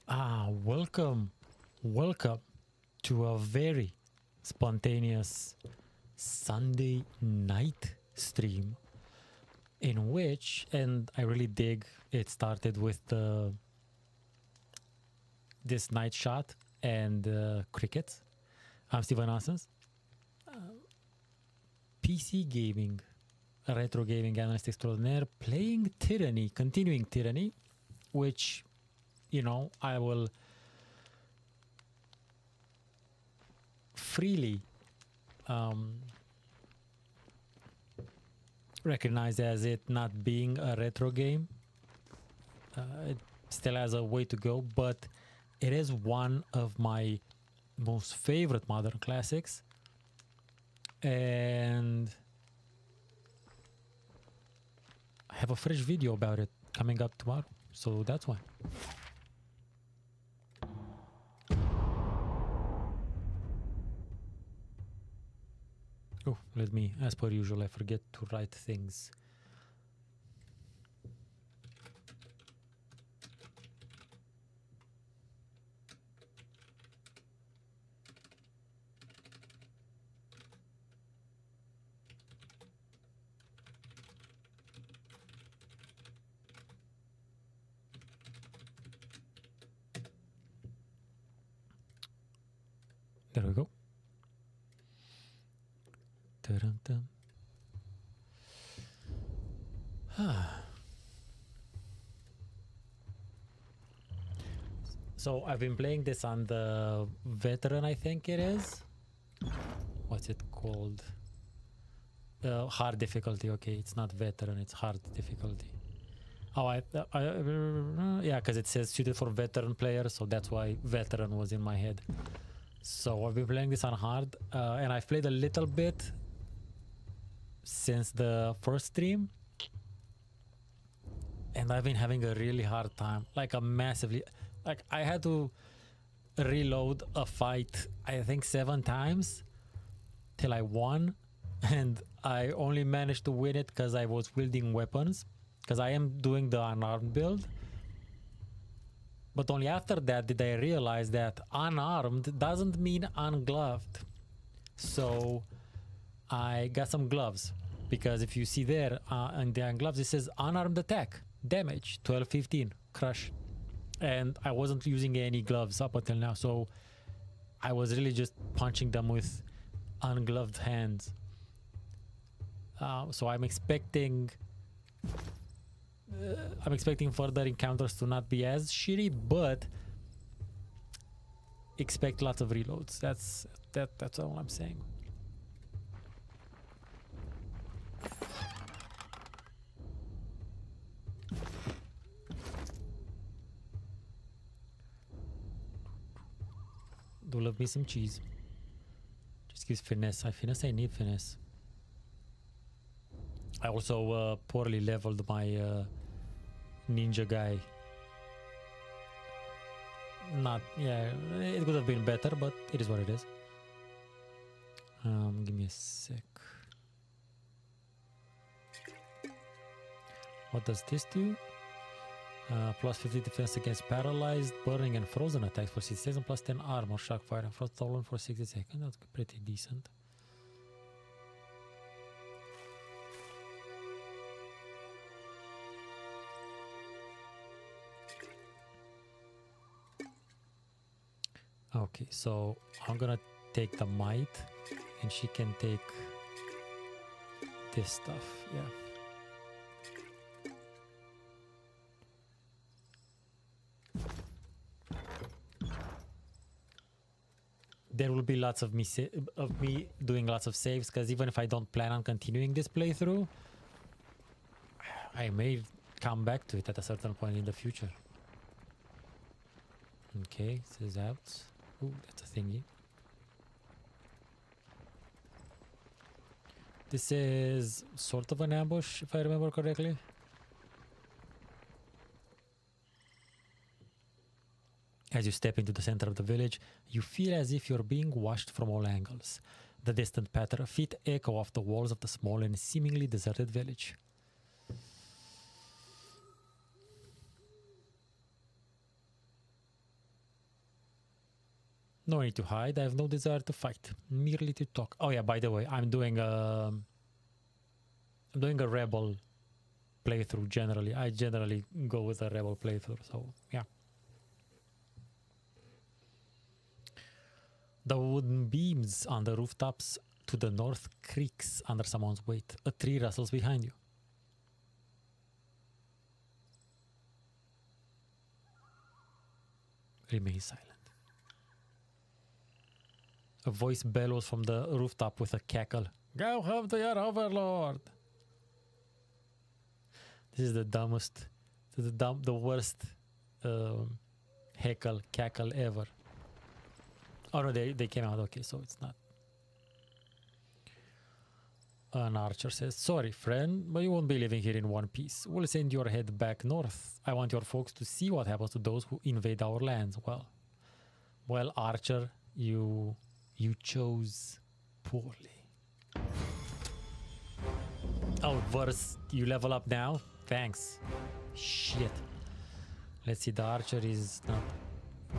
Welcome to a very spontaneous Sunday night stream in which, and I really dig, it started with this night shot and cricket. I'm Steven Assens, PC gaming, retro gaming analyst extraordinaire, playing Tyranny, continuing Tyranny, which, you know, I will freely recognize as it not being a retro game. It still has a way to go, but it is one of my most favorite modern classics, and I have a fresh video about it coming up tomorrow, so that's why. Oh, let me, as per usual, I forget to write things. There we go. Dun-dun-dun. So I've been playing this on the veteran, I think it is. What's it called? Hard difficulty. Okay, it's not veteran, it's hard difficulty. Oh, yeah, because it says suited for veteran players, so that's why veteran was in my head. So I've been playing this on hard, and I've played a little bit since the first stream, and I've been having a really hard time, like a massively, like I had to reload a fight I think 7 times till I won, and I only managed to win it because I was wielding weapons, because I am doing the unarmed build. But only after that did I realize that unarmed doesn't mean ungloved. So I got some gloves, because if you see there on the gloves it says unarmed attack, damage 12-15, crush, and I wasn't using any gloves up until now, so I was really just punching them with ungloved hands. So I'm expecting further encounters to not be as shitty, but expect lots of reloads. That's all I'm saying. Do love me some cheese. Just gives finesse. I need finesse. I also poorly leveled my ninja guy. It could have been better, but it is what it is. Give me a sec. What does this do? Plus 50 defense against paralyzed, burning, and frozen attacks for 60 seconds, plus 10 armor, shock fire, and frost stolen for 60 seconds. That's pretty decent. Okay, so I'm gonna take the might, and she can take this stuff. Yeah. There will be lots of me doing lots of saves, because even if I don't plan on continuing this playthrough, I may come back to it at a certain point in the future. Okay, this is out. Ooh, that's a thingy. This is sort of an ambush, if I remember correctly. As you step into the center of the village, you feel as if you're being watched from all angles. The distant patter of feet echo off the walls of the small and seemingly deserted village. No need to hide. I have no desire to fight. Merely to talk. Oh yeah, by the way, I'm doing a rebel playthrough generally. I generally go with a rebel playthrough, so yeah. The wooden beams on the rooftops to the north creaks under someone's weight. A tree rustles behind you. Remain silent. A voice bellows from the rooftop with a cackle. Go home to your overlord. This is the dumbest, the worst heckle, cackle ever. Oh no, they came out. Okay, so it's not. An archer says, sorry friend, but you won't be living here in one piece. We'll send your head back north. I want your folks to see what happens to those who invade our lands. Well, archer, you chose poorly. Oh, verse, you level up now? Thanks. Shit. Let's see, the archer is not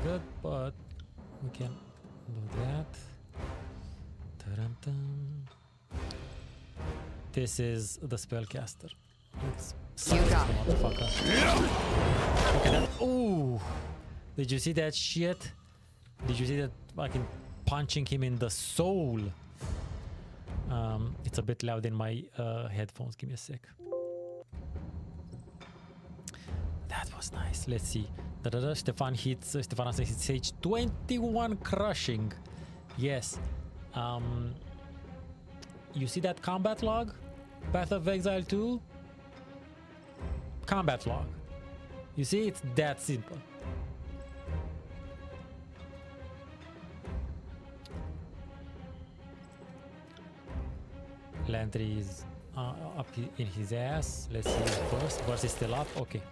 good, but we can do that. Dun-dun-dun. This is the spellcaster. Let's silence the motherfucker. Look at that. Ooh! Did you see that shit? Did you see that fucking punching him in the soul? It's a bit loud in my headphones. Give me a sec. That was nice. Let's see. Stefan Hansen hits Sage 21 crushing. Yes. You see that combat log? Path of Exile 2? Combat log. You see, it's that simple. Landry is up in his ass. Let's see first. Burst is still up. Okay.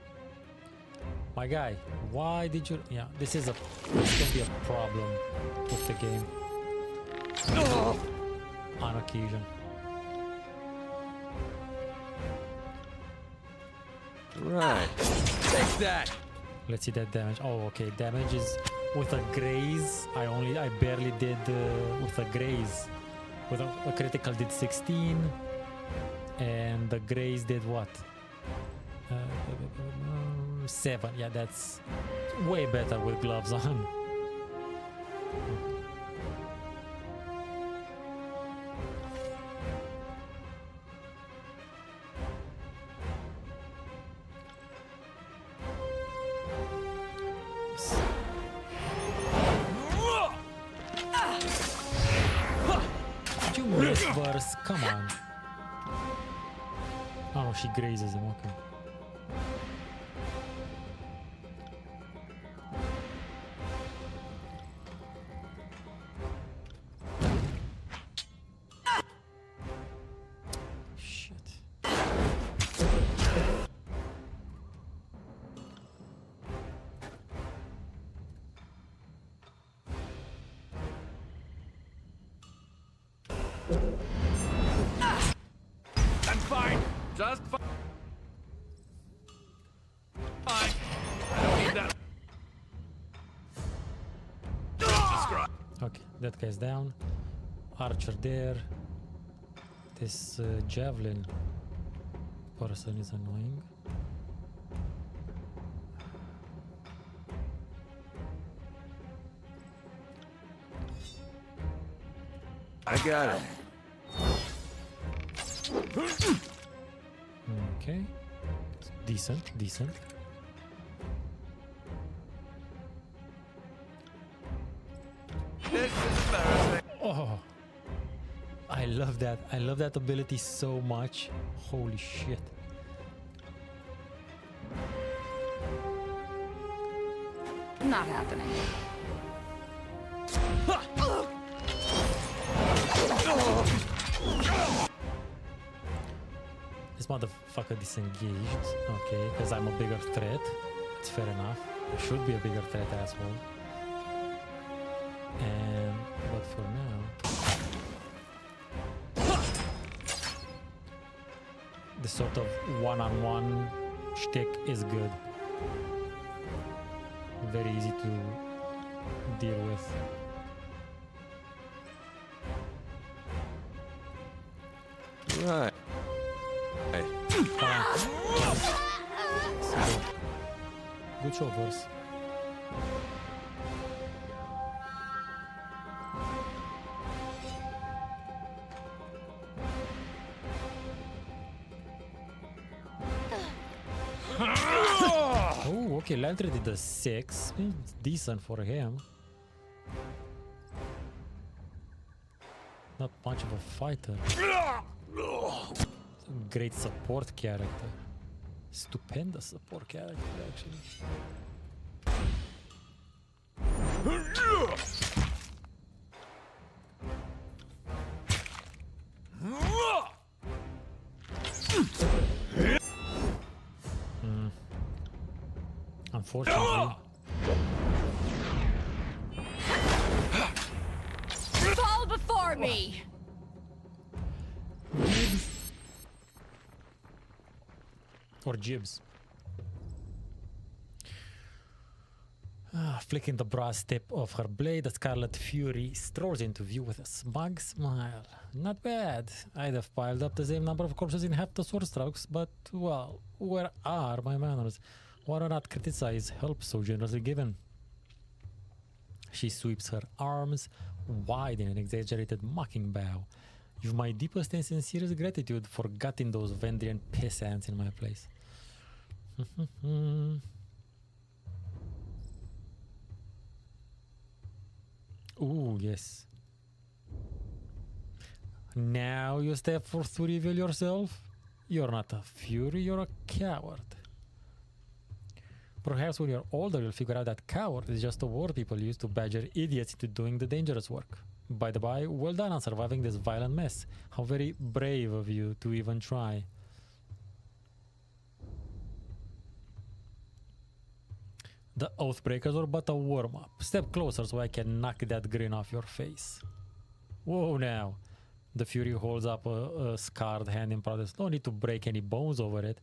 My guy, why did you... Yeah, this can be a problem with the game. On occasion. Right. Take that. Let's see that damage. Oh, okay. Damage is with a graze. I barely did with a graze. With a critical did 16, and the graze did what? 7. Yeah, that's way better with gloves on. Come on. Oh, she grazes him. Okay. Shit. Just fine. I don't need that. Okay, that guy's down. Archer there. This javelin person is annoying. I got it. Okay. Decent. This is embarrassing. Oh, I love that. I love that ability so much. Holy shit. Not happening. This motherfucker disengaged. Okay, because I'm a bigger threat. It's fair enough. I should be a bigger threat, asshole. And but for now, this sort of one-on-one shtick is good. Very easy to deal with. Right. Hey. Good show, verse. Oh, okay, Lantry did a 6. It's decent for him. Not much of a fighter. Great support character. Stupendous support character, actually. Unfortunately. Fall before me! Or jibs. Flicking the brass tip of her blade, the Scarlet Fury strolls into view with a smug smile. Not bad. I'd have piled up the same number of corpses in half the sword strokes, but, well, where are my manners? Why not criticize help so generously given? She sweeps her arms wide in an exaggerated mocking bow. You've my deepest and sincerest gratitude for gutting those Vendrian peasants in my place. Ooh, yes. Now you step forth to reveal yourself? You're not a fury, you're a coward. Perhaps when you're older you'll figure out that coward is just a word people use to badger idiots into doing the dangerous work. By the by, well done on surviving this violent mess. How very brave of you to even try. The Oathbreakers are but a warm-up. Step closer so I can knock that grin off your face. Whoa now. The Fury holds up a scarred hand in protest. No need to break any bones over it.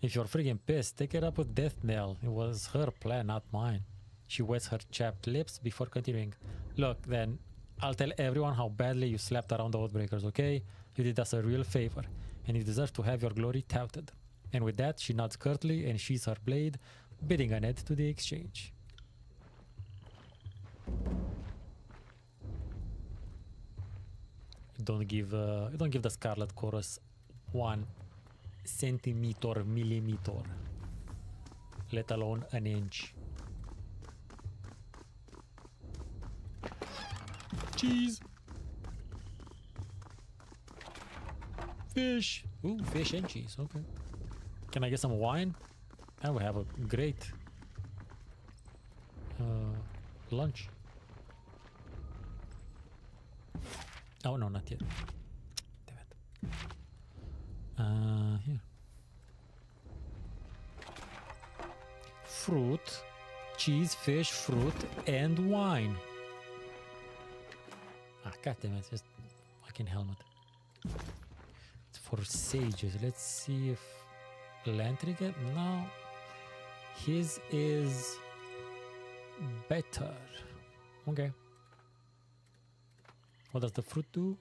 If you're friggin' pissed, take it up with Death Knell. It was her plan, not mine. She wets her chapped lips before continuing. Look, then, I'll tell everyone how badly you slapped around the Oathbreakers, okay? You did us a real favor, and you deserve to have your glory touted. And with that, she nods curtly and sheathes her blade, bidding an end to the exchange. You don't give the Scarlet Chorus 1 centimeter, millimeter, let alone an inch. Cheese. Fish. Ooh, fish and cheese. Okay. Can I get some wine? I will have a great lunch. Oh no, not yet. Damn it. Here. Fruit, cheese, fish, fruit, and wine. Ah, goddammit, it's just fucking helmet. It's for sages. Let's see if Lantry get. No. His is better. Okay. What does the fruit do?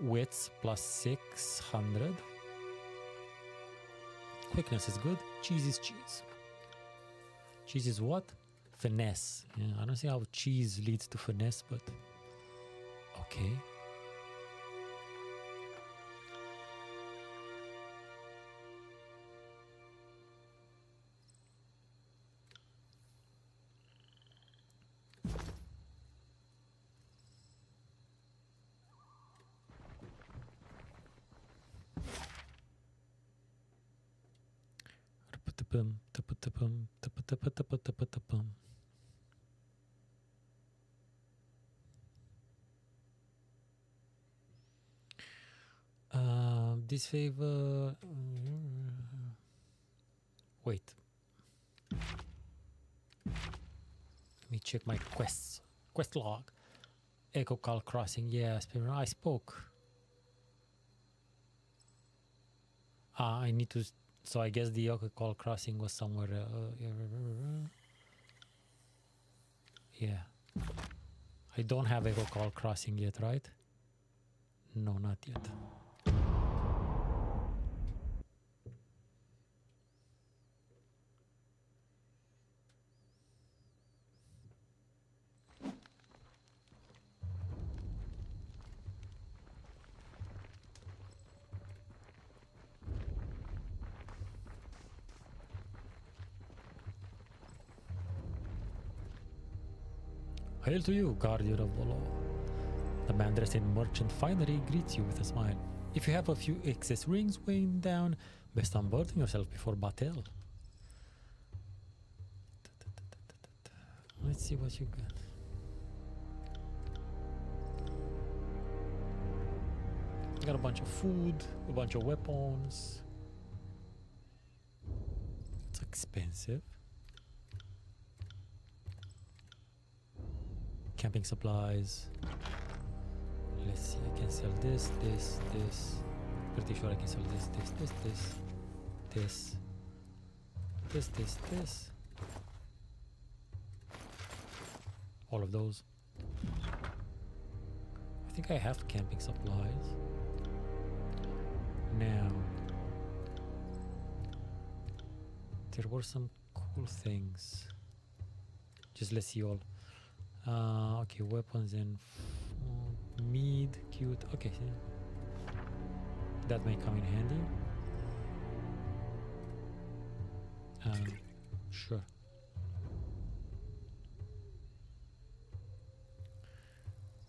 Wits plus 600. Quickness is good. Cheese is cheese. Cheese is what? Finesse. Yeah, I don't see how cheese leads to finesse, but okay. Disfavor. Wait. Let me check my quests. Quest log. Echo Call Crossing. Yes, I spoke. I need to. So I guess the Echo Call Crossing was somewhere. Yeah. I don't have Echo Call Crossing yet, right? No, not yet. Hail to you, guardian of the law. The man dressed in merchant finery greets you with a smile. If you have a few excess rings weighing down, best unburden yourself before battle. Let's see what you got. Got a bunch of food, a bunch of weapons. It's expensive. Camping supplies. Let's see, I can sell this. Pretty sure I can sell this. All of those. I think I have camping supplies. Now, there were some cool things. Just let's see all. Okay, weapons and mead, cute. Okay, that may come in handy. Sure.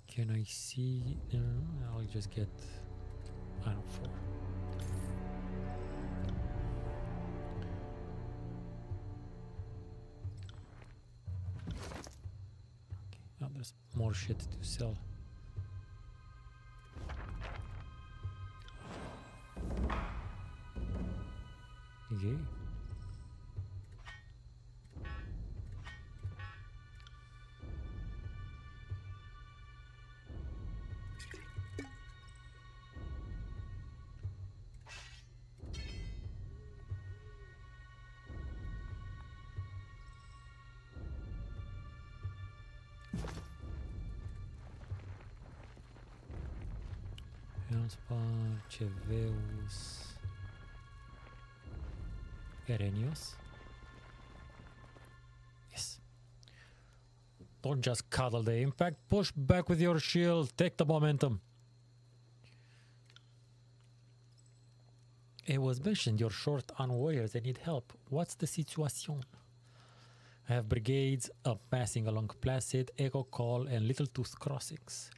Can I see? No, I'll just get iron 4. Now there's more shit to sell. Okay. Cheveus Erenius. Yes. Don't just cuddle the impact. Push back with your shield. Take the momentum. It was mentioned you're short on warriors and need help. What's the situation? I have brigades amassing along Placid, Echo Call, and Little Tooth crossings.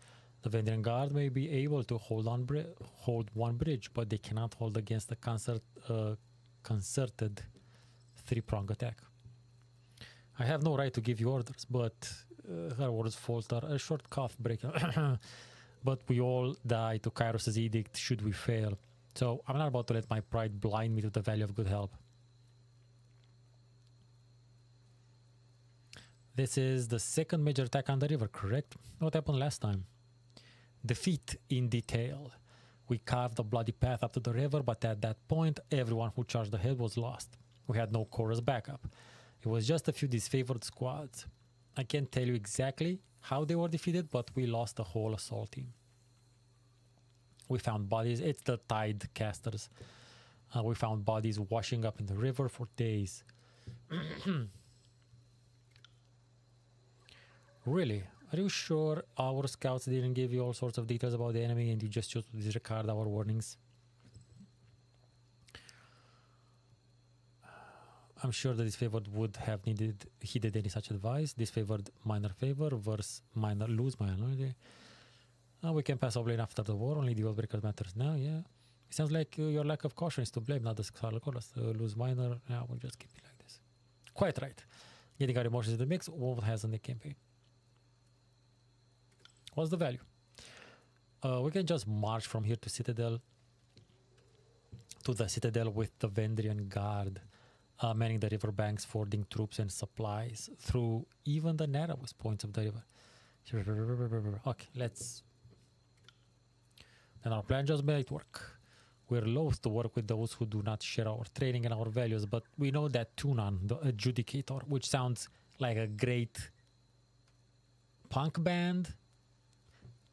The Vendrian Guard may be able to hold one bridge, but they cannot hold against a concerted three-prong attack. I have no right to give you orders, but her words falter. A short cough break. But we all die to Kairos' edict should we fail. So I'm not about to let my pride blind me to the value of good help. This is the second major attack on the river, correct? What happened last time? Defeat in detail. We carved a bloody path up to the river, but at that point, everyone who charged ahead was lost. We had no chorus backup. It was just a few disfavored squads. I can't tell you exactly how they were defeated, but we lost the whole assault team. We found bodies. It's the tide casters. We found bodies washing up in the river for days. Really? Are you sure our scouts didn't give you all sorts of details about the enemy and you just chose to disregard our warnings? I'm sure the disfavored would have heeded any such advice. Disfavored minor favor versus minor lose minority. We can pass over after the war. Only the old breaker matters now. Yeah, it sounds like your lack of caution is to blame, not the Scarlet Colors. Lose minor. Yeah, we'll just keep it like this. Quite right. Getting our emotions in the mix. What has in the campaign? What's the value? We can just march from here to Citadel. To the Citadel with the Vendrian Guard. Manning the riverbanks, fording troops and supplies through even the narrowest points of the river. Okay, let's... Then our plan just might work. We're loath to work with those who do not share our training and our values, but we know that Tunan, the Adjudicator, which sounds like a great punk band.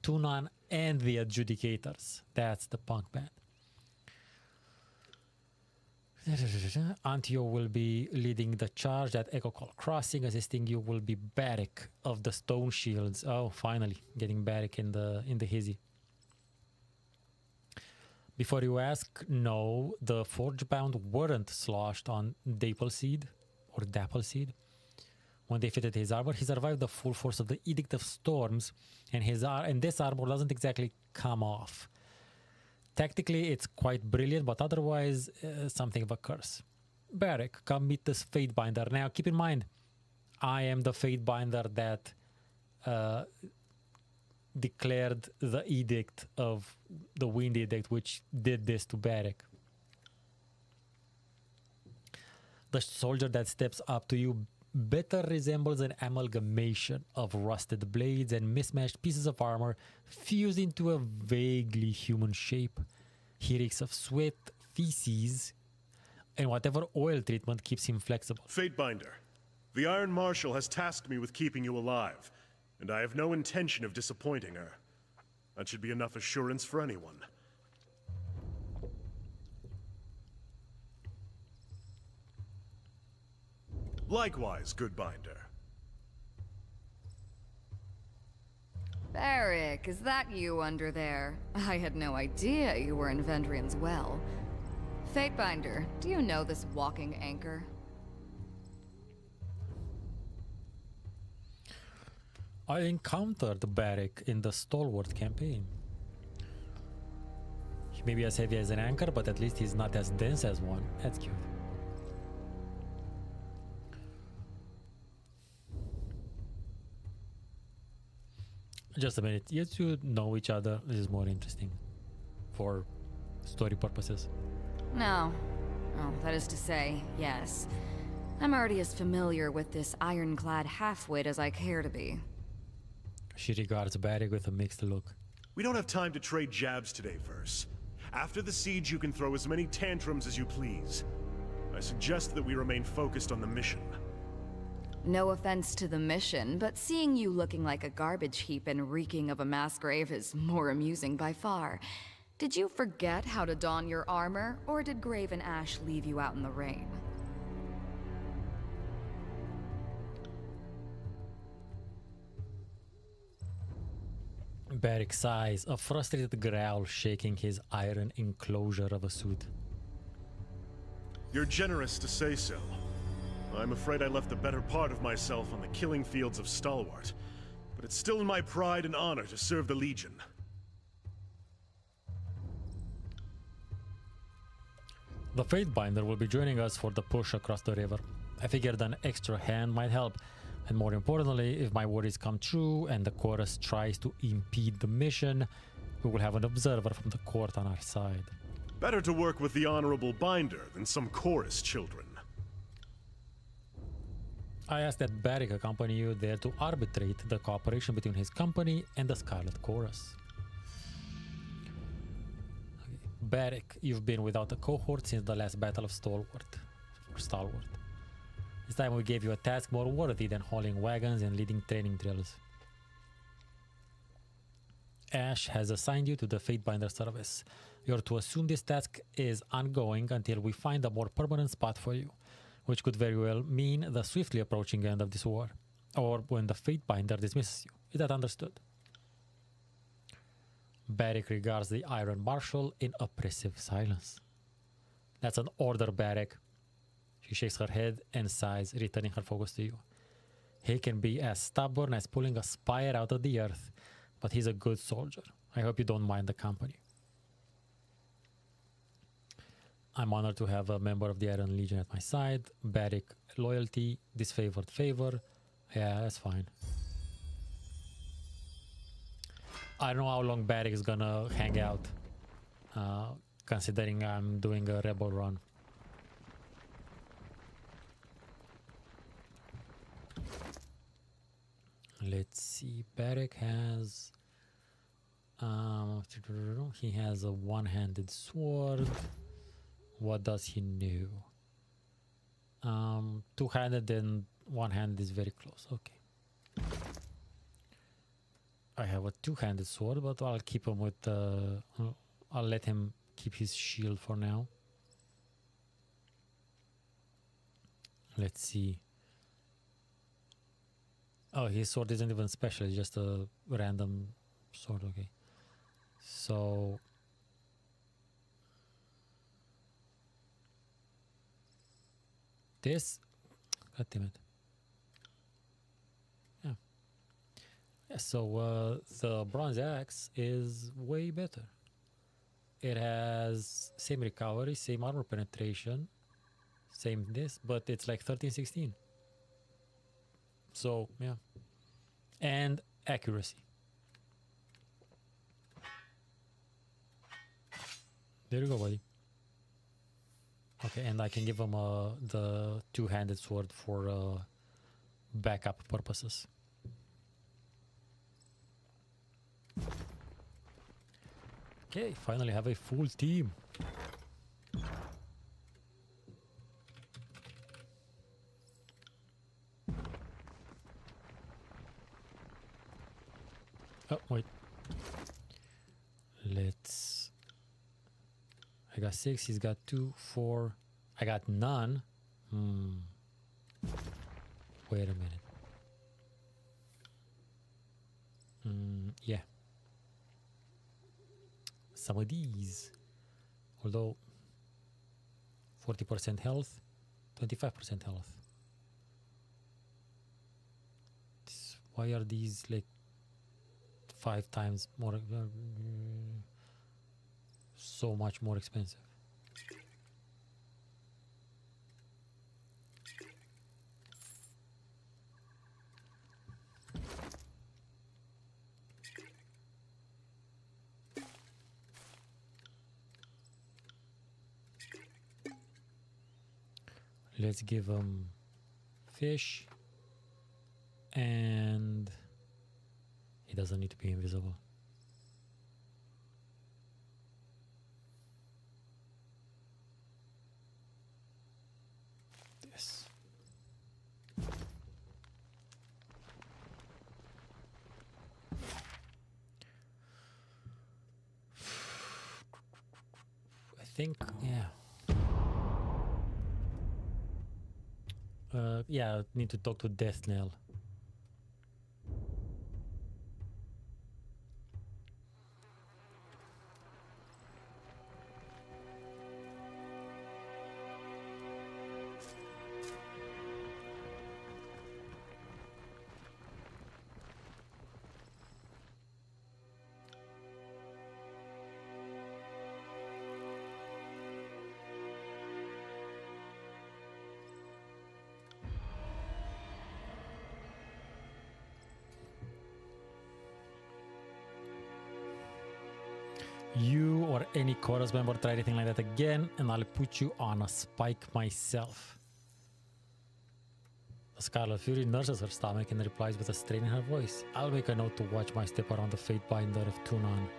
Tunan and the Adjudicators. That's the punk band. Antio will be leading the charge at Echo Call Crossing. Assisting you will be Barrick of the Stone Shields. Oh, finally, getting Barrick in the hizzy. Before you ask, no, the Forge Bound weren't sloshed on Dapleseed or Dappleseed. When they fitted his armor, he survived the full force of the Edict of Storms, and this armor doesn't exactly come off. Tactically, it's quite brilliant, but otherwise, something of a curse. Barrick, come meet this Fatebinder. Now, keep in mind, I am the Fatebinder that declared the edict of the Wind Edict, which did this to Barrick. The soldier that steps up to you better resembles an amalgamation of rusted blades and mismatched pieces of armor fused into a vaguely human shape. He reeks of sweat, feces, and whatever oil treatment keeps him flexible. Fatebinder, the Iron Marshal has tasked me with keeping you alive, and I have no intention of disappointing her. That should be enough assurance for anyone. Likewise, good Binder. Barrick, is that you under there? I had no idea you were in Vendrian's well. Fatebinder, do you know this walking anchor? I encountered Barrick in the Stalwart campaign. He may be as heavy as an anchor, but at least he's not as dense as one. That's cute. Just a minute. You two know each other. This is more interesting for story purposes. No. Oh, that is to say, yes. I'm already as familiar with this ironclad half-wit as I care to be. She regards Barrick with a mixed look. We don't have time to trade jabs today, Verse. After the siege, you can throw as many tantrums as you please. I suggest that we remain focused on the mission. No offense to the mission, but seeing you looking like a garbage heap and reeking of a mass grave is more amusing by far. Did you forget how to don your armor, or did Graven Ash leave you out in the rain? Barrick sighs, a frustrated growl shaking his iron enclosure of a suit. You're generous to say so. I'm afraid I left the better part of myself on the killing fields of Stalwart, but it's still in my pride and honor to serve the Legion. The Fatebinder will be joining us for the push across the river. I figured an extra hand might help, and more importantly, if my worries come true and the chorus tries to impede the mission, we will have an observer from the court on our side. Better to work with the Honorable Binder than some chorus children. I asked that Barrick accompany you there to arbitrate the cooperation between his company and the Scarlet Chorus. Okay. Barrick, you've been without a cohort since the last battle of Stalwart. This time we gave you a task more worthy than hauling wagons and leading training drills. Ash has assigned you to the Fatebinder service. You're to assume this task is ongoing until we find a more permanent spot for you, which could very well mean the swiftly approaching end of this war, or when the Fatebinder dismisses you. Is that understood? Barrick regards the Iron Marshal in oppressive silence. That's an order, Barrick. She shakes her head and sighs, returning her focus to you. He can be as stubborn as pulling a spire out of the earth, but he's a good soldier. I hope you don't mind the company. I'm honored to have a member of the Iron Legion at my side. Barrick, loyalty, disfavored favor. Yeah, that's fine. I don't know how long Barrick is gonna hang out, considering I'm doing a rebel run. Let's see. Barrick has he has a one-handed sword. What does he know? Two-handed and one-handed is very close. Okay. I have a two-handed sword, but I'll keep him with I'll let him keep his shield for now. Let's see. Oh, his sword isn't even special, it's just a random sword. Okay. So this, god damn it. Yeah, so the bronze axe is way better. It has same recovery, same armor penetration, same this, but it's like 13-16. So yeah, and accuracy. There you go, buddy. Okay, and I can give him the two-handed sword for backup purposes. Okay, finally have a full team. Oh, wait. Let's... I got 6, he's got 2, 4. I got none. Wait a minute. Yeah. Some of these. Although 40% health, 25% health. Why are these like 5 times more, so much more expensive? Let's give him fish, and he doesn't need to be invisible. This. I think, yeah. Yeah, need to talk to Death Knell. You or any chorus member try anything like that again, and I'll put you on a spike myself. The Scarlet Fury nurses her stomach and replies with a strain in her voice. I'll make a note to watch my step around the fate binder of Tunan.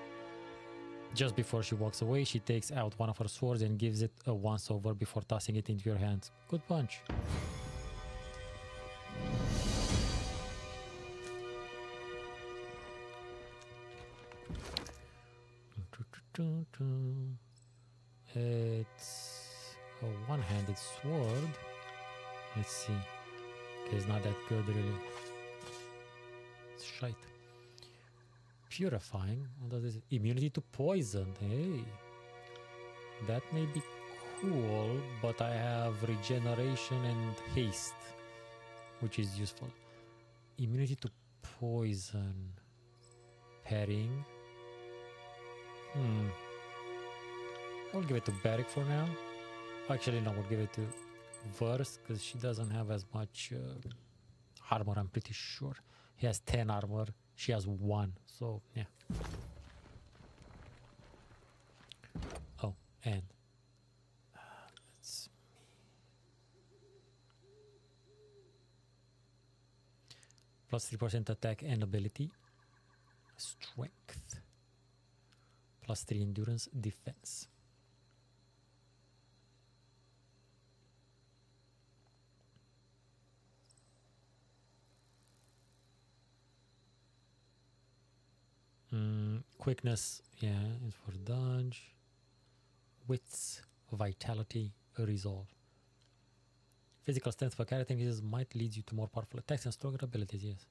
Just before she walks away, she takes out one of her swords and gives it a once-over before tossing it into your hands. Good punch. It's a one-handed sword. Let's see. Okay, it's not that good, really. It's shite. Purifying. What does this? Immunity to poison. Hey, that may be cool, but I have regeneration and haste, which is useful. Immunity to poison. Pairing. I'll give it to Barrick for now. Actually, no, we'll give it to Verse because she doesn't have as much armor, I'm pretty sure. He has 10 armor, she has 1, so yeah. Oh, and that's me. Plus 3% attack and ability. Strength. Plus 3 endurance, defense. Quickness, yeah, is for dodge. Wits, vitality, resolve. Physical strength for character increases might leads you to more powerful attacks and stronger abilities, yes.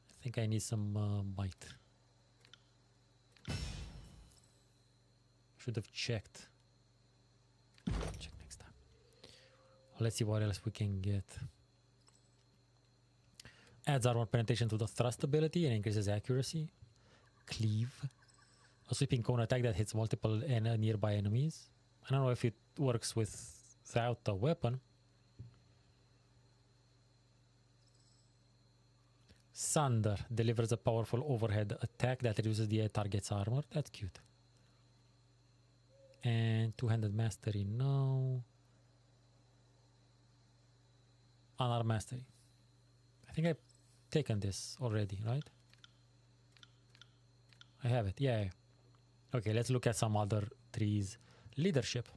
I think I need some might. Should have checked. Check next time. Let's see what else we can get. Adds armor penetration to the thrust ability and increases accuracy. Cleave. A sweeping cone attack that hits multiple nearby enemies. I don't know if it works without the weapon. Sunder delivers a powerful overhead attack that reduces the target's armor. That's cute. And two-handed mastery, no. Unarmed mastery. I think I've taken this already, right? I have it, yeah. Okay, let's look at some other trees. Leadership.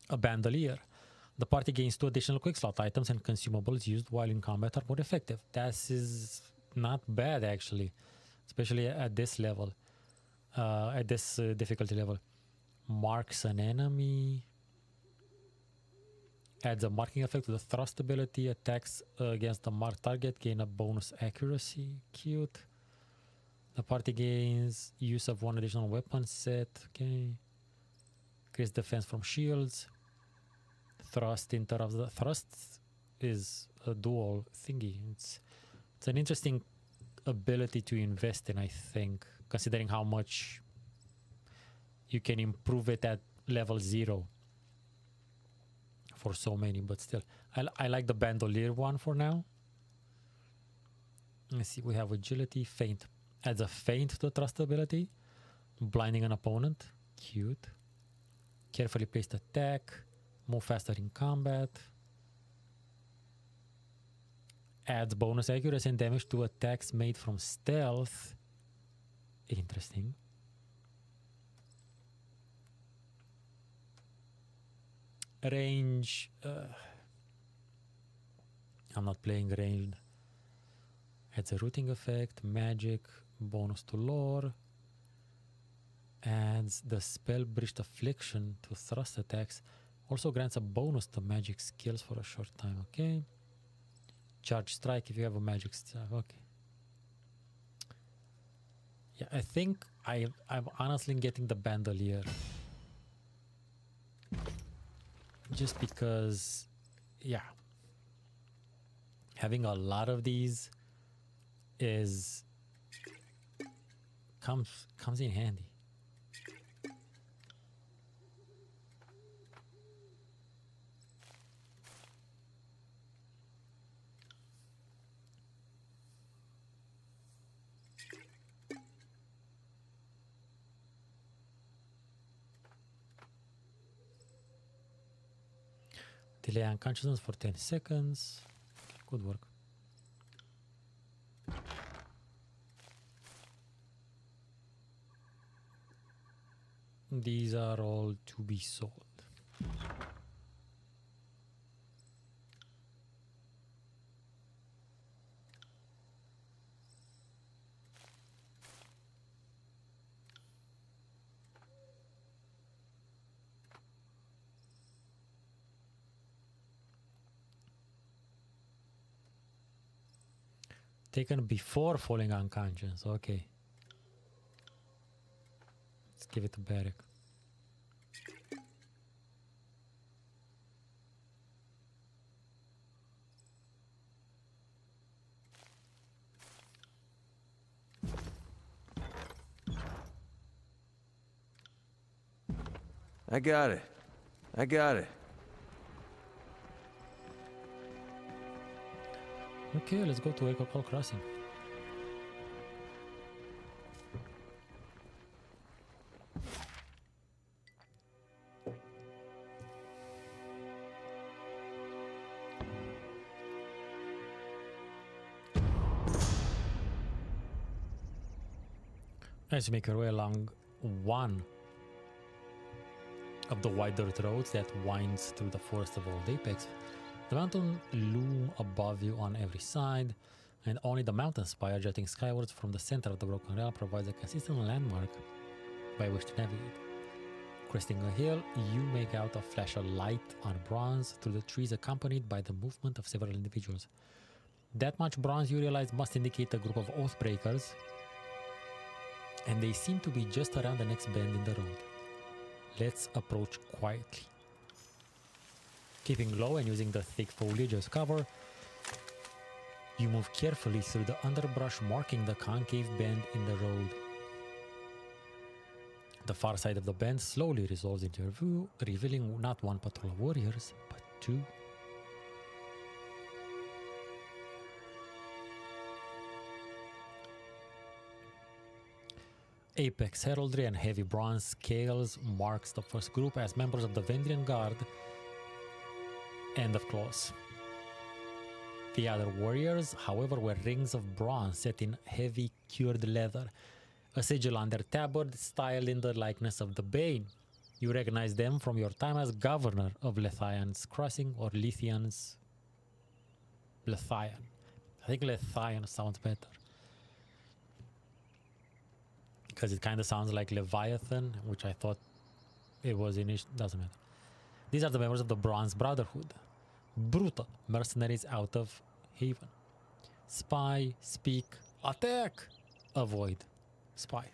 A bandolier. The party gains 2 additional quick slot items and consumables used while in combat are more effective. That is not bad actually, especially at this level, at this difficulty level. Marks an enemy. Adds a marking effect to the thrust ability. Attacks against the marked target gain a bonus accuracy. Cute. The party gains use of 1 additional weapon set. Okay. Increase defense from shields. Thrust interrupts. The thrust is a dual thingy. It's an interesting ability to invest in, I think, considering how much you can improve it at level 0 for so many, but still. I like the bandolier one for now. Let's see, we have agility, feint. Adds a feint to the thrust ability. Blinding an opponent. Cute. Carefully placed attack. Move faster in combat. Adds bonus accuracy and damage to attacks made from stealth. Interesting. Range. I'm not playing ranged. Adds a rooting effect. Magic. Bonus to lore. Adds the spell Breached Affliction to thrust attacks. Also grants a bonus to magic skills for a short time. Okay. Charge strike if you have a magic strike. Okay. Yeah, I think I'm honestly getting the bandolier. Just because, yeah, having a lot of these comes in handy. Delay unconsciousness for 10 seconds. Good work. These are all to be sold. Taken before falling unconscious. Okay. Let's give it to Barrick. I got it. I got it. Okay, let's go to Echo Call Crossing. As you make your way along one of the wide dirt roads that winds through the forest of Old Apex, the mountain loom above you on every side, and only the mountain spire jutting skywards from the center of the broken realm provides a consistent landmark by which to navigate. Cresting a hill, you make out a flash of light on bronze through the trees, accompanied by the movement of several individuals. That much bronze, you realize, must indicate a group of Oathbreakers, and they seem to be just around the next bend in the road. Let's approach quietly. Keeping low and using the thick foliage as cover, You move carefully through the underbrush, marking the concave bend in the road. The far side of the bend slowly resolves into your view, revealing not one patrol of warriors, but two. Apex heraldry and heavy bronze scales marks the first group as members of the Vendrian Guard. End of clause. The other warriors, however, wear rings of bronze set in heavy cured leather, a sigil on their tabard styled in the likeness of the Bane. You recognize them from your time as governor of Lethian's Crossing, or Lithian's... Lethian. I think Lethian sounds better, because it kind of sounds like Leviathan, which I thought it was initially. Doesn't matter. These are the members of the Bronze Brotherhood. Brutal mercenaries out of Haven. Spy, speak, attack, avoid, spy.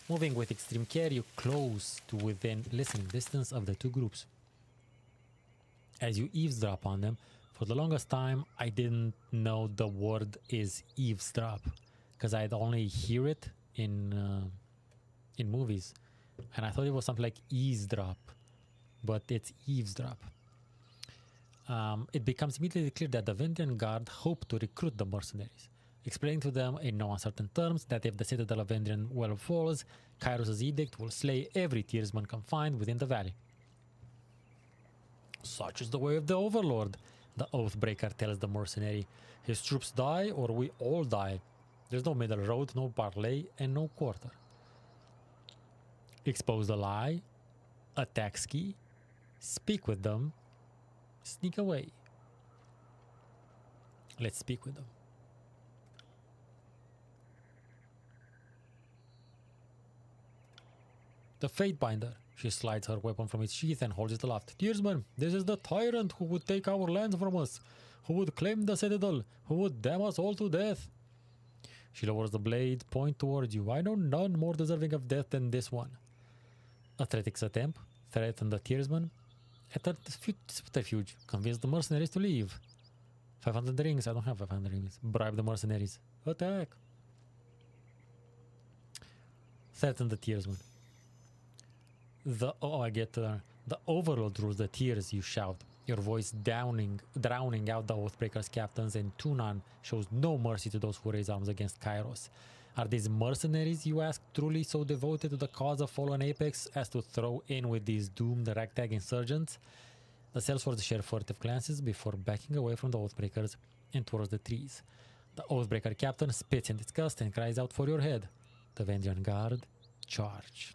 Moving with extreme care, you close to within listening distance of the two groups. As you eavesdrop on them, for the longest time I didn't know the word is eavesdrop, because I'd only hear it in movies, and I thought it was something like eavesdrop, but it's eavesdrop. It becomes immediately clear that the Vendrian Guard hope to recruit the mercenaries, explaining to them in no uncertain terms that if the citadel of Vendrian well falls, Kairos' edict will slay every Tearsman confined within the valley. Such is the way of the Overlord, the Oathbreaker tells the mercenary. His troops die or we all die. There's no middle road, no parley, and no quarter. Expose the lie, attack ski, speak with them, sneak away. Let's speak with them. The Fatebinder. She slides her weapon from its sheath and holds it aloft. Tearsman, this is the tyrant who would take our lands from us, who would claim the citadel, who would damn us all to death. She lowers the blade, point towards you. I know none more deserving of death than this one. Athletics attempt. Threaten the Tearsman. Subterfuge. Convince the mercenaries to leave. 500 rings. I don't have 500 rings. Bribe the mercenaries. Attack. Threaten the Tearsman. The Overlord rules the tears, you shout, your voice drowning out the Oathbreaker's captains, and Tunan shows no mercy to those who raise arms against Kairos. Are these mercenaries, you ask, truly so devoted to the cause of fallen Apex as to throw in with these doomed ragtag insurgents? The Sellswords share furtive glances before backing away from the Oathbreakers and towards the trees. The Oathbreaker captain spits in disgust and cries out for your head. The Vendrian Guard charge.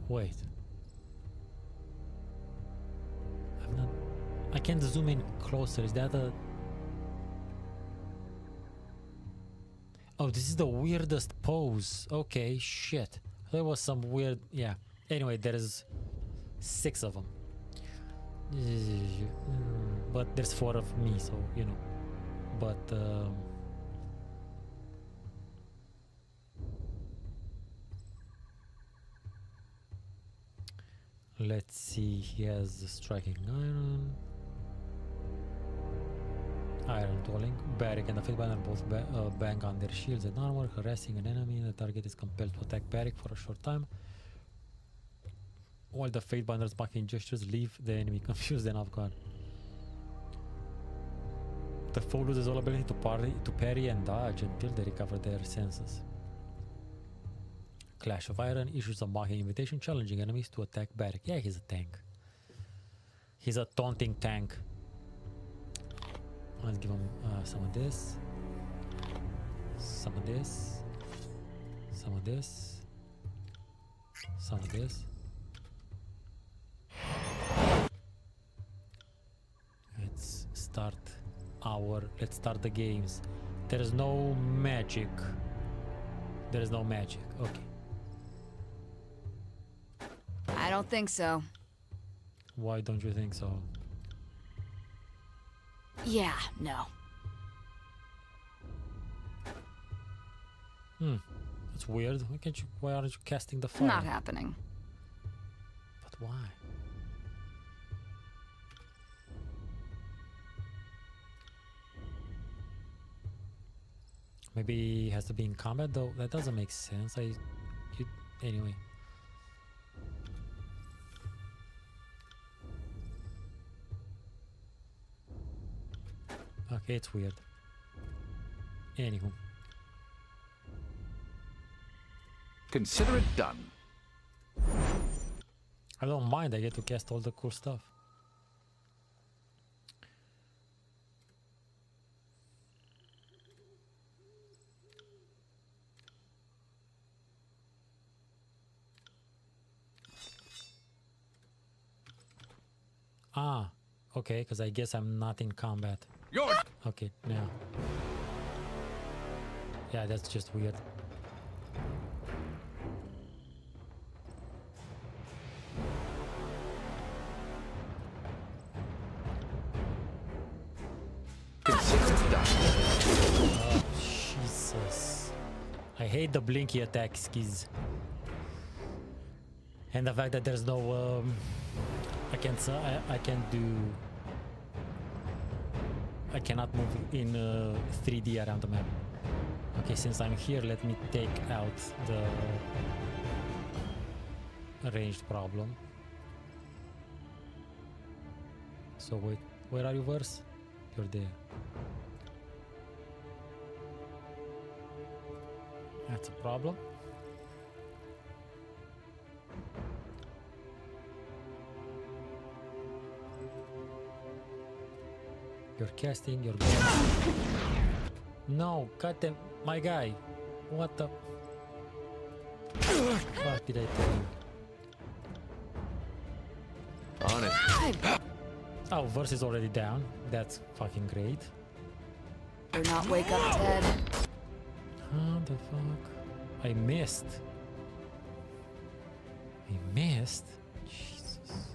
Wait. I can't zoom in closer. Is that a... Oh, this is the weirdest pose. Okay, shit. There was some weird... Yeah. Anyway, there is 6 of them. But there's 4 of me, so, you know. But, let's see, he has striking iron tolling, Barrick and the Fatebinder both bang on their shields and armor, harassing an enemy. The target is compelled to attack Barrick for a short time, while the Fatebinder's mocking gestures leave the enemy confused and off guard. The foe loses all ability to parry and dodge until they recover their senses. Clash of Iron issues a mocking invitation challenging enemies to attack Barrick. Yeah, he's a tank. He's a taunting tank. Let's give him some of this. Some of this. Some of this. Some of this. Let's start the games. There is no magic. There is no magic. Okay. I don't think so. Why don't you think so? Yeah, no. That's weird. Why aren't you casting the fire? Not happening. But why? Maybe he has to be in combat though. That doesn't make sense. Anyway. Okay, it's weird. Anywho. Consider it done. I don't mind, I get to cast all the cool stuff. Ah, okay, because I guess I'm not in combat. Yours! Okay, now. Yeah, that's just weird. Consider it done. Oh, Jesus. I hate the blinky attack skis. And the fact that there's no I cannot move in 3D around the map. Okay, since I'm here, let me take out the ranged problem. So wait, where are you, Verse? You're there. That's a problem. You're casting, you're going. No, cut them, my guy. What the fuck did I tell you? On it. Oh, Verse is already down. That's fucking great. Do not wake up, Ted. How the fuck? I missed. Jesus.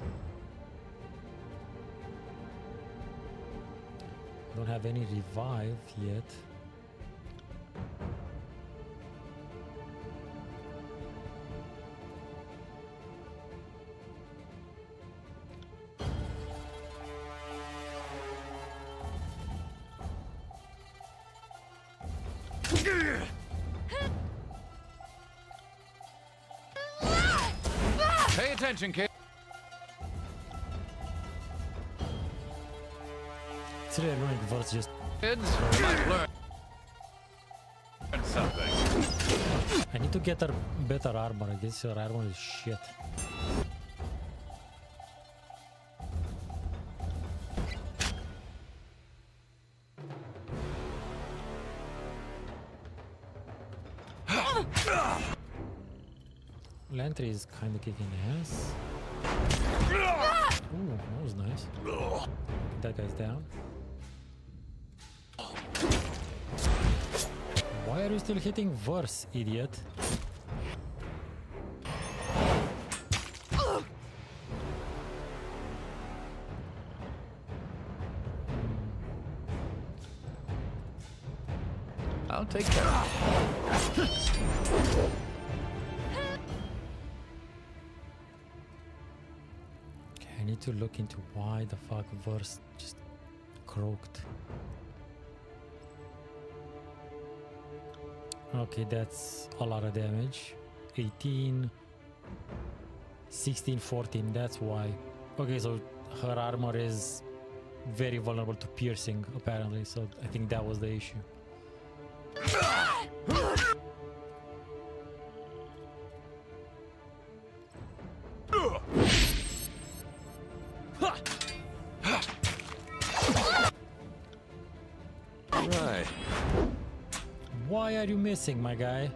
Don't have any revive yet. Pay attention, kid. It's really annoying. Verse just. Kids might learn something. I need to get her better armor. I guess her armor is shit. Lantry is kind of kicking ass. Ooh, that was nice. That guy's down. Why are you still hitting Verse, idiot? I'll take care of it. I need to look into why the fuck Verse just croaked. Okay, that's a lot of damage. 18, 16, 14, that's why. Okay, so her armor is very vulnerable to piercing, apparently, so I think that was the issue. Right. Why are you missing, my guy?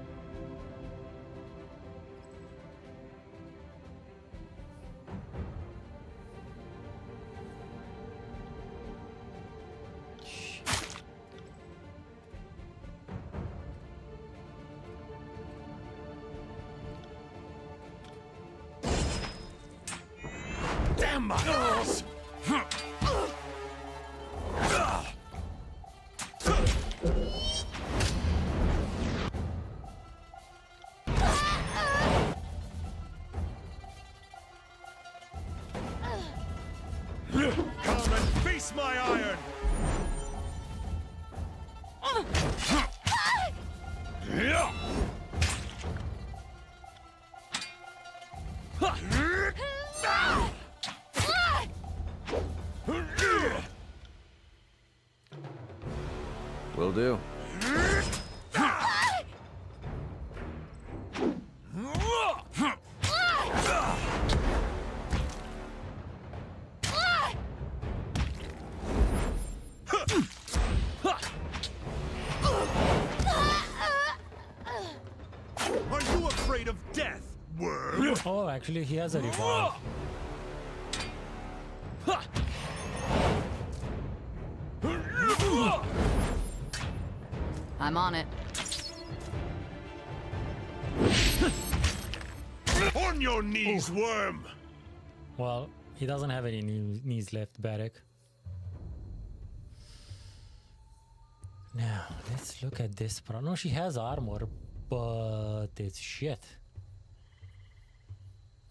Damn my ass! Come and face my iron! Will do. Are you afraid of death, worm? Oh, actually, he has a revolve. I'm on it. On your knees, worm! Well, he doesn't have any knees left, Barrack. Now, let's look at this. No, she has armor, but it's shit.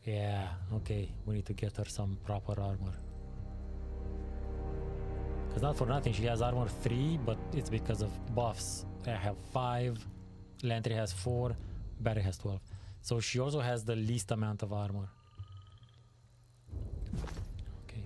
Yeah, okay. We need to get her some proper armor. Because not for nothing, she has armor 3, but it's because of buffs. I have 5, Lantry has 4, Barrack has 12. So she also has the least amount of armor. Okay.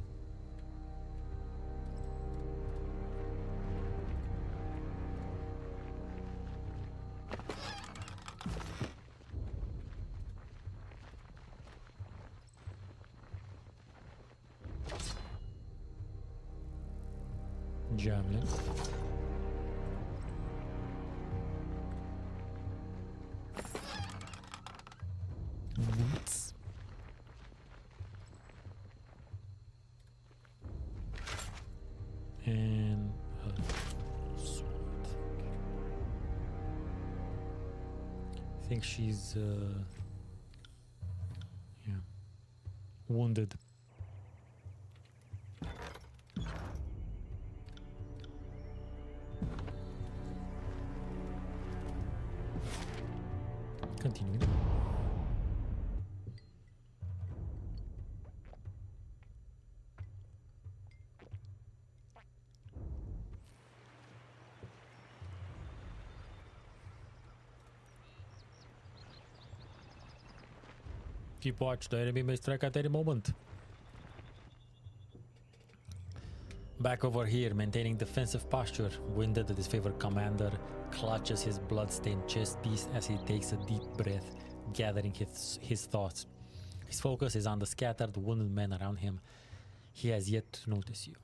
Javelin. Boots. And sword. I think she's yeah, wounded. Continuing. Keep watch, the enemy may strike at any moment. Back over here, maintaining defensive posture, Winded, the disfavored commander, clutches his blood-stained chest piece as he takes a deep breath, gathering his thoughts. His focus is on the scattered, wounded men around him. He has yet to notice you.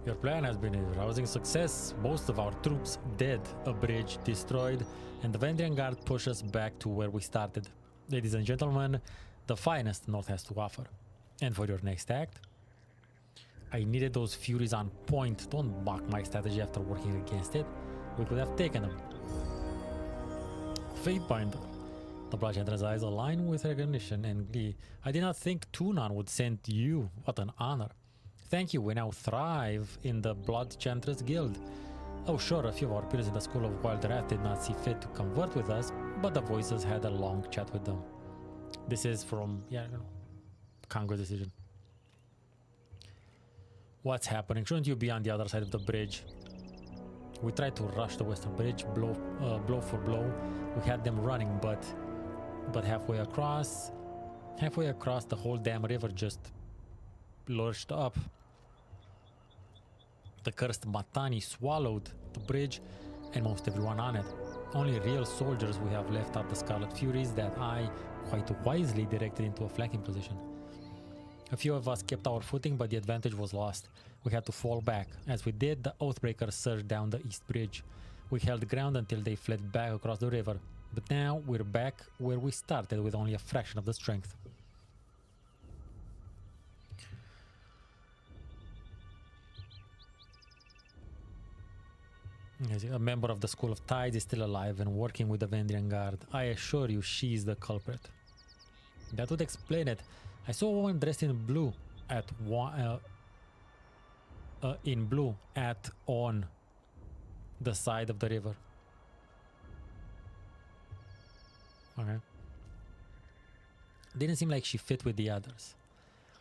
Your plan has been a rousing success. Most of our troops dead, a bridge destroyed, and the Vendrian Guard pushed us back to where we started. Ladies and gentlemen, the finest North has to offer. And for your next act, I needed those Furies on point. Don't mock my strategy after working against it. We could have taken them. Fatebinder. The Blood Chanter's eyes align with recognition and glee. I did not think Tunon would send you. What an honor. Thank you, we now thrive in the Blood Chanter's Guild. Oh sure, a few of our peers in the School of Wild Wrath did not see fit to convert with us, but the voices had a long chat with them. This is from, Congo's decision. What's happening? Shouldn't you be on the other side of the bridge? We tried to rush the western bridge, blow for blow. We had them running, but halfway across, the whole damn river just lurched up. The cursed Matani swallowed the bridge and most everyone on it. Only real soldiers we have left are the Scarlet Furies that I, quite wisely, directed into a flanking position. A few of us kept our footing, but the advantage was lost. We had to fall back. As we did, the Oathbreakers surged down the east bridge. We held ground until they fled back across the river. But now we're back where we started with only a fraction of the strength. A member of the School of Tides is still alive and working with the Vendrian Guard. I assure you she's the culprit. That would explain it. I saw a woman dressed in blue on the side of the river. Okay. Didn't seem like she fit with the others.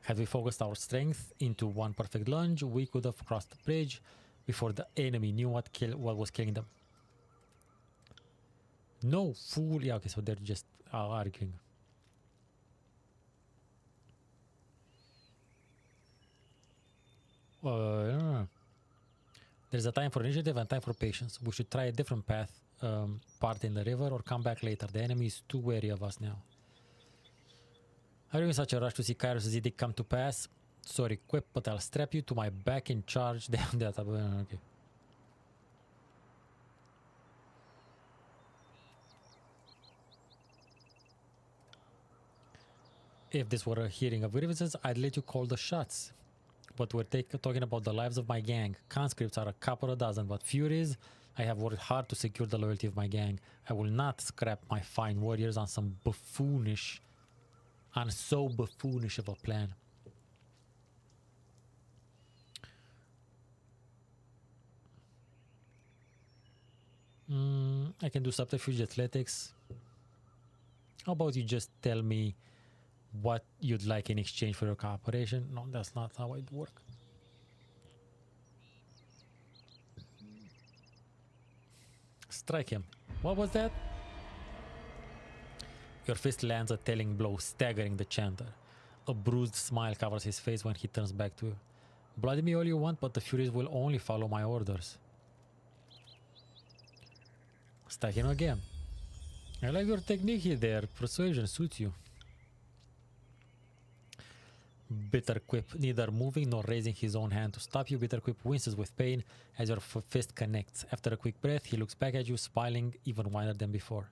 Had we focused our strength into one perfect lunge, we could have crossed the bridge before the enemy knew what was killing them. No, fool. Yeah, okay, so they're just arguing. There's a time for initiative and time for patience. We should try a different path, part in the river, or come back later. The enemy is too wary of us now. Are you in such a rush to see Kairos' edict come to pass? Sorry, equip, but I'll strap you to my back in charge. Okay. If this were a hearing of grievances, I'd let you call the shots. But we're talking about the lives of my gang. Conscripts are a couple of dozen, but Furies, I have worked hard to secure the loyalty of my gang. I will not scrap my fine warriors on so buffoonish of a plan. I can do subterfuge athletics. How about you just tell me what you'd like in exchange for your cooperation? No, that's not how it works. Strike him. What was that? Your fist lands a telling blow, staggering the chanter. A bruised smile covers his face when he turns back to you. Bloody me all you want, but the Furies will only follow my orders. Strike him again. I like your technique here there. Persuasion suits you. Bitterquip, neither moving nor raising his own hand to stop you, Bitterquip winces with pain as your fist connects. After a quick breath, he looks back at you, smiling even wider than before.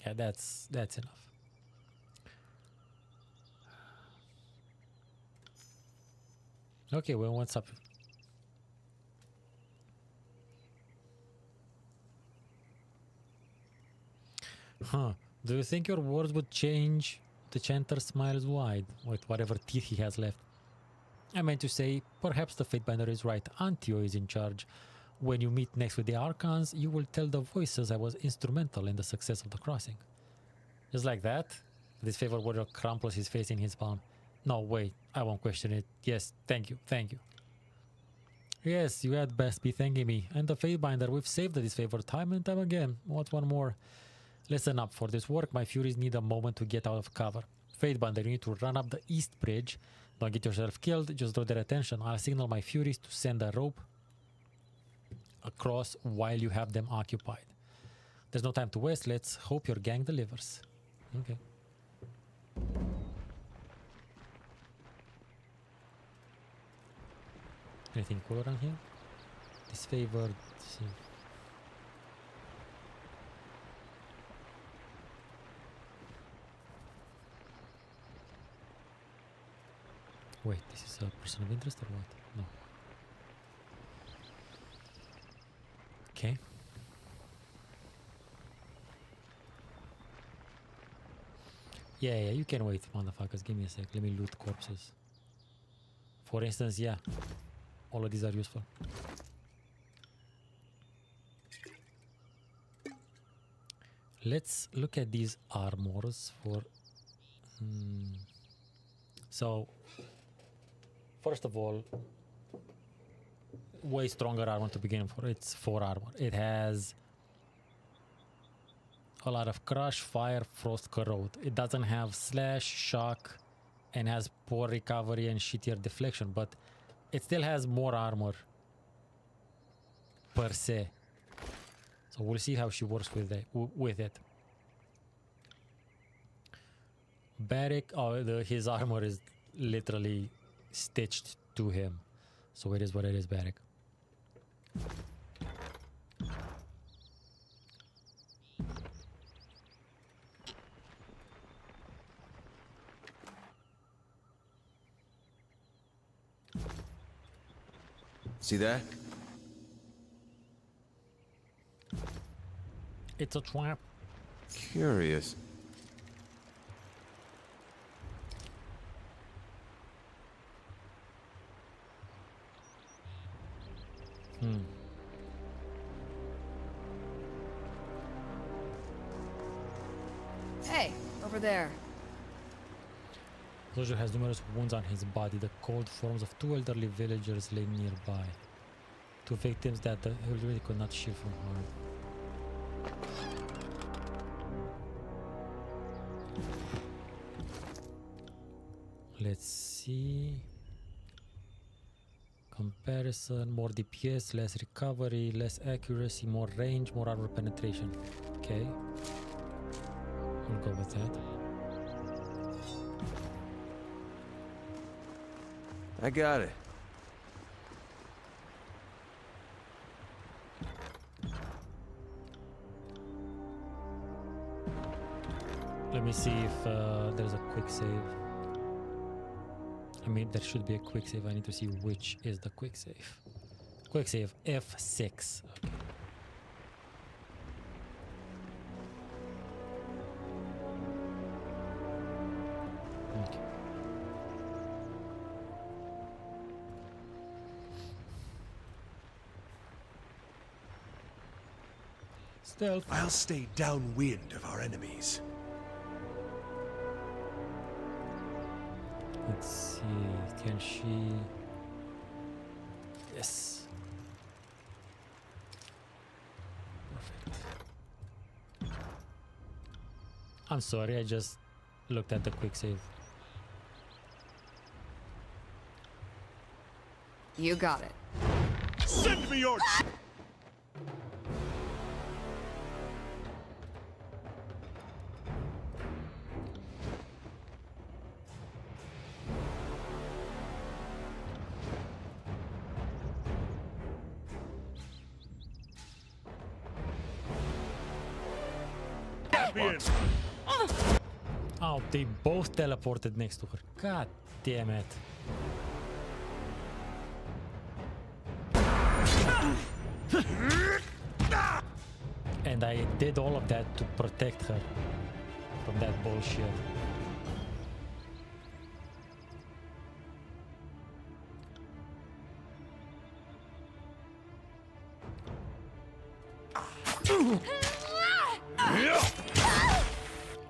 Yeah, that's enough. Okay, well, what's up? Huh. Do you think your words would change? The chanter smiles wide, with whatever teeth he has left. I meant to say, perhaps the Fatebinder is right. Antio is in charge. When you meet next with the Archons, you will tell the voices I was instrumental in the success of the crossing. Just like that? This favored warrior crumples his face in his palm. No, wait, I won't question it. Yes, thank you, thank you. Yes, you had best be thanking me. And the Fatebinder, we've saved the disfavored time and time again. What's one more? Listen up, for this work, my Furies need a moment to get out of cover. Fatebinder, you need to run up the east bridge. Don't get yourself killed, just draw their attention. I'll signal my Furies to send a rope across while you have them occupied. There's no time to waste, let's hope your gang delivers. Okay. Anything cool around here? Disfavored. See. Wait, this is a person of interest or what? No. Okay. Yeah, you can wait, motherfuckers. Give me a sec. Let me loot corpses. For instance, yeah. All of these are useful. Let's look at these armors for... So... First of all, way stronger armor to begin for. It's 4 armor. It has a lot of crush, fire, frost, corrode. It doesn't have slash, shock, and has poor recovery and shittier deflection, but it still has more armor per se. So we'll see how she works with it. Barrick, his armor is literally stitched to him, so it is what it is. Barrick. See that? It's a trap. Curious. Hey, over there. Soldier has numerous wounds on his body. The cold forms of two elderly villagers lay nearby. Two victims that the elderly could not shield from harm. Let's see. Comparison, more DPS, less recovery, less accuracy, more range, more armor penetration. Okay. We'll go with that. I got it. Let me see if there's a quick save. I mean, there should be a quick save. I need to see which is the quick save. Quick save, F6. Okay. Okay. Stealth. I'll stay downwind of our enemies. Let's see, can she... Yes. Perfect. I'm sorry, I just looked at the quick save. You got it. Send me your... champion! Oh, they both teleported next to her. God damn it. And I did all of that to protect her from that bullshit.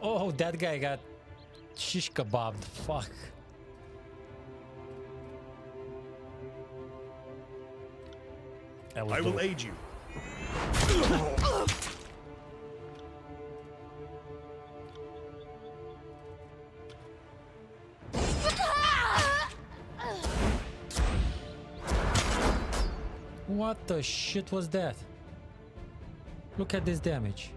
Oh, that guy got shish kebabbed. Fuck. That was I will dope. aid you. What the shit was that? Look at this damage.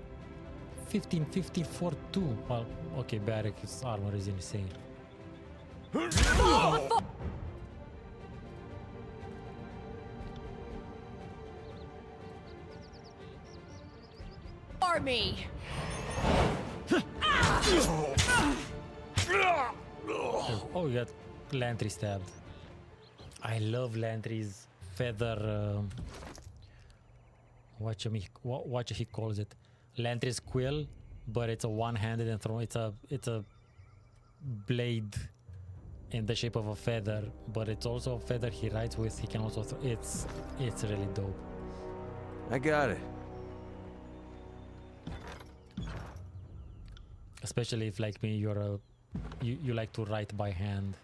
15, 15, 4, 2. Well, okay, Barrick's armor is insane. For me. Oh, you got Lantry stabbed. I love Lantry's feather. What he calls it? Lantry's quill, but it's a one-handed and throw. It's a blade in the shape of a feather, but it's also a feather he rides with. He can also. It's really dope. I got it. Especially if, like me, you like to write by hand.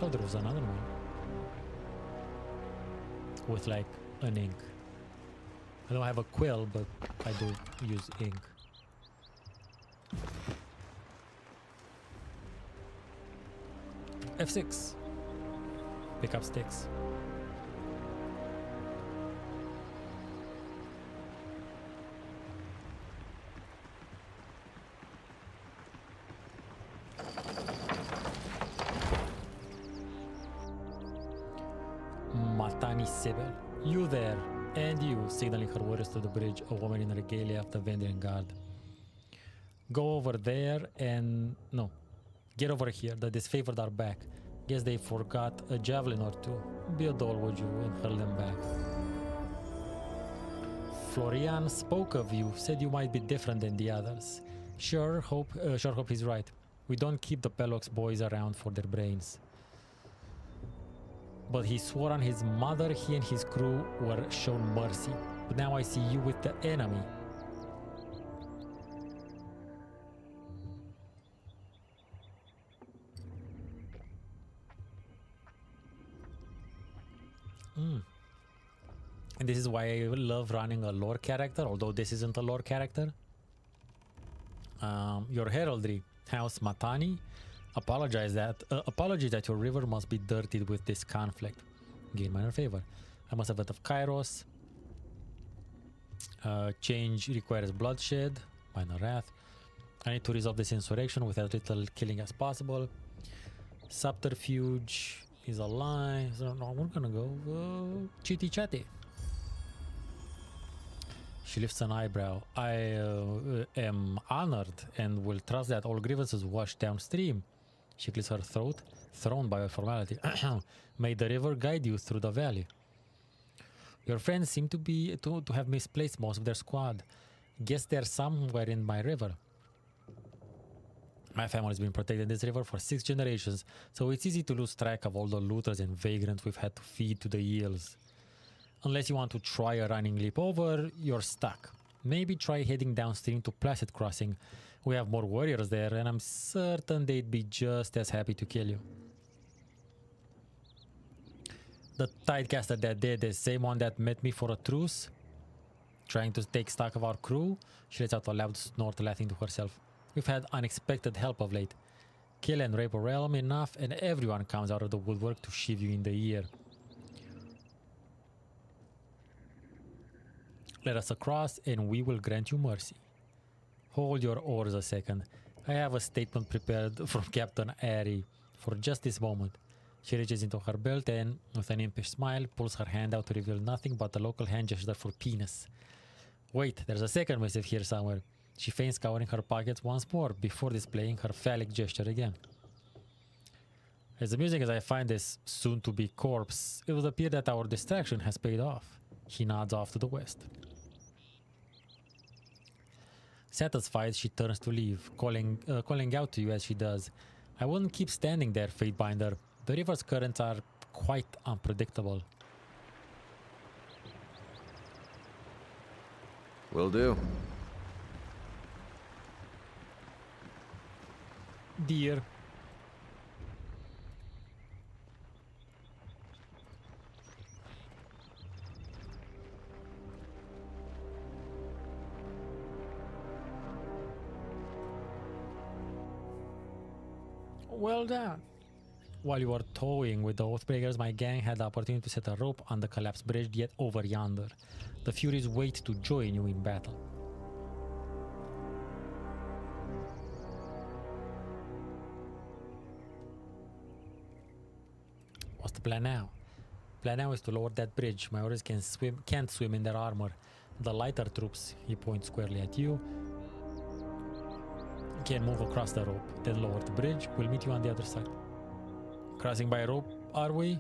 Oh, there was another one with like an ink. I don't have a quill, but I do use ink. F6. Pick up sticks. Matani Sibyl. You there, and you, signaling her warriors to the bridge, a woman in regalia of the Vendian Guard. Go over there and... no. Get over here, the disfavored are back. Guess they forgot a javelin or two. Be a doll, would you, and hurl them back. Florian spoke of you, said you might be different than the others. Sure hope he's right. We don't keep the Pelox boys around for their brains. But he swore on his mother he and his crew were shown mercy. But now I see you with the enemy. And this is why I love running a lore character, although this isn't a lore character. Your heraldry, House Matani, apologies that your river must be dirtied with this conflict. Gain minor favor. I must have a bit of Kairos. Change requires bloodshed, minor wrath. I need to resolve this insurrection with as little killing as possible. Subterfuge is a lie. So no, we're gonna go chitty chatty. She lifts an eyebrow. I am honored and will trust that all grievances wash downstream. She clears her throat, thrown by a formality. May the river guide you through the valley. Your friends seem to have misplaced most of their squad. Guess they're somewhere in my river. My family's been protecting this river for 6 generations, so it's easy to lose track of all the looters and vagrants we've had to feed to the eels. Unless you want to try a running leap over, you're stuck. Maybe try heading downstream to Placid Crossing. We have more warriors there, and I'm certain they'd be just as happy to kill you. The Tidecaster that did, the same one that met me for a truce, trying to take stock of our crew. She lets out a loud snort, laughing to herself. We've had unexpected help of late. Kill and rape a realm enough, and everyone comes out of the woodwork to shiv you in the ear. Let us across, and we will grant you mercy. Hold your oars a second. I have a statement prepared from Captain Airy for just this moment. She reaches into her belt and, with an impish smile, pulls her hand out to reveal nothing but the local hand gesture for penis. Wait, there's a second missive here somewhere. She feigns scouring her pockets once more before displaying her phallic gesture again. As amusing as I find this soon-to-be corpse, it would appear that our distraction has paid off. He nods off to the west. Satisfied, she turns to leave, calling out to you as she does. I wouldn't keep standing there, Fatebinder. The river's currents are quite unpredictable. Will do. Dear. Well done. While you were towing with the Oathbreakers, my gang had the opportunity to set a rope on the collapsed bridge yet over yonder. The Furies wait to join you in battle. What's the plan now? Plan now is to lower that bridge. My orders can't swim in their armor. The lighter troops, he points squarely at you, can move across the rope, then lower the bridge. We'll meet you on the other side. Crossing by rope, are we?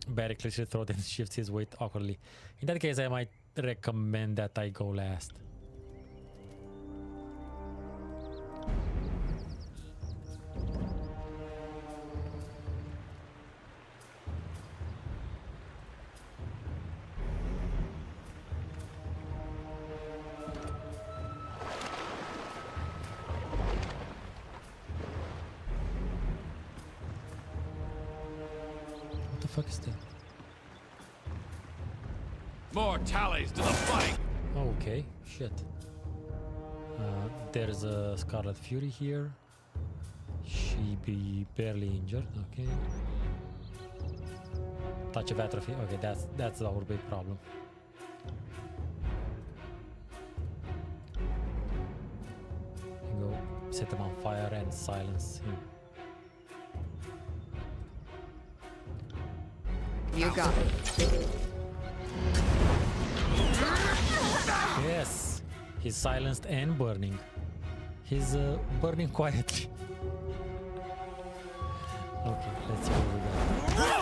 Barry clears his throat and shifts his weight awkwardly. In that case, I might recommend that I go last. What the fuck is that? More tallies to the fight! Okay, shit. There's a Scarlet Fury here. She be barely injured, okay. Touch of atrophy, okay, that's our big problem. Go set them on fire and silence him. You got it. Yes, he's silenced and burning. He's burning quietly. Okay, let's see what we got.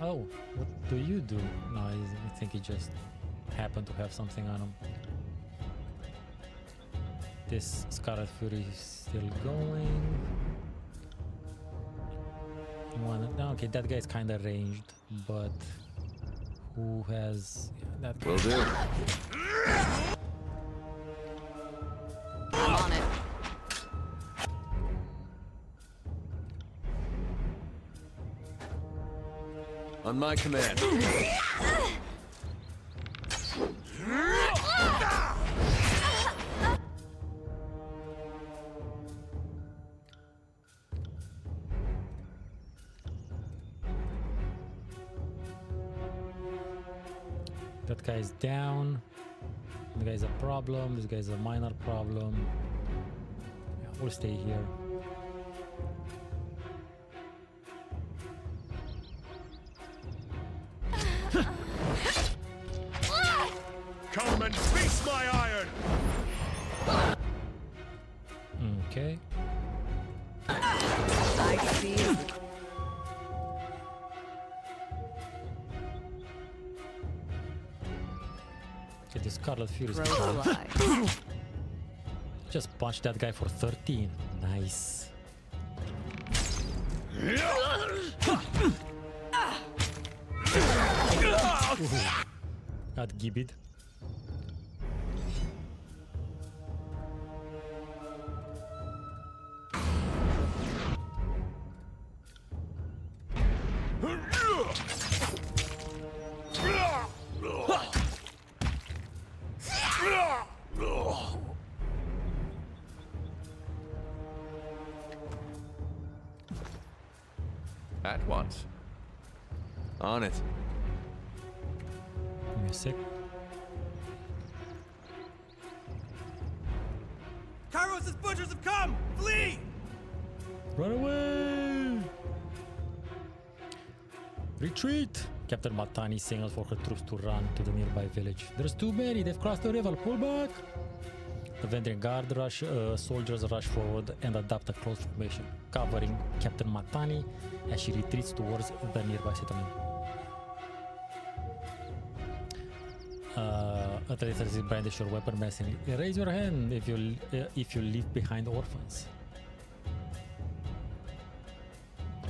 Oh, what do you do? No, I think he just happened to have something on him. This Scarlet Fury is still going. Okay, that guy's kind of ranged, but who has that guy? Will do. I'm on it. On my command. That guy is down. The guy's a problem. This guy's a minor problem. Yeah, we'll stay here. Come and feast my iron! Okay. I see. Okay, this Scarlet Fury is Grow cool. to lie. Just punch that guy for 13. Nice. Got gibbied. At once. On it. Give me a sec. Kairos' butchers have come! Flee! Run away! Retreat! Captain Matani signals for her troops to run to the nearby village. There's too many, they've crossed the river, pull back! The Vendrian Guard soldiers rush forward and adopt a close formation, covering Captain Matani as she retreats towards the nearby settlement. Athletics brandish your weapon menacingly. Raise your hand if you leave behind orphans.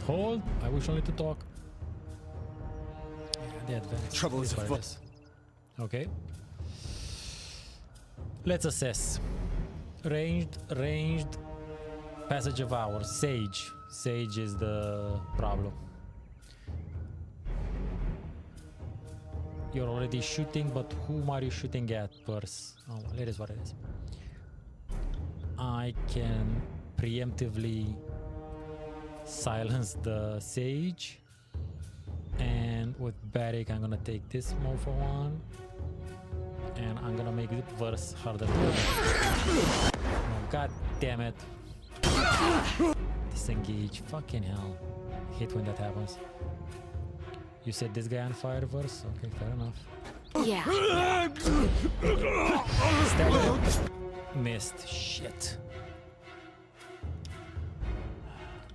Hold. I wish only to talk. Yeah, the advantage. Trouble is afoot. Okay. Let's assess. Ranged. Passage of hours. Sage. Sage is the problem. You're already shooting, but whom are you shooting at first? Oh, well, it is what it is. I can preemptively silence the Sage. And with Barrick, I'm gonna take this mofo on. And I'm gonna make it worse harder to oh, god damn it. Disengage. Fucking hell. I hate when that happens. You said this guy on fire verse? Okay, fair enough. Yeah. Stab him. Missed. Shit.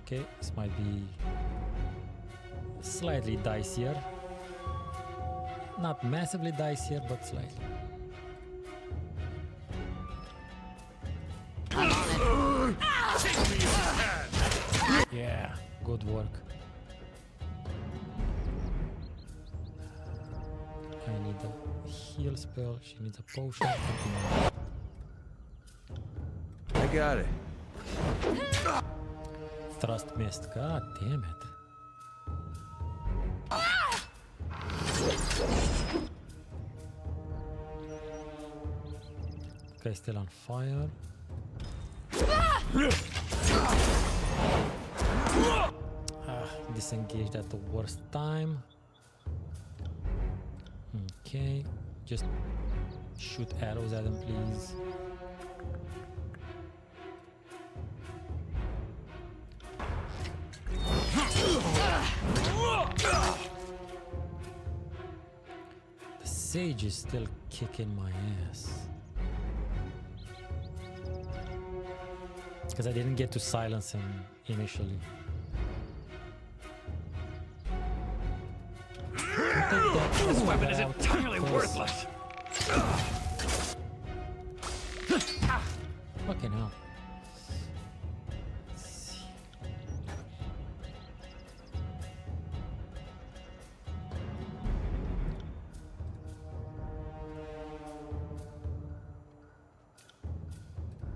Okay, this might be slightly dicier. Not massively dicier, but slightly. Yeah, good work. I need a heal spell. She needs a potion. I got it. Thrust missed. God damn it. Guy's still on fire. Disengaged at the worst time. Okay, just shoot arrows at him, please. The Sage is still kicking my ass. Because I didn't get to silence him initially. This weapon is entirely worthless. Fucking hell.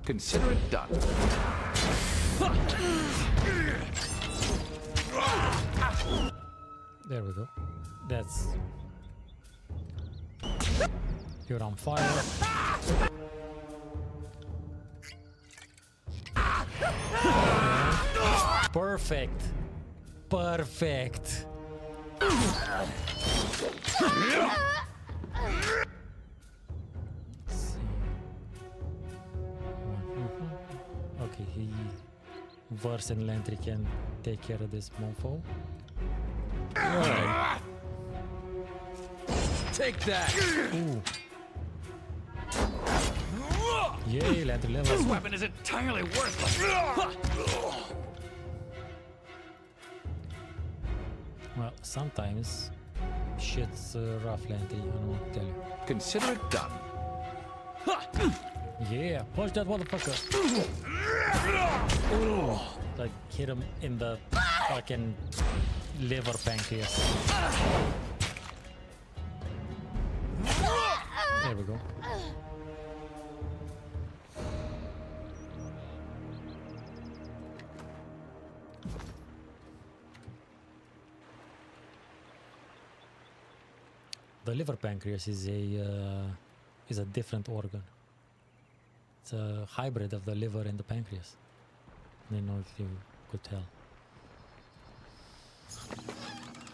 Consider it done. There we go. That's... You're on fire. Perfect. Perfect. Okay, Verse and Lantry can take care of this mofo. Right. Take that. Ooh. Yay, Lantry level. This weapon is entirely worthless. Well, sometimes shit's rough, Lantry. I don't know what to tell you. Consider it done. Yeah, punch that motherfucker. Ooh. Like hit him in the fucking liver pancreas. There we go. The liver pancreas is a different organ. It's a hybrid of the liver and the pancreas. I don't know if you could tell.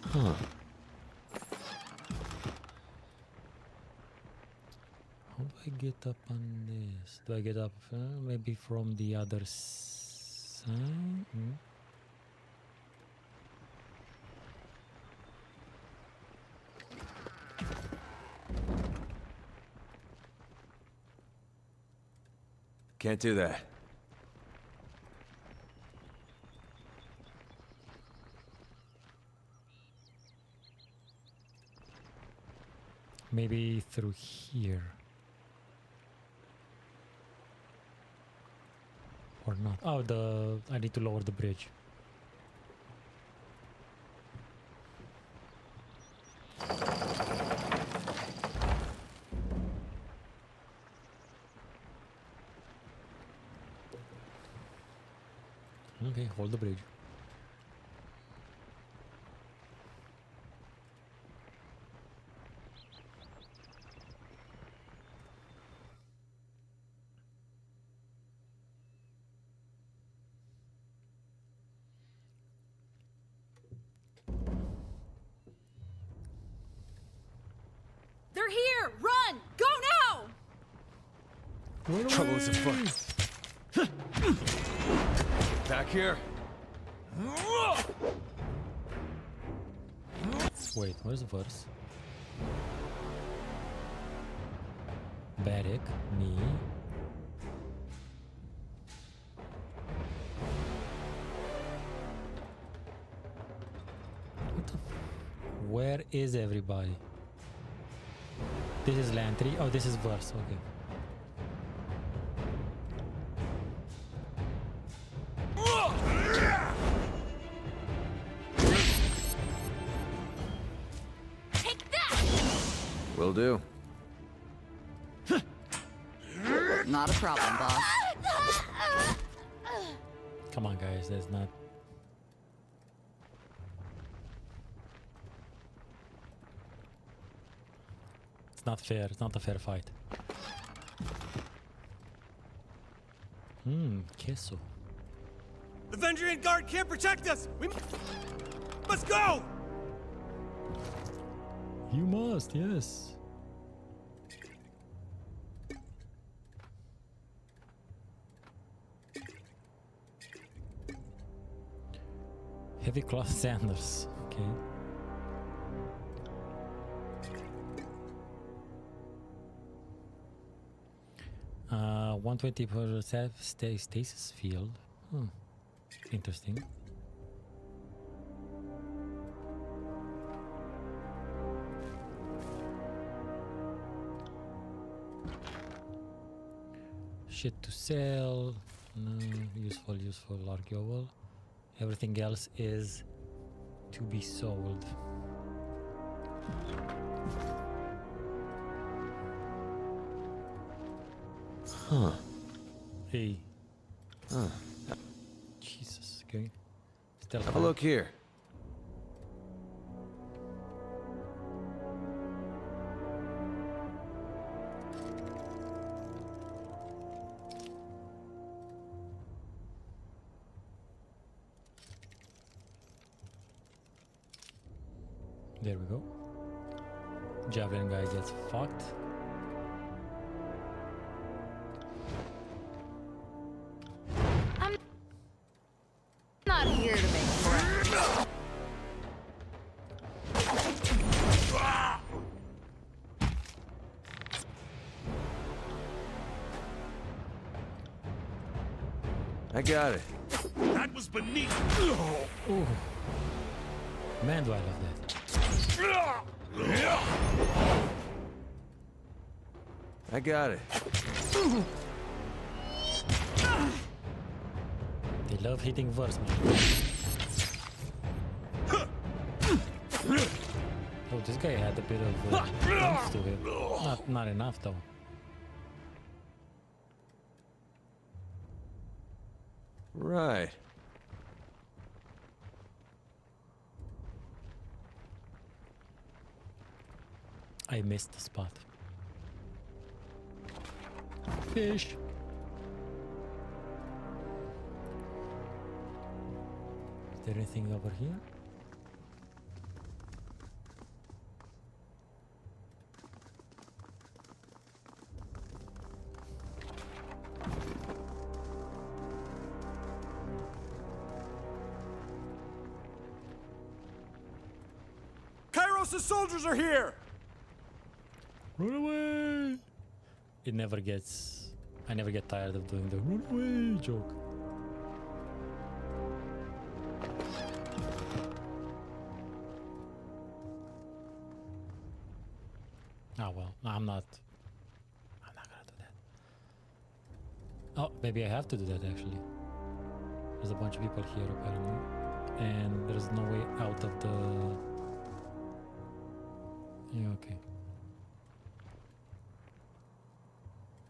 Huh. How do I get up on this? Do I get up maybe from the other side? Can't do that. Maybe through here. Or not. Oh, I need to lower the bridge. Okay, hold the bridge. They're here! Run! Go now! Trouble is afoot. Back here. Wait, where's the verse? Barrick, me. What the where is everybody? This is Lantry. Oh, this is verse. Okay. Will do. Not a problem, boss. Come on, guys. There's not. It's not fair. It's not a fair fight. Queso. The Vendrian guard can't protect us! We must go! You must, yes. Heavy cloth sandals. Okay. 120 per stasis field. Interesting. Shit to sell. No, useful, arguable. Everything else is to be sold. Huh. Hey. Huh. Jesus. Okay. Still Have a look here. There we go. Javelin guy gets fucked. I'm not here to make friends. I got it. That was beneath. Ooh. Man, do I love that. I got it. They love hitting verse, man. Oh, this guy had a bit of oomph to him. Not enough though. Right. I missed the spot. Fish. Is there anything over here? Kairos' soldiers are here! Run away! It never gets... I never get tired of doing the run away joke. Oh well, I'm not gonna do that. Oh, maybe I have to do that actually. There's a bunch of people here apparently. And there's no way out of the... Yeah, okay.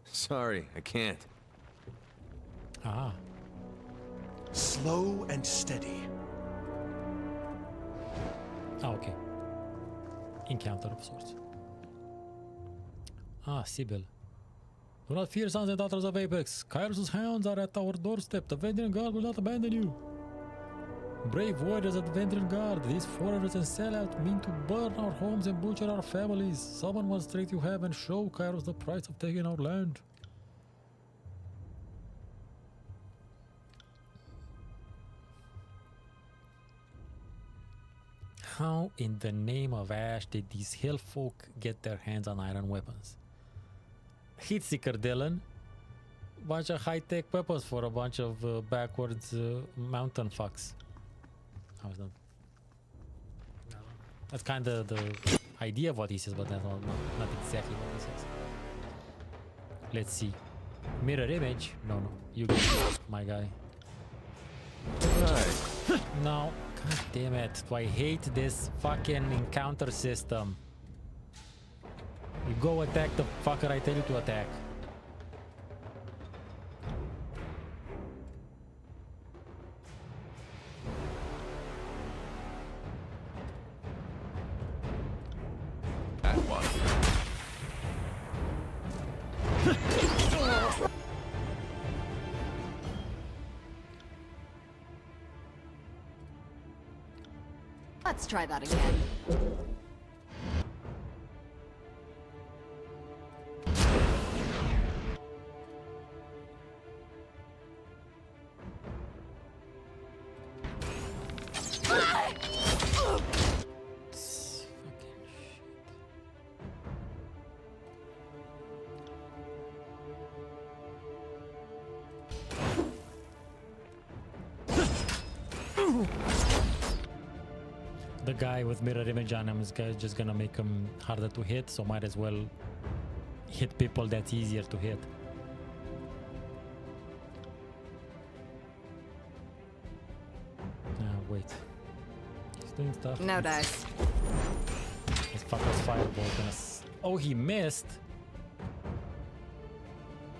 Sorry, I can't. Ah. Slow and steady. Oh, okay. Encounter of sorts. Ah, Sibyl. Do not fear, sons and daughters of Apex. Kairos' hounds are at our doorstep. The Vendrian Guard will not abandon you. Brave warriors of the Vendrian Guard, these foreigners and sellouts mean to burn our homes and butcher our families. Someone must straight you have and show Kairos the price of taking our land. How in the name of Ash did these hill folk get their hands on iron weapons? Heatseeker, Dylan. Bunch of high-tech weapons for a bunch of backwards mountain fucks. I was not. That's kind of the idea of what he says, but that's not exactly what he says. Let's see. Mirror image? No, you get it, my guy. Right. No. God damn it. Do I hate this fucking encounter system. You go attack the fucker I tell you to attack. That one. Let's try that again. The guy with mirror image on him is just gonna make him harder to hit, so might as well hit people that's easier to hit. Wait. He's doing stuff. No dice. This fucker's fireball gonna oh, he missed!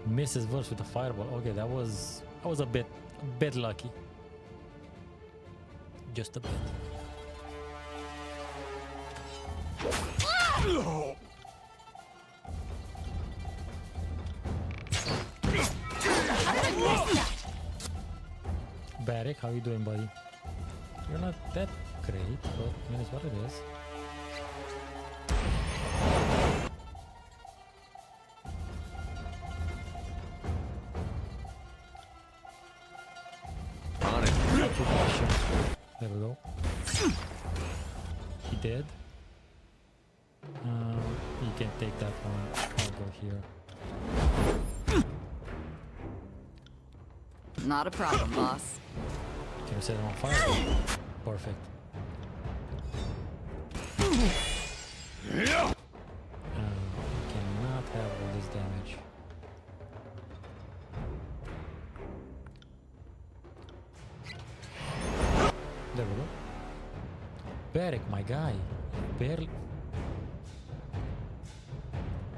Misses verse with a fireball. Okay, that was a bit lucky. Just a bit. Barrick, how you doing, buddy? You're not that great, but I mean, it's what it is. Thank you, Basha. There we go. He dead. You can take that one. I'll go here. Not a problem, boss. Can you set him on fire? Perfect. Cannot have all this damage. There we go. Beric, my guy. Barely.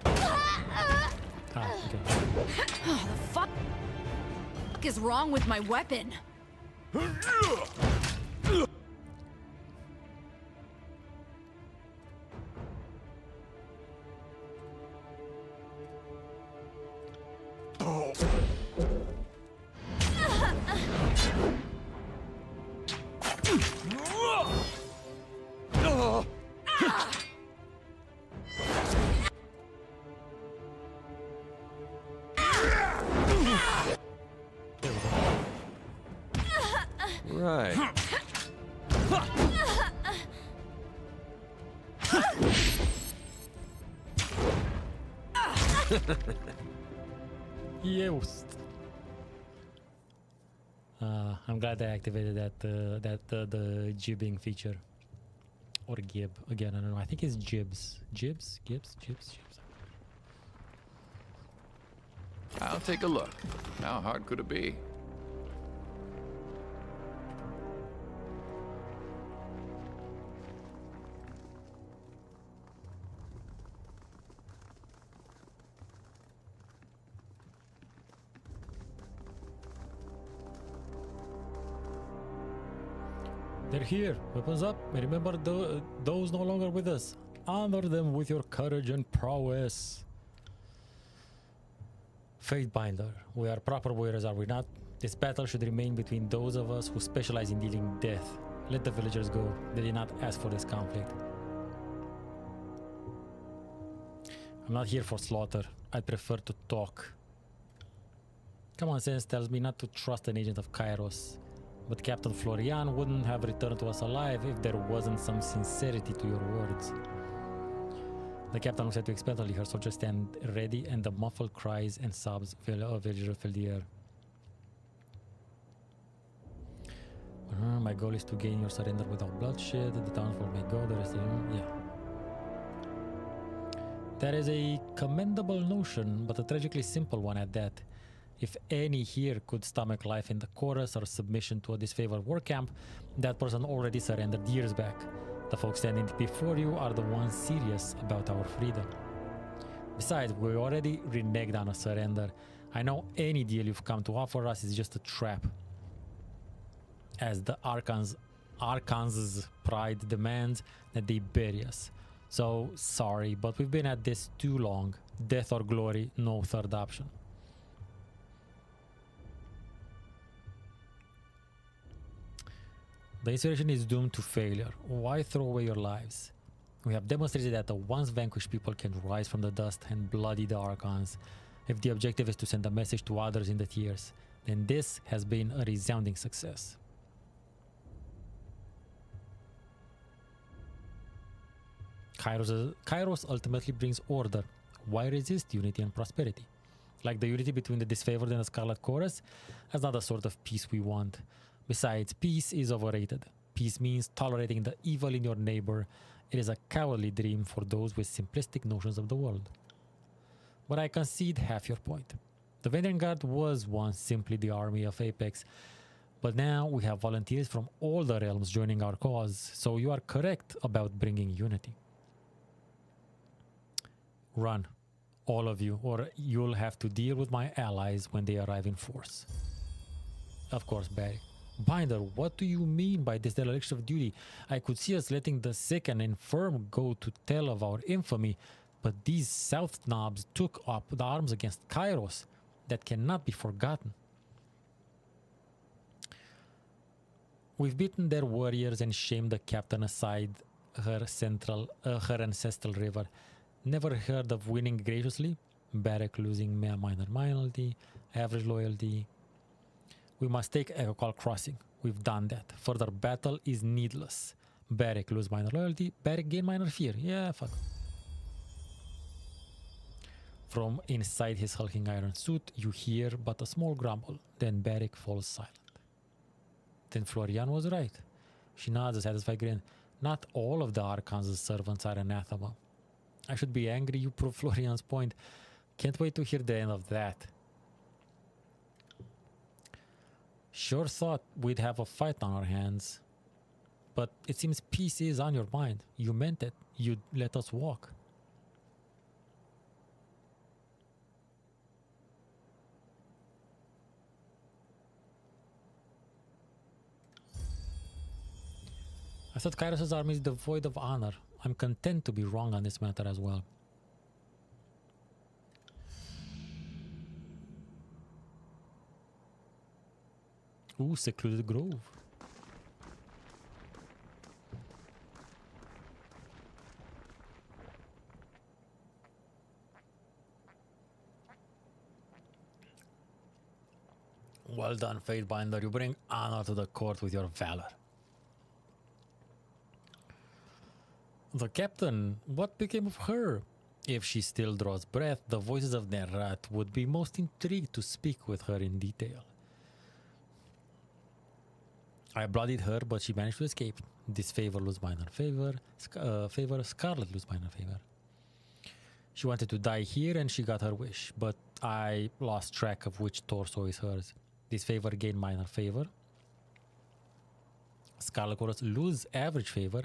Ah, okay. Oh, the fuck is wrong with my weapon? Right. Yost. I'm glad I activated the jibbing feature. Or gib. Again, I don't know. I think it's jibs. Jibs? Gibs? Jibs? Jibs. I'll take a look. How hard could it be? They're here. Weapons up. Remember those no longer with us. Honor them with your courage and prowess. Fatebinder. We are proper warriors, are we not? This battle should remain between those of us who specialize in dealing death. Let the villagers go. They did not ask for this conflict. I'm not here for slaughter. I'd prefer to talk. Common sense tells me not to trust an agent of Kairos. But Captain Florian wouldn't have returned to us alive if there wasn't some sincerity to your words. The captain looks at you expectantly. Her soldiers stand ready, and the muffled cries and sobs of villagers fill the air. My goal is to gain your surrender without bloodshed. The townsfolk may go, the rest of you, yeah. That is a commendable notion, but a tragically simple one at that. If any here could stomach life in the chorus or submission to a disfavored war camp, that person already surrendered years back. The folks standing before you are the ones serious about our freedom. Besides, we already reneged on a surrender. I know any deal you've come to offer us is just a trap. As the Arkansas pride demands that they bury us. So, sorry, but we've been at this too long. Death or glory, no third option. The insurrection is doomed to failure. Why throw away your lives? We have demonstrated that the once vanquished people can rise from the dust and bloody the Archons. If the objective is to send a message to others in the tiers, then this has been a resounding success. Kairos ultimately brings order. Why resist unity and prosperity? Like the unity between the disfavored and the Scarlet Chorus, that's not the sort of peace we want. Besides, peace is overrated. Peace means tolerating the evil in your neighbor. It is a cowardly dream for those with simplistic notions of the world. But I concede half your point. The Vanguard was once simply the army of Apex, but now we have volunteers from all the realms joining our cause, so you are correct about bringing unity. Run, all of you, or you'll have to deal with my allies when they arrive in force. Of course, Barry. Binder, what do you mean by this dereliction of duty? I could see us letting the sick and infirm go to tell of our infamy, but these South knobs took up the arms against Kairos. That cannot be forgotten. We've beaten their warriors and shamed the captain aside her ancestral river. Never heard of winning graciously? Barrack losing minor loyalty, average loyalty. We must take Echo Crossing. We've done that. Further battle is needless. Beric lose minor loyalty. Beric gain minor fear. Yeah, fuck. From inside his hulking iron suit, you hear but a small grumble. Then Beric falls silent. Then Florian was right. She nods a satisfied grin. Not all of the Archon's servants are anathema. I should be angry you prove Florian's point. Can't wait to hear the end of that. Sure thought we'd have a fight on our hands. But it seems peace is on your mind. You meant it. You'd let us walk. I thought Kairos' army is devoid of honor. I'm content to be wrong on this matter as well. Ooh, secluded grove. Well done, Fatebinder. You bring honor to the court with your valor. The captain, what became of her? If she still draws breath, the voices of Nerat would be most intrigued to speak with her in detail. I bloodied her, but she managed to escape. Disfavor lose minor favor. Scarlet lose minor favor. She wanted to die here and she got her wish, but I lost track of which torso is hers. Disfavor gain minor favor. Scarlet Chorus lose average favor.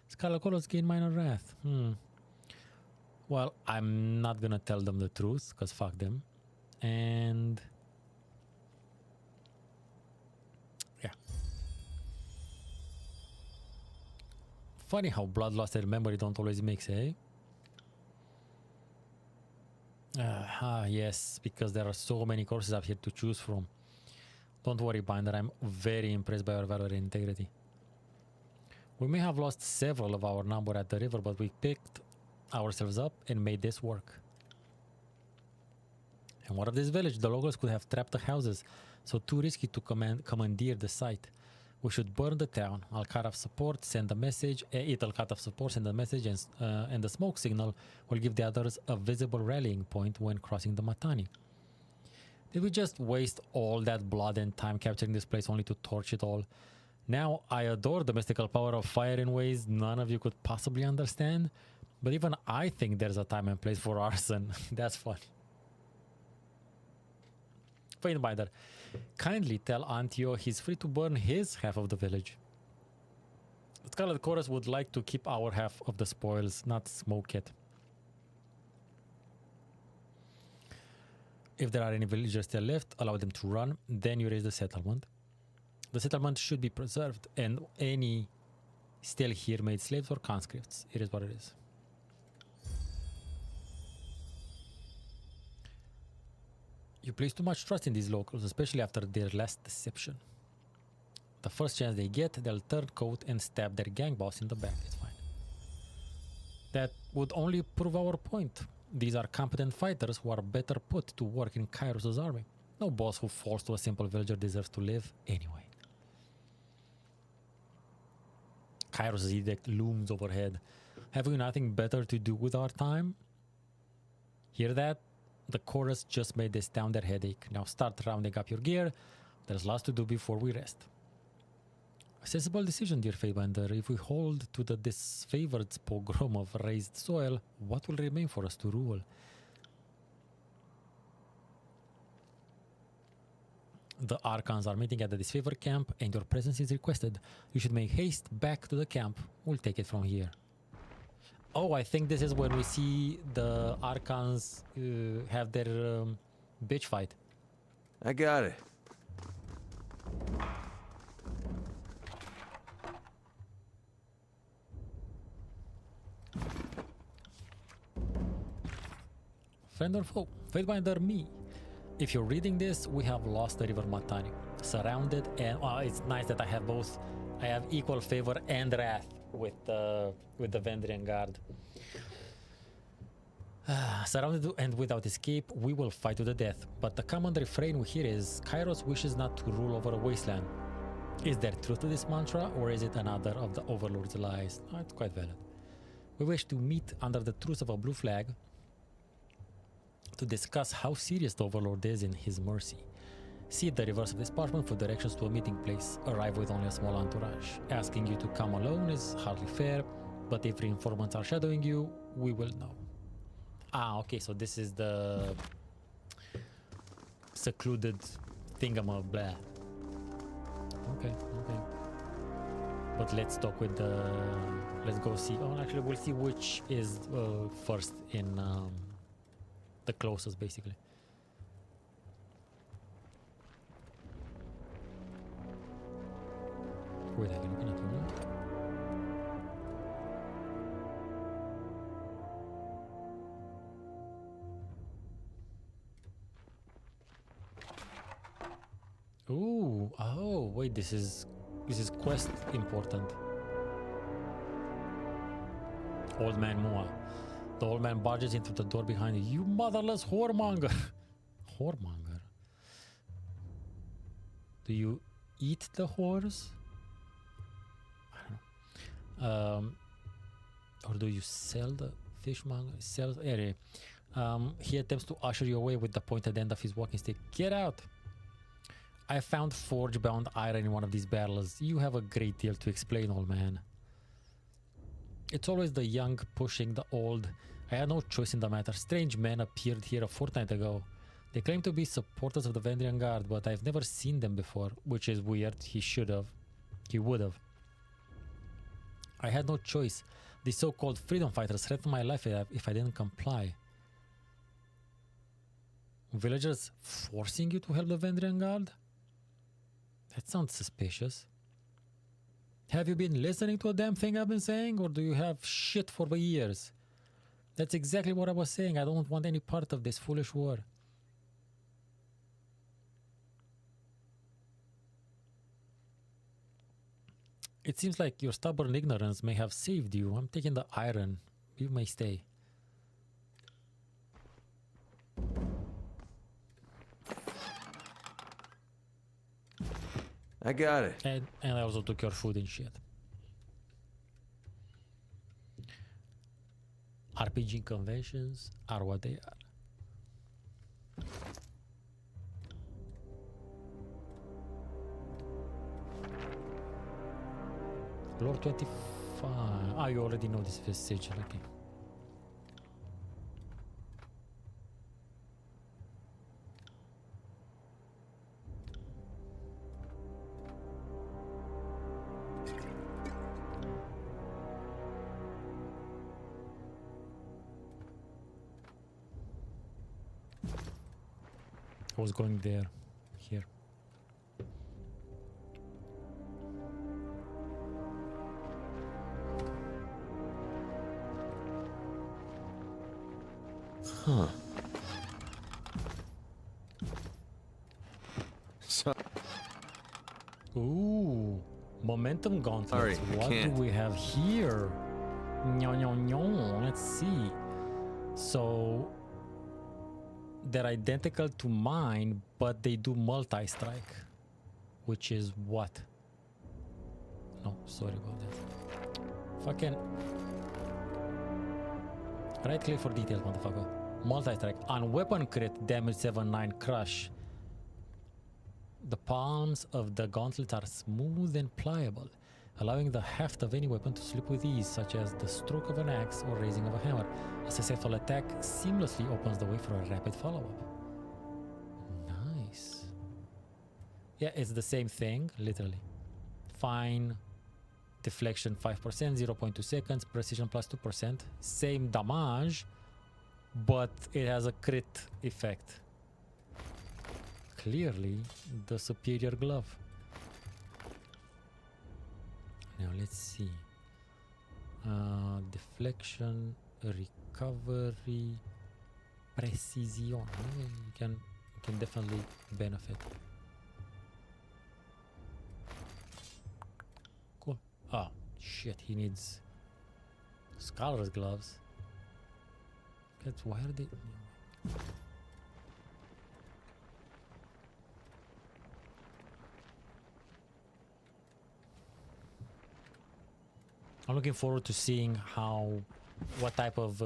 Scarlet Chorus gain minor wrath. Well, I'm not gonna tell them the truth, because fuck them. And yeah. Funny how bloodlust and memory don't always mix, eh? Yes, because there are so many courses up here to choose from. Don't worry, Binder, I'm very impressed by your valor and integrity. We may have lost several of our number at the river, but we picked ourselves up and made this work. And what of this village? The locals could have trapped the houses, so too risky to commandeer the site. We should burn the town. I'll cut off support, send a message. It'll cut off support, send a message, and the smoke signal will give the others a visible rallying point when crossing the Matani. Did we just waste all that blood and time capturing this place only to torch it all? Now, I adore the mystical power of fire in ways none of you could possibly understand, but even I think there's a time and place for arson. That's funny. Fatebinder, kindly tell Antio he's free to burn his half of the village. The Scarlet Chorus would like to keep our half of the spoils, not smoke it. If there are any villagers still left, allow them to run, then you raise the settlement. The settlement should be preserved, and any still here made slaves or conscripts. It is what it is. You place too much trust in these locals, especially after their last deception. The first chance they get, they'll turn coat and stab their gang boss in the back. It's fine. That would only prove our point. These are competent fighters who are better put to work in Kairos' army. No boss who falls to a simple villager deserves to live anyway. Kairos' edict looms overhead. Have we nothing better to do with our time? Hear that? The chorus just made this town their headache. Now start rounding up your gear. There's lots to do before we rest. A sensible decision, dear Fatebinder. If we hold to the disfavored pogrom of raised soil, what will remain for us to rule? The Archons are meeting at the disfavored camp, and your presence is requested. You should make haste back to the camp. We'll take it from here. Oh, I think this is when we see the Archons have their bitch fight. I got it. Friend or foe? Fatebinder, me. If you're reading this, we have lost the River Matani. Surrounded, and it's nice that I have both. I have equal favor and wrath with the Vendrian Guard. Surrounded and without escape, we will fight to the death. But the common refrain we hear is, Kairos wishes not to rule over a wasteland. Is there truth to this mantra, or is it another of the Overlord's lies? Oh, it's quite valid. We wish to meet under the truce of a blue flag to discuss how serious the Overlord is in his mercy. See the reverse of this parchment for directions to a meeting place. Arrive with only a small entourage. Asking you to come alone is hardly fair, but if reinforcements are shadowing you, we will know. Ah, okay, so this is the secluded thingamablah. Okay. But let's talk with the... Let's go see... Oh, actually, we'll see which is first in the closest, basically. Wait, I can open it, huh? Ooh, oh, wait, this is quest important. Old man Moa. The old man barges into the door behind you. You motherless whoremonger. Whoremonger. Do you eat the whores? I don't know. Or do you sell the fishmonger? Sell anyway. He attempts to usher you away with the pointed end of his walking stick. Get out! I found forge-bound iron in one of these barrels. You have a great deal to explain, old man. It's always the young pushing the old. I had no choice in the matter. Strange men appeared here a fortnight ago. They claim to be supporters of the Vendrian Guard, but I've never seen them before, which is weird. He would have. I had no choice. The so-called freedom fighters threatened my life if I didn't comply. Villagers forcing you to help the Vendrian Guard? That sounds suspicious. Have you been listening to a damn thing I've been saying, or do you have shit for the ears? That's exactly what I was saying. I don't want any part of this foolish war. It seems like your stubborn ignorance may have saved you. I'm taking the iron. You may stay. I got it. And I also took your food and shit. RPG conventions are what they are. Lord 25. Ah, you already know this sigil, okay. I was going there, here. Huh. So Ooh, momentum gauntlets. Sorry, What do can't. we have here? Let's see. So they're identical to mine, but they do multi-strike, which is what? No, sorry about that. Fucking right click for details, motherfucker. Multi-strike on weapon crit, damage 7-9 crush. The palms of the gauntlets are smooth and pliable, allowing the heft of any weapon to slip with ease, such as the stroke of an axe or raising of a hammer. A successful attack seamlessly opens the way for a rapid follow-up. Nice. Yeah, it's the same thing, literally. Fine. Deflection 5%, 0.2 seconds, precision plus 2%. Same damage, but it has a crit effect. Clearly, the superior glove. Now let's see. Deflection, recovery, precision. You can definitely benefit. Cool. Ah, shit. He needs scholar's gloves. That's why are they? I'm looking forward to seeing what type of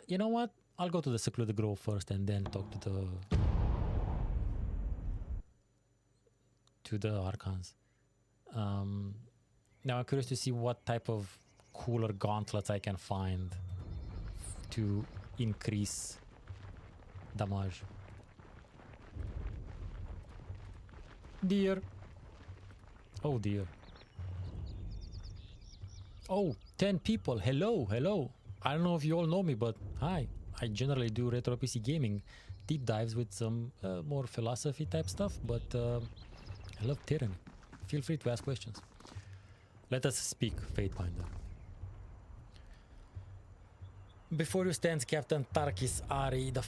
you know what, I'll go to the secluded grove first and then talk to the archons. Now I'm curious to see what type of cooler gauntlets I can find to increase damage. Dear. Oh dear. Oh, 10 people. Hello, hello. I don't know if you all know me, but hi. I generally do retro PC gaming deep dives with some more philosophy type stuff, but I love Tyranny. Feel free to ask questions. Let us speak, Fatebinder. Before you stands Captain Tarkis Ari, de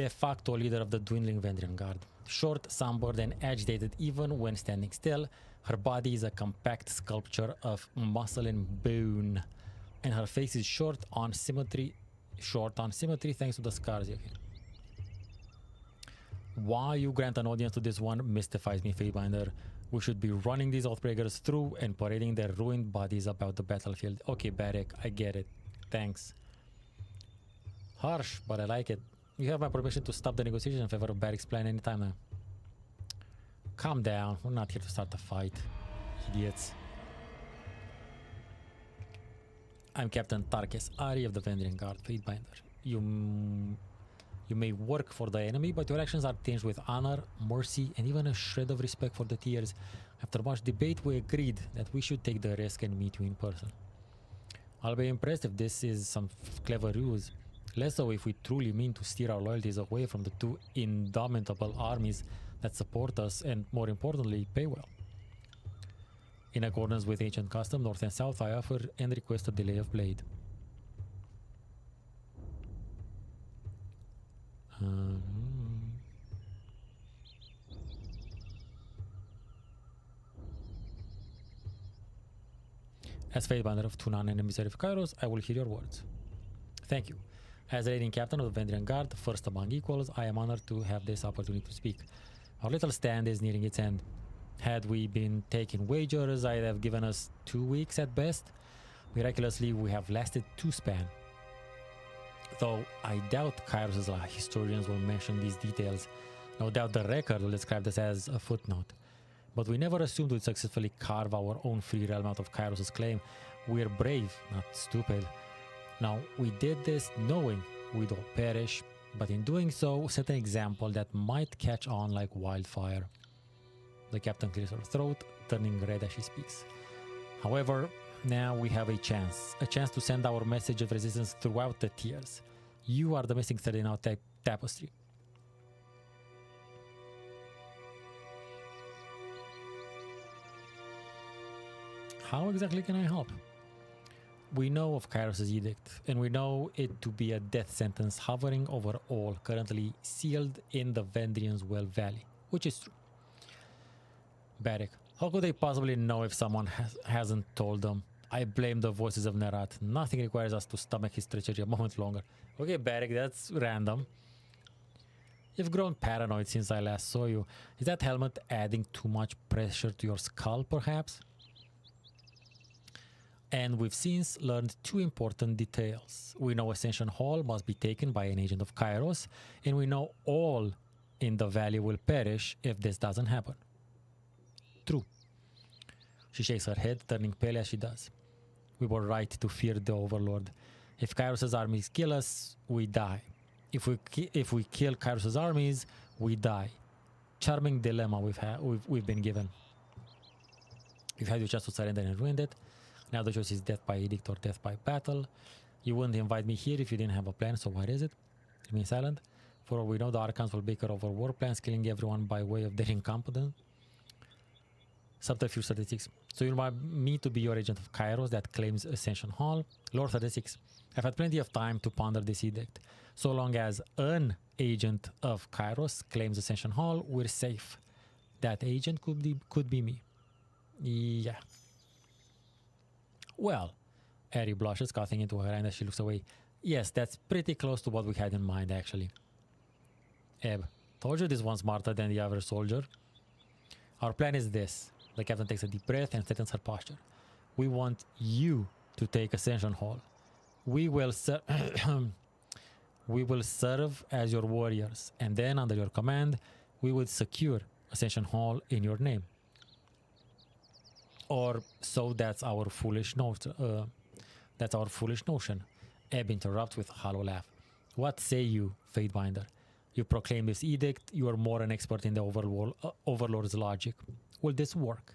facto leader of the dwindling Vendrian Guard. Short, sunburned, and agitated even when standing still, her body is a compact sculpture of muscle and bone, and her face is short on symmetry thanks to the scars. Why you grant an audience to this one mystifies me, Fatebinder. We should be running these Oathbreakers through and parading their ruined bodies about the battlefield. Okay, Barrick, I get it. Thanks. Harsh, but I like it. You have my permission to stop the negotiation in favor of Barrick's plan anytime now. Calm down. We're not here to start a fight. Idiots. I'm Captain Tarkis Ari of the Vendrian Guard, Fatebinder. You may work for the enemy, but your actions are tinged with honor, mercy, and even a shred of respect for the tiers. After much debate, we agreed that we should take the risk and meet you in person. I'll be impressed if this is some clever ruse. Less so if we truly mean to steer our loyalties away from the two indomitable armies that support us and, more importantly, pay well. In accordance with ancient custom, north and south, I offer and request a delay of blade. As Fatebinder of Tunan and emissary of Kairos, I will hear your words. Thank you. As raiding captain of the Vendrian Guard, first among equals, I am honored to have this opportunity to speak. Our little stand is nearing its end. Had we been taking wagers, I'd have given us 2 weeks at best. Miraculously, we have lasted 2 span. Though I doubt Kairos' historians will mention these details. No doubt the record will describe this as a footnote. But we never assumed we'd successfully carve our own free realm out of Kairos' claim. We're brave, not stupid. Now, we did this knowing we'd all perish, but in doing so, set an example that might catch on like wildfire. The captain clears her throat, turning red as she speaks. However, now we have a chance to send our message of resistance throughout the tiers. You are the missing thread in our tapestry. How exactly can I help? We know of Kairos' edict, and we know it to be a death sentence hovering over all currently sealed in the Vendrian's Well Valley, which is true. Barrick, how could they possibly know if someone hasn't told them? I blame the voices of Nerat. Nothing requires us to stomach his treachery a moment longer. Okay, Barrick, that's random. You've grown paranoid since I last saw you. Is that helmet adding too much pressure to your skull, perhaps? And we've since learned 2 important details. We know Ascension Hall must be taken by an agent of Kairos, and we know all in the valley will perish if this doesn't happen. True. She shakes her head, turning pale as she does. We were right to fear the Overlord. If Kairos' armies kill us, we die. If we kill Kairos' armies, we die. Charming dilemma we've been given. You've had your chance to surrender and ruined it. Now the choice is death by edict or death by battle. You wouldn't invite me here if you didn't have a plan, so what is it? Remain silent. For all we know, the Archons will bicker over war plans, killing everyone by way of their incompetence. Subterfuge 36. So you want me to be your agent of Kairos that claims Ascension Hall? Lord 36. I've had plenty of time to ponder this edict. So long as an agent of Kairos claims Ascension Hall, we're safe. That agent could be me. Yeah. Well, Ari blushes, coughing into her hand as she looks away. Yes, that's pretty close to what we had in mind, actually. Eb, told you this one's smarter than the average soldier. Our plan is this. The captain takes a deep breath and straightens her posture. We want you to take Ascension Hall. We will we will serve as your warriors, and then under your command, we will secure Ascension Hall in your name. Or so that's our foolish notion. Ebb interrupts with a hollow laugh. What say you, Fatebinder? You proclaim this edict. You are more an expert in the Overlord's logic. Will this work?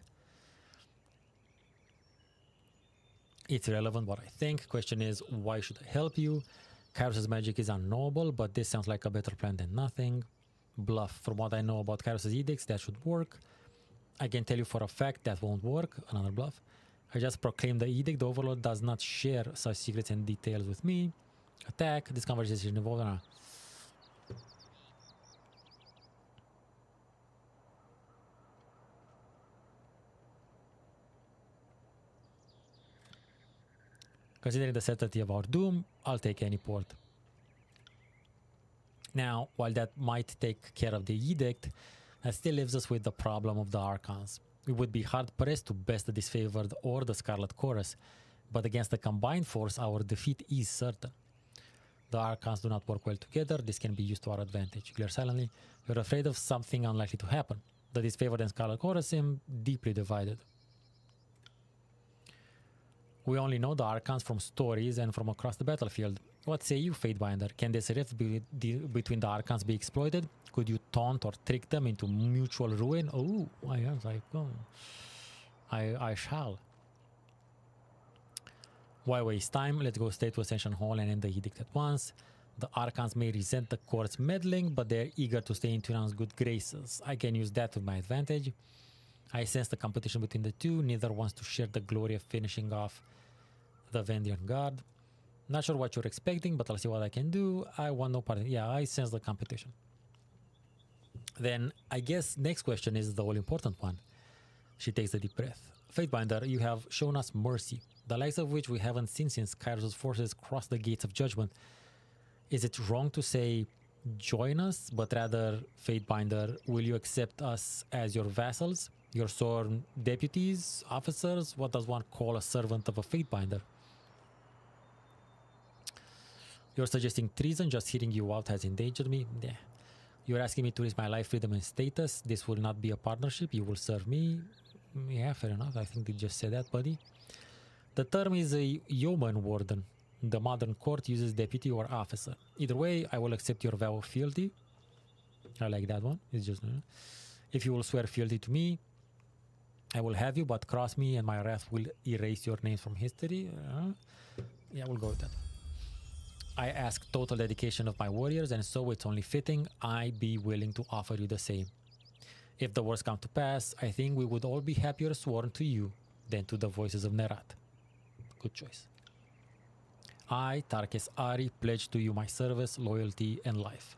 It's irrelevant what I think. Question is, why should I help you? Kairos' magic is unknowable, but this sounds like a better plan than nothing. Bluff. From what I know about Kairos' edicts, that should work. I can tell you for a fact that won't work. Another bluff. I just proclaimed the edict. The Overlord does not share such secrets and details with me. Attack. This conversation involved. Considering the certainty of our doom, I'll take any port. Now, while that might take care of the edict, that still leaves us with the problem of the Archons. We would be hard-pressed to best the Disfavored or the Scarlet Chorus, but against the combined force, our defeat is certain. The Archons do not work well together. This can be used to our advantage. Glare silently. We're afraid of something unlikely to happen. The Disfavored and Scarlet Chorus seem deeply divided. We only know the Archons from stories and from across the battlefield. What say you, Fatebinder? Can this rift between the Archons be exploited? Could you taunt or trick them into mutual ruin? Oh, I shall. Why waste time? Let's go straight to Ascension Hall and end the edict at once. The Archons may resent the court's meddling, but they're eager to stay in Tyrann's good graces. I can use that to my advantage. I sense the competition between the two. Neither wants to share the glory of finishing off the Vendian Guard. Not sure what you're expecting, but I'll see what I can do. I want no part. Yeah, I sense the competition. Then I guess next question is the all-important one. She takes a deep breath. Fatebinder, you have shown us mercy, the likes of which we haven't seen since Kairos' forces crossed the gates of judgment. Is it wrong to say join us, but rather, Fatebinder, will you accept us as your vassals, your sworn deputies, officers? What does one call a servant of a Fatebinder? You're suggesting treason. Just hearing you out has endangered me. Yeah. You're asking me to risk my life, freedom, and status. This will not be a partnership. You will serve me. Yeah, fair enough. I think they just said that, buddy. The term is a yeoman warden. The modern court uses deputy or officer. Either way, I will accept your vow of fealty. I like that one. It's just... if you will swear fealty to me, I will have you, but cross me and my wrath will erase your names from history. Yeah, we'll go with that. I ask total dedication of my warriors, and so it's only fitting I be willing to offer you the same. If the worst come to pass, I think we would all be happier sworn to you than to the voices of Nerat. Good choice. I, Tarkes Ari, pledge to you my service, loyalty, and life.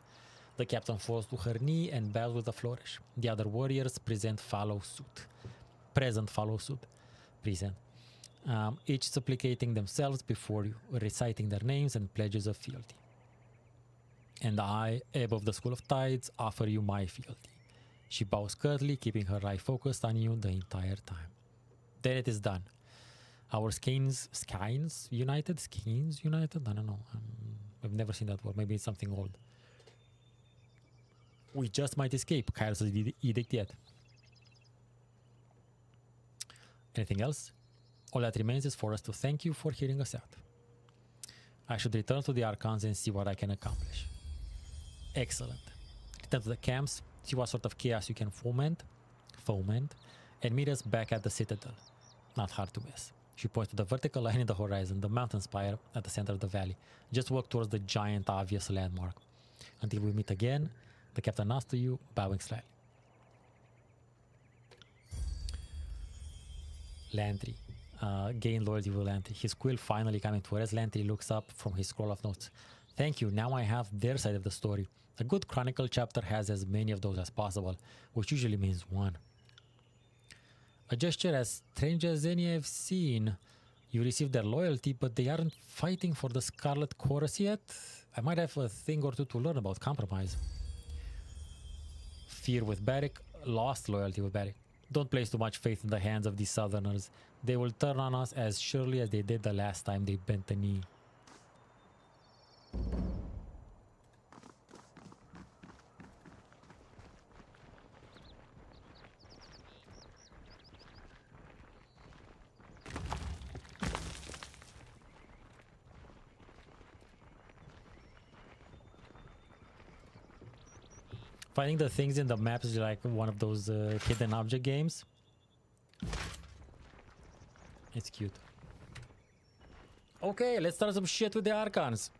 The captain falls to her knee and bows with a flourish. The other warriors present follow suit. Each supplicating themselves before you, reciting their names and pledges of fealty. And I, Ebb of the School of Tides, offer you my fealty. She bows curtly, keeping her eye focused on you the entire time. Then it is done. Our skins united? I don't know. I've never seen that word. Maybe it's something old. We just might escape Kairos' edict yet. Anything else? All that remains is for us to thank you for hearing us out. I should return to the Archons and see what I can accomplish. Excellent. Return to the camps, see what sort of chaos you can foment, and meet us back at the Citadel. Not hard to miss. She points to the vertical line in the horizon, the mountain spire at the center of the valley. Just walk towards the giant, obvious landmark. Until we meet again, the captain nods to you, bowing slightly. Lantry. Gain loyalty with Lantry. His quill finally coming to rest. Lantry looks up from his scroll of notes. Thank you. Now I have their side of the story. A good chronicle chapter has as many of those as possible, which usually means one. A gesture as strange as any I've seen. You received their loyalty, but they aren't fighting for the Scarlet Chorus yet? I might have a thing or two to learn about compromise. Fear with Barrick, lost loyalty with Barrick. Don't place too much faith in the hands of these southerners. They will turn on us as surely as they did the last time they bent the knee. Finding the things in the maps is like one of those hidden object games. It's cute. Okay, let's start some shit with the Archons.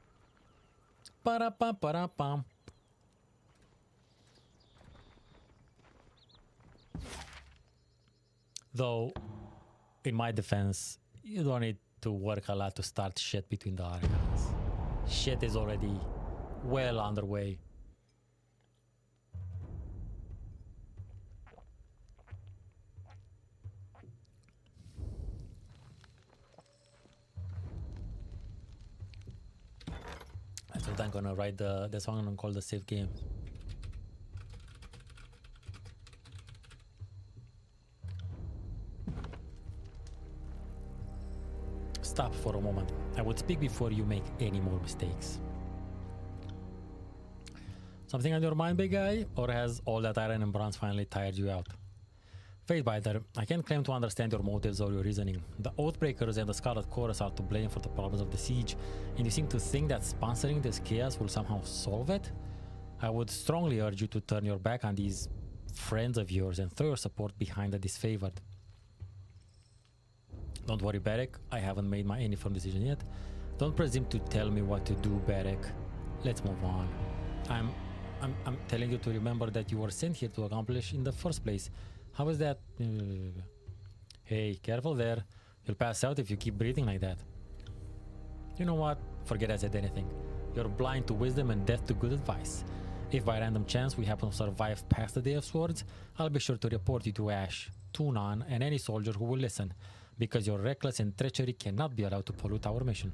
Para-pam-para-pam. Though, in my defense, you don't need to work a lot to start shit between the Archons. Shit is already well underway. So I'm gonna write the song and call the save game. Stop for a moment. I would speak before you make any more mistakes. Something on your mind, big guy? Or has all that iron and bronze finally tired you out? Fatebiter, I can't claim to understand your motives or your reasoning. The Oathbreakers and the Scarlet Chorus are to blame for the problems of the siege, and you seem to think that sponsoring this chaos will somehow solve it? I would strongly urge you to turn your back on these friends of yours and throw your support behind the disfavored. Don't worry, Barek, I haven't made any firm decision yet. Don't presume to tell me what to do, Barek. Let's move on. I'm telling you to remember that you were sent here to accomplish in the first place. How is that? Hey, careful there. You'll pass out if you keep breathing like that. You know what? Forget I said anything. You're blind to wisdom and deaf to good advice. If by random chance we happen to survive past the Day of Swords, I'll be sure to report you to Ash, Tunon, and any soldier who will listen, because your reckless and treachery cannot be allowed to pollute our mission.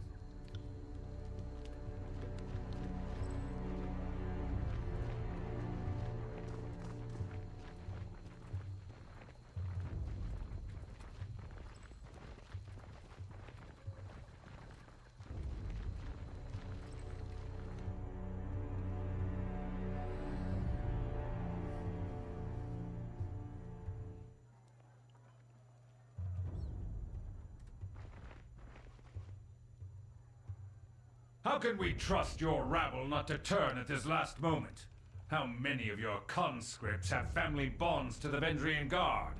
How can we trust your rabble not to turn at this last moment? How many of your conscripts have family bonds to the Vendrian Guard?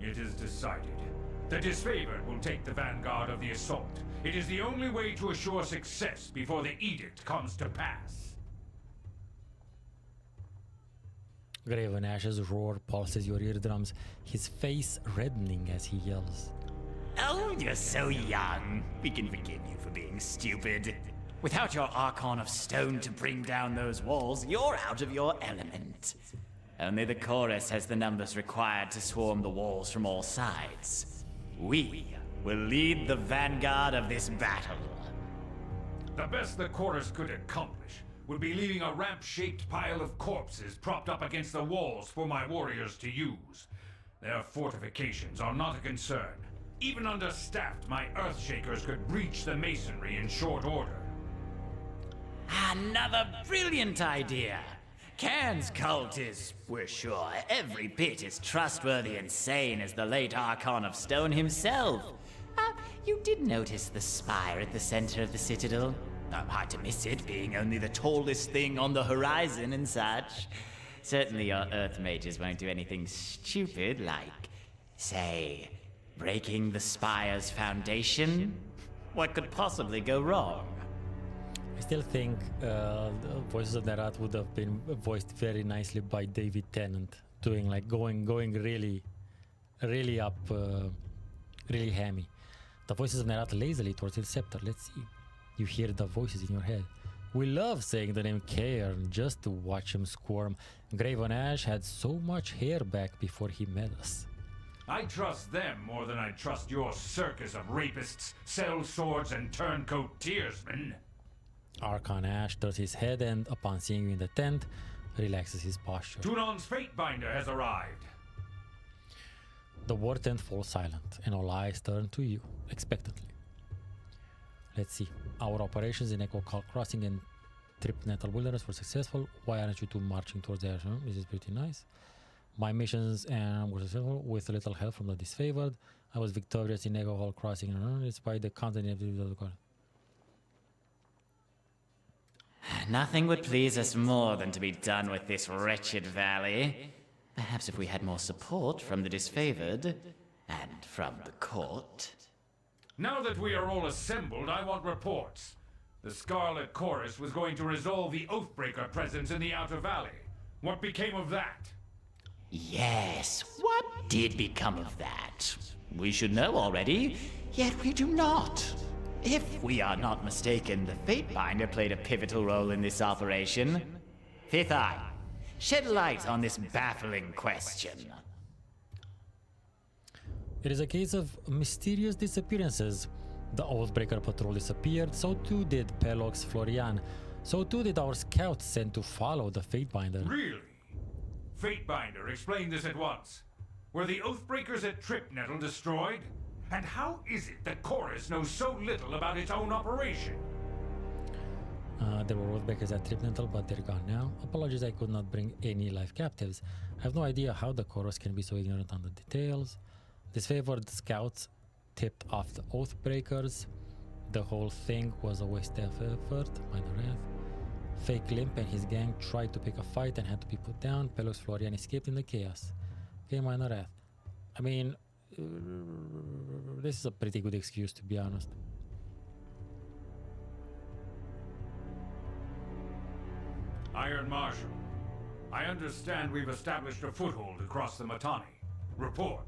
It is decided. The disfavored will take the vanguard of the assault. It is the only way to assure success before the edict comes to pass. Graven Ash's roar pulses your eardrums, his face reddening as he yells. Oh, you're so young. We can forgive you for being stupid. Without your Archon of Stone to bring down those walls, you're out of your element. Only the chorus has the numbers required to swarm the walls from all sides. We will lead the vanguard of this battle. The best the chorus could accomplish would be leaving a ramp-shaped pile of corpses propped up against the walls for my warriors to use. Their fortifications are not a concern. Even understaffed, my Earthshakers could breach the masonry in short order. Another brilliant idea. Cairn's cult is, we're sure, every bit as trustworthy and sane as the late Archon of Stone himself. You did notice the spire at the center of the citadel? Hard to miss it, being only the tallest thing on the horizon and such. Certainly your Earth mages won't do anything stupid like, say, breaking the spire's foundation? What could possibly go wrong? I still think the Voices of Nerat would have been voiced very nicely by David Tennant, doing like going really up, really hammy. The Voices of Nerat lazily towards his scepter. Let's see. You hear the voices in your head. We love saying the name Cairn just to watch him squirm. Graven Ash had so much hair back before he met us. I trust them more than I trust your circus of rapists, sellswords, and turncoat tearsmen. Archon Ash does his head and, upon seeing you in the tent, relaxes his posture. Tunon's Fatebinder has arrived. The war tent falls silent, and all eyes turn to you, expectantly. Let's see. Our operations in Echo Crossing and Tripnetal Wilderness were successful. Why aren't you two marching towards the ocean? This is pretty nice. My missions were successful with a little help from the disfavored. I was victorious in Echo Crossing despite the constant of the car. Nothing would please us more than to be done with this wretched valley. Perhaps if we had more support from the disfavored and from the court. Now that we are all assembled, I want reports. The Scarlet Chorus was going to resolve the Oathbreaker presence in the Outer Valley. What became of that? Yes, what did become of that? We should know already, yet we do not. If we are not mistaken, the Fatebinder played a pivotal role in this operation. Fifth Eye, shed light on this baffling question. It is a case of mysterious disappearances. The Oathbreaker patrol disappeared, so too did Pelox Florian. So too did our scouts sent to follow the Fatebinder. Really? Fatebinder, explain this at once. Were the Oathbreakers at Tripnettle destroyed? And how is it that Chorus knows so little about its own operation? There were Oathbreakers at Tripnettle, but they're gone now. Apologies, I could not bring any live captives. I have no idea how the Chorus can be so ignorant on the details. Disfavored scouts tipped off the Oathbreakers. The whole thing was a waste of effort. Minor wrath. Fake Limp and his gang tried to pick a fight and had to be put down. Pelox Florian escaped in the chaos. Okay, minor wrath. I mean, this is a pretty good excuse, to be honest. Iron Marshal, I understand we've established a foothold across the Matani. Report.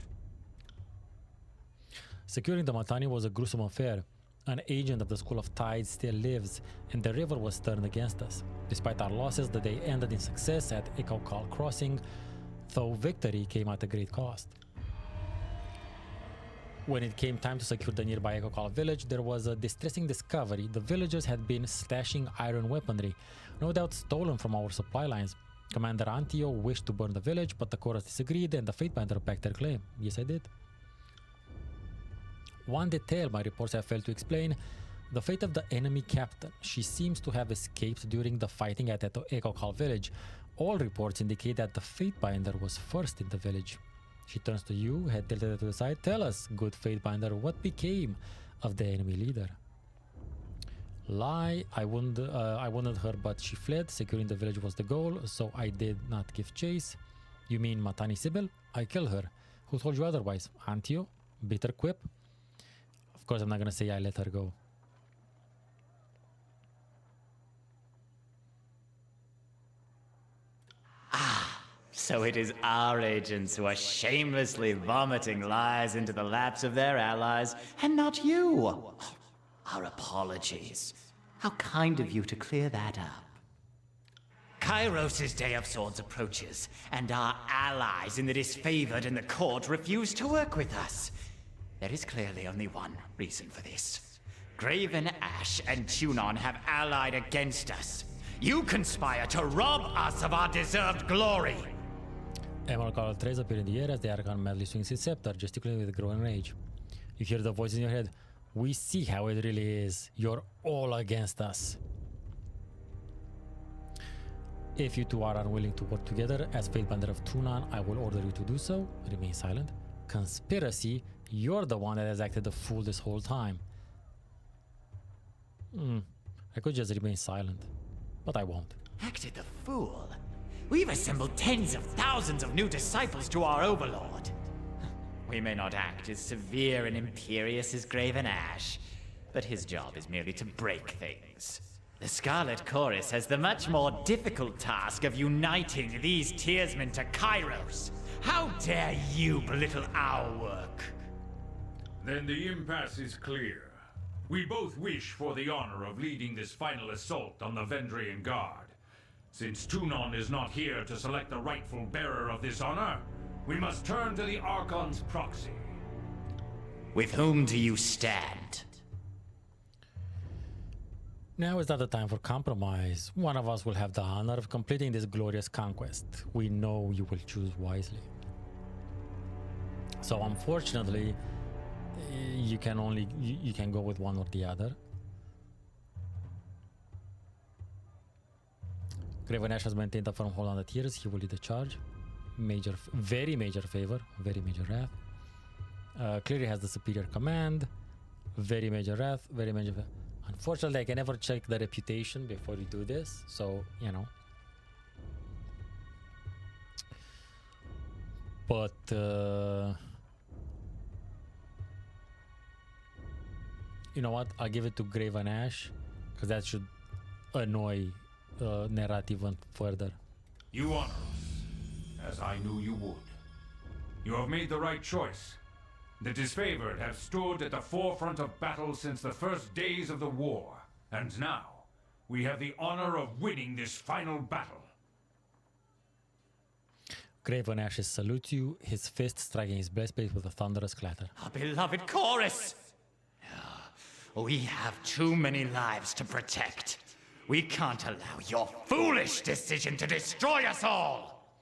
Securing the Matani was a gruesome affair. An agent of the School of Tides still lives, and the river was turned against us. Despite our losses, the day ended in success at Echocal Crossing, though victory came at a great cost. When it came time to secure the nearby Echocal village, there was a distressing discovery. The villagers had been stashing iron weaponry, no doubt stolen from our supply lines. Commander Antio wished to burn the village, but the chorus disagreed and the Fatebinder backed their claim. Yes, I did. One detail my reports have failed to explain: the fate of the enemy captain. She seems to have escaped during the fighting at Echocal village. All reports indicate that the Fatebinder was first in the village. She turns to you, head tilted to the side. Tell us, good Fatebinder, what became of the enemy leader? Lie, I wounded her, but she fled. Securing the village was the goal, so I did not give chase. You mean Matani Sibyl? I killed her. Who told you otherwise? Antio? Bitter quip? Of course I'm not gonna say I let her go. So it is our agents who are shamelessly vomiting lies into the laps of their allies, and not you. Our apologies. How kind of you to clear that up. Kairos' Day of Swords approaches, and our allies in the disfavored and the court refuse to work with us. There is clearly only one reason for this. Graven Ash and Tunon have allied against us. You conspire to rob us of our deserved glory. Emerald colored trays appear in the air as the Archon madly swings his scepter, gesticulating with growing rage. You hear the voice in your head. We see how it really is. You're all against us. If you two are unwilling to work together as Fatebinder of Tunon, I will order you to do so. Remain silent. Conspiracy, you're the one that has acted the fool this whole time. I could just remain silent, but I won't. Acted the fool? We've assembled tens of thousands of new disciples to our overlord. We may not act as severe and imperious as Graven Ash, but his job is merely to break things. The Scarlet Chorus has the much more difficult task of uniting these tearsmen to Kairos. How dare you belittle our work? Then the impasse is clear. We both wish for the honor of leading this final assault on the Vendrian Guard. Since Tunon is not here to select the rightful bearer of this honor, we must turn to the Archon's proxy. With whom do you stand? Now is not the time for compromise. One of us will have the honor of completing this glorious conquest. We know you will choose wisely. So unfortunately, you can only you can go with one or the other. Graven Ash has maintained a firm hold on the tiers. He will lead the charge. Major, very major favor, very major wrath. Clearly has the superior command. Very major wrath, very major. Unfortunately, I can never check the reputation before you do this, so you know. But you know what? I'll give it to Graven Ash because that should annoy narrative even further. You honor us, as I knew you would. You have made the right choice. The disfavored have stood at the forefront of battle since the first days of the war, and now we have the honor of winning this final battle. Graven Ashes salutes you, his fist striking his breastplate with a thunderous clatter. Our beloved chorus! We have too many lives to protect. We can't allow your foolish decision to destroy us all!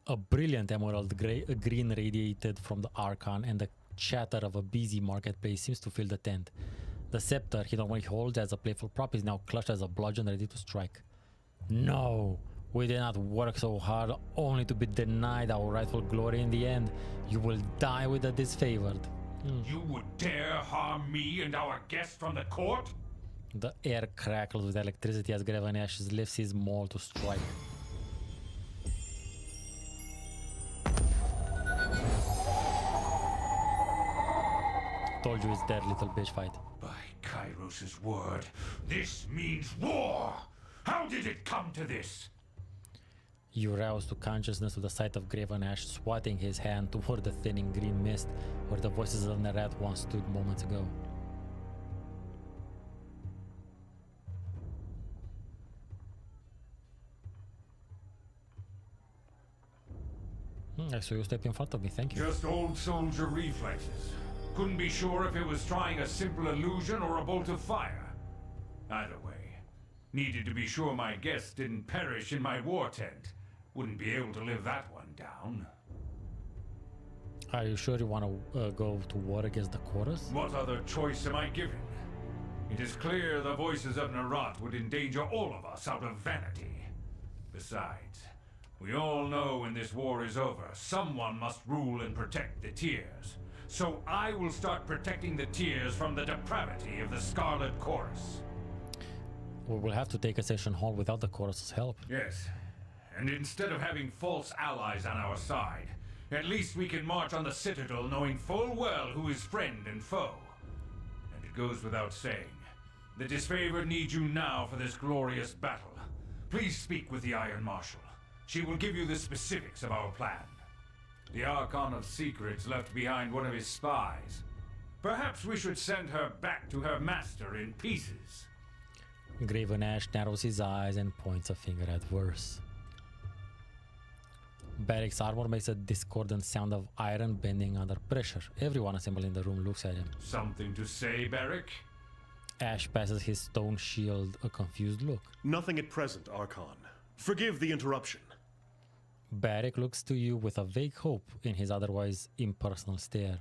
A brilliant emerald green radiated from the Archon, and the chatter of a busy marketplace seems to fill the tent. The scepter he normally holds as a playful prop is now clutched as a bludgeon ready to strike. No! We did not work so hard only to be denied our rightful glory in the end. You will die with the disfavored. You would dare harm me and our guest from the court? The air crackles with electricity as Graven Ashes lifts his maul to strike. Told you it's dead, little bitch fight. By Kairos' word, this means war! How did it come to this? You rouse to consciousness with the sight of Graven Ash swatting his hand toward the thinning green mist where the voices of Nerat once stood moments ago. I saw you step in front of me, thank you. Just old soldier reflexes. Couldn't be sure if it was trying a simple illusion or a bolt of fire. Either way, needed to be sure my guests didn't perish in my war tent. Wouldn't be able to live that one down. Are you sure you want to go to war against the chorus? What other choice am I given? It is clear the voices of Nerat would endanger all of us out of vanity. Besides, we all know when this war is over, someone must rule and protect the Tears. So I will start protecting the Tears from the depravity of the Scarlet Chorus. We will have to take Ascension Hall without the chorus's help. Yes. And instead of having false allies on our side, at least we can march on the Citadel knowing full well who is friend and foe. And it goes without saying, the disfavored needs you now for this glorious battle. Please speak with the Iron Marshal. She will give you the specifics of our plan. The Archon of Secrets left behind one of his spies. Perhaps we should send her back to her master in pieces. Graven Ash narrows his eyes and points a finger at Verse. Barrick's armor makes a discordant sound of iron bending under pressure. Everyone assembled in the room looks at him. Something to say, Barrick? Ash passes his stone shield a confused look. Nothing at present, Archon. Forgive the interruption. Barrick looks to you with a vague hope in his otherwise impersonal stare.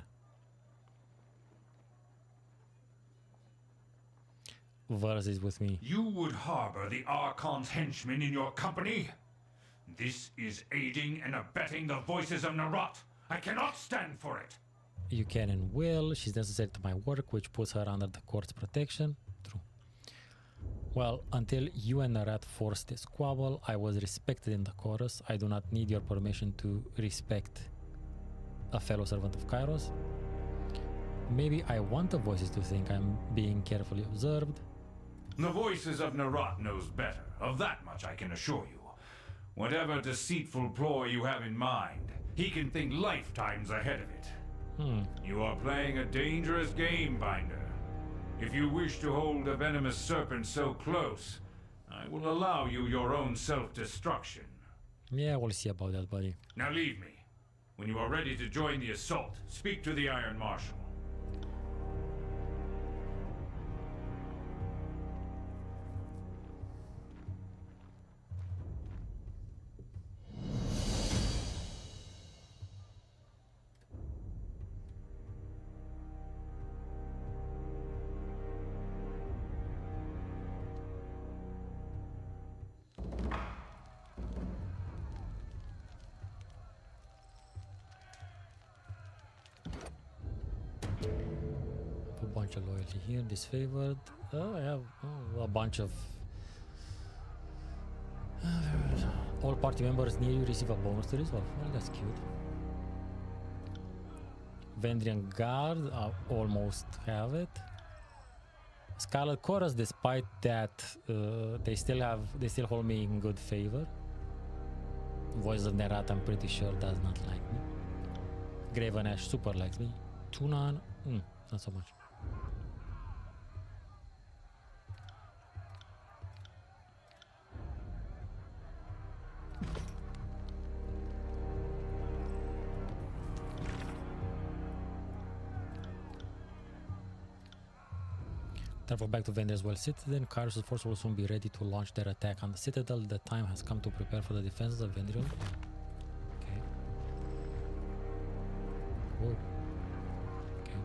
Verse is with me. You would harbor the Archon's henchmen in your company? This is aiding and abetting the voices of Nerat. I cannot stand for it. You can and will. She's necessary to my work, which puts her under the court's protection. True. Well, until you and Nerat forced this squabble, I was respected in the chorus. I do not need your permission to respect a fellow servant of Kairos. Maybe I want the voices to think I'm being carefully observed. The voices of Nerat knows better. Of that much I can assure you. Whatever deceitful ploy you have in mind, he can think lifetimes ahead of it. You are playing a dangerous game, Binder. If you wish to hold a venomous serpent so close, I will allow you your own self-destruction. Yeah, we'll see about that, buddy. Now leave me. When you are ready to join the assault, speak to the Iron Marshal. bunch of loyalty here. Disfavored. I have a bunch of. All party members near you receive a bonus to resolve. Well, that's cute. Vendrian Guard, almost have it. Scarlet Chorus, despite that, they still hold me in good favor. Voice of Nerat, I'm pretty sure does not like me. Graven Ash super likes me. Tunan, not so much. Therefore, back to Vendor's Well Citadel. Kyrus' force will soon be ready to launch their attack on the Citadel. The time has come to prepare for the defenses of Vendrian. Okay. Whoa. Okay.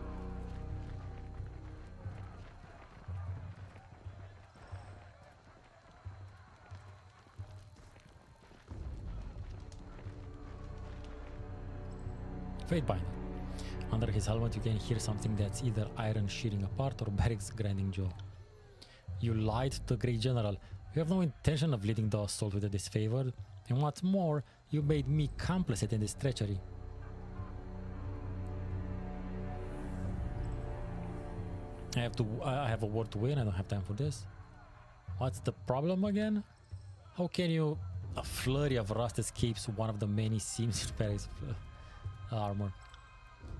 Fatebinder. Under his helmet you can hear something that's either iron shearing apart or barracks grinding jaw. You lied to the Great General. You have no intention of leading the assault with a disfavored, and what's more, you made me complicit in this treachery. I have a war to win, I don't have time for this. What's the problem again? How can you... A flurry of rust escapes one of the many seams in Barracks armor.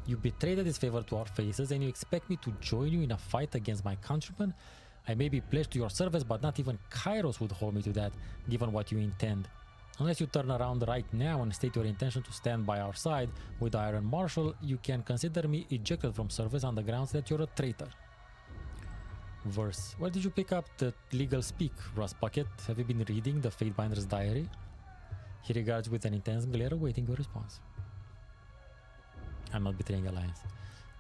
You betrayed a disfavor to our faces and you expect me to join you in a fight against my countrymen? I may be pledged to your service, but not even Kairos would hold me to that, given what you intend. Unless you turn around right now and state your intention to stand by our side with the Iron Marshal, you can consider me ejected from service on the grounds that you're a traitor. Verse. Where did you pick up the legal speak, Rust Bucket? Have you been reading the Fatebinder's diary? He regards with an intense glare, awaiting your response. I'm not betraying alliance.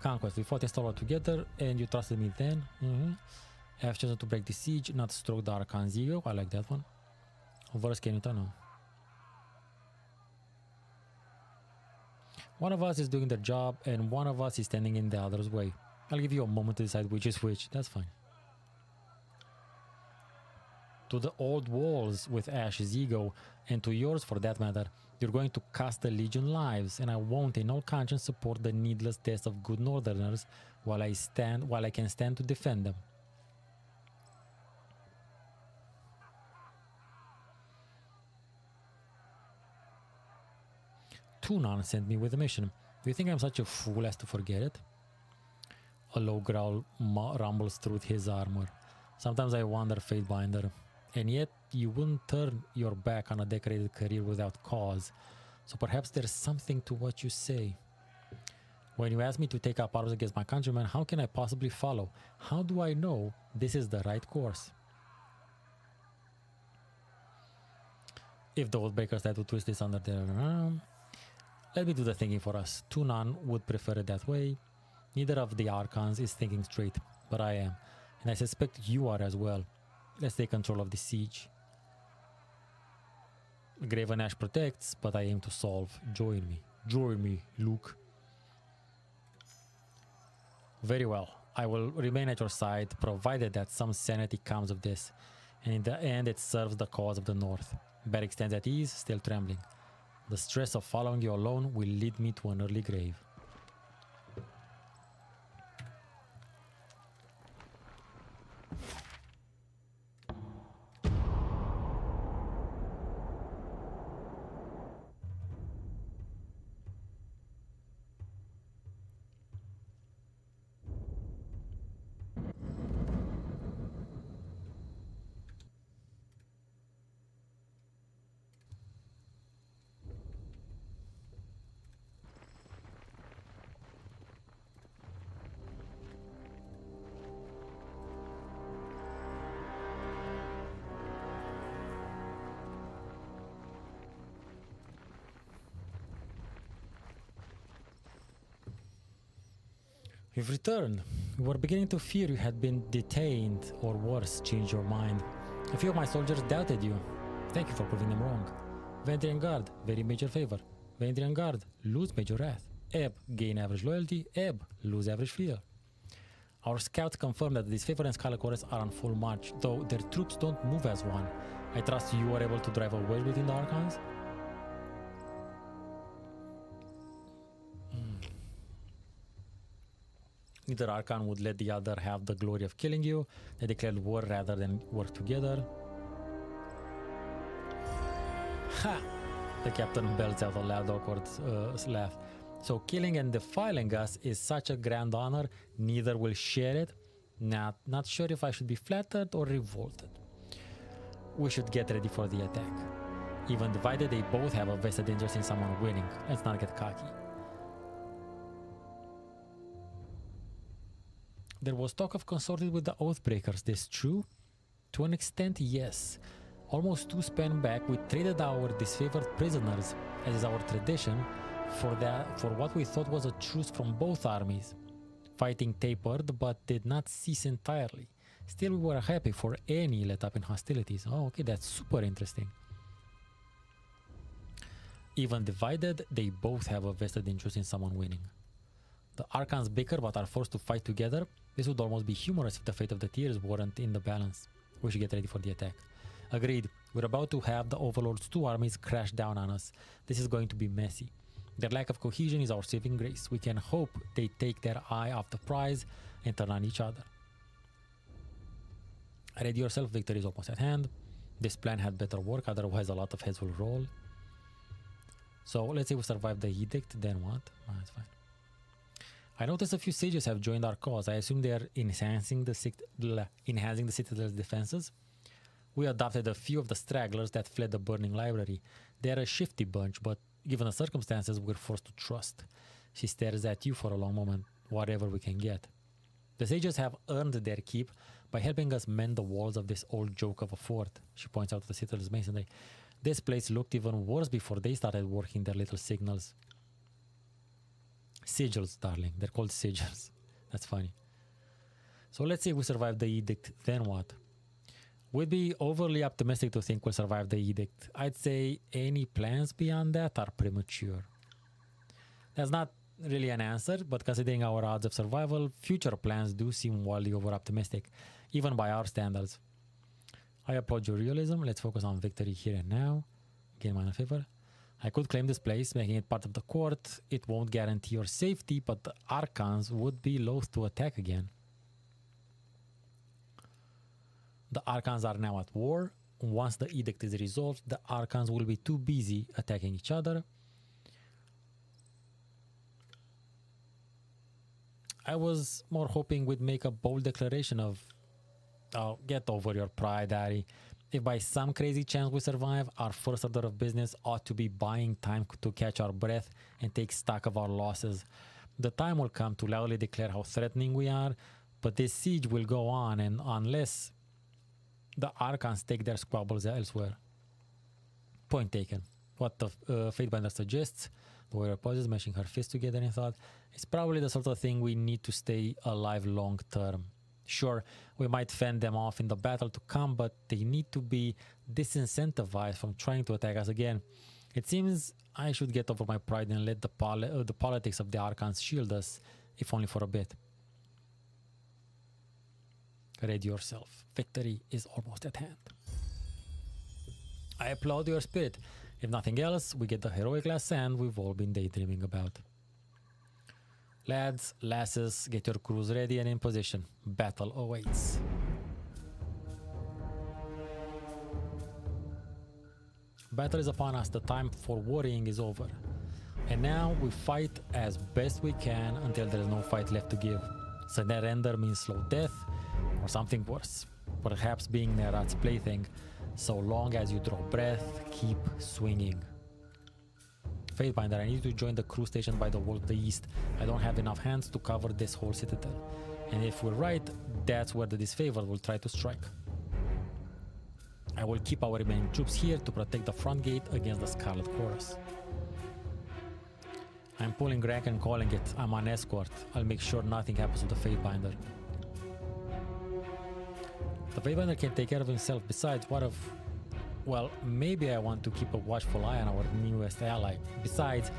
Conquest. We fought in Stalwart together and you trusted me then. I have chosen to break the siege, not stroke the Archon's ego. I like that one. Verse, can you turn on? One of us is doing the job and one of us is standing in the other's way. I'll give you a moment to decide which is which. That's fine. To the old walls with Ash's ego, and to yours for that matter. You're going to cost the Legion lives, and I won't in all conscience support the needless deaths of good Northerners while I can stand to defend them. Tunan sent me with a mission. Do you think I'm such a fool as to forget it? A low growl rumbles through his armor. Sometimes I wonder, Fatebinder. And yet, you wouldn't turn your back on a decorated career without cause. So perhaps there's something to what you say. When you ask me to take up arms against my countrymen, how can I possibly follow? How do I know this is the right course? If the Oathbreakers had to twist this under their arm, let me do the thinking for us. Tunan would prefer it that way. Neither of the Archons is thinking straight, but I am. And I suspect you are as well. Let's take control of the siege. Graven Ash protects, but I aim to solve. Join me. Join me, Luke. Very well. I will remain at your side, provided that some sanity comes of this. And in the end, it serves the cause of the North. Barrick stands at ease, still trembling. The stress of following you alone will lead me to an early grave. You've returned. We were beginning to fear you had been detained, or worse, changed your mind. A few of my soldiers doubted you. Thank you for proving them wrong. Vendrian Guard, very major favor. Vendrian Guard, lose major wrath. Ebb, gain average loyalty. Ebb, lose average fear. Our scouts confirm that the Disfavored and Scarlet Chorus are on full march, though their troops don't move as one. I trust you are able to drive a wedge between the Archons? Neither Archon would let the other have the glory of killing you. They declared war rather than work together. Ha! The captain belts out a loud, awkward laugh. So killing and defiling us is such a grand honor, neither will share it. Not sure if I should be flattered or revolted. We should get ready for the attack. Even divided, they both have a vested interest in someone winning. Let's not get cocky. There was talk of consorting with the Oathbreakers, this true? To an extent, yes. Almost 2 span back, we traded our disfavored prisoners, as is our tradition, for what we thought was a truce from both armies. Fighting tapered, but did not cease entirely. Still, we were happy for any let up in hostilities. Oh, okay, that's super interesting. Even divided, they both have a vested interest in someone winning. The Archons bicker but are forced to fight together. This would almost be humorous if the fate of the tiers weren't in the balance. We should get ready for the attack. Agreed. We're about to have the Overlord's 2 armies crash down on us. This is going to be messy. Their lack of cohesion is our saving grace. We can hope they take their eye off the prize and turn on each other. Ready yourself, victory is almost at hand. This plan had better work, otherwise a lot of heads will roll. So let's say we survive the edict, then what? Oh, that's fine. I noticed a few sages have joined our cause. I assume they are enhancing the Citadel's defenses. We adopted a few of the stragglers that fled the burning library. They are a shifty bunch, but given the circumstances, we're forced to trust. She stares at you for a long moment, whatever we can get. The sages have earned their keep by helping us mend the walls of this old joke of a fort. She points out to the Citadel's masonry. This place looked even worse before they started working their little signals. Sigils, darling. They're called sigils. That's funny. So let's say we survive the edict, then what? We'd be overly optimistic to think we'll survive the edict. I'd say any plans beyond that are premature. That's not really an answer, but considering our odds of survival, future plans do seem wildly over-optimistic, even by our standards. I applaud your realism. Let's focus on victory here and now. Gain minor favor. I could claim this place, making it part of the court. It won't guarantee your safety, but the Archons would be loath to attack again. The Archons are now at war. Once the edict is resolved, the Archons will be too busy attacking each other. I was more hoping we'd make a bold declaration of, oh, get over your pride, Ari. If by some crazy chance we survive, our first order of business ought to be buying time to catch our breath and take stock of our losses. The time will come to loudly declare how threatening we are, but this siege will go on, and unless the Archons take their squabbles elsewhere. Point taken. What the Fatebinder suggests, the warrior pauses, mashing her fists together in thought, is probably the sort of thing we need to stay alive long term. Sure, we might fend them off in the battle to come, but they need to be disincentivized from trying to attack us again. It seems I should get over my pride and let the politics of the Archons shield us, if only for a bit. Ready yourself. Victory is almost at hand. I applaud your spirit. If nothing else, we get the heroic last stand we've all been daydreaming about. Lads, lasses, get your crews ready and in position. Battle awaits. Battle is upon us. The time for worrying is over. And now we fight as best we can until there is no fight left to give. Surrender means slow death or something worse. Perhaps being Nerat's plaything. So long as you draw breath, keep swinging. Fatebinder, I need to join the crew station by the wall to the east. I don't have enough hands to cover this whole citadel. And if we're right, that's where the disfavored will try to strike. I will keep our remaining troops here to protect the front gate against the Scarlet Chorus. I'm pulling rank and calling it. I'm on escort. I'll make sure nothing happens to the Fatebinder. The Fatebinder can take care of himself. Besides, what if... Well, maybe I want to keep a watchful eye on our newest ally. Besides,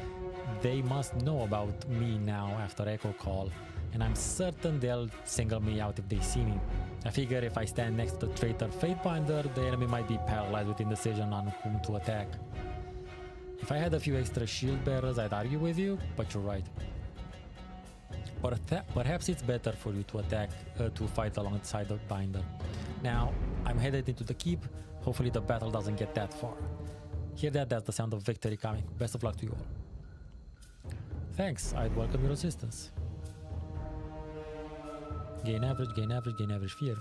they must know about me now after Echo Call. and I'm certain they'll single me out if they see me. I figure if I stand next to the traitor Fatebinder, the enemy might be paralyzed with indecision on whom to attack. If I had a few extra shield bearers, I'd argue with you, but you're right. Perhaps it's better for you to attack, to fight alongside the binder. Now, I'm headed into the keep. Hopefully the battle doesn't get that far. Hear that? That's the sound of victory coming. Best of luck to you all. Thanks, I'd welcome your assistance. Gain average, gain average, gain average fear.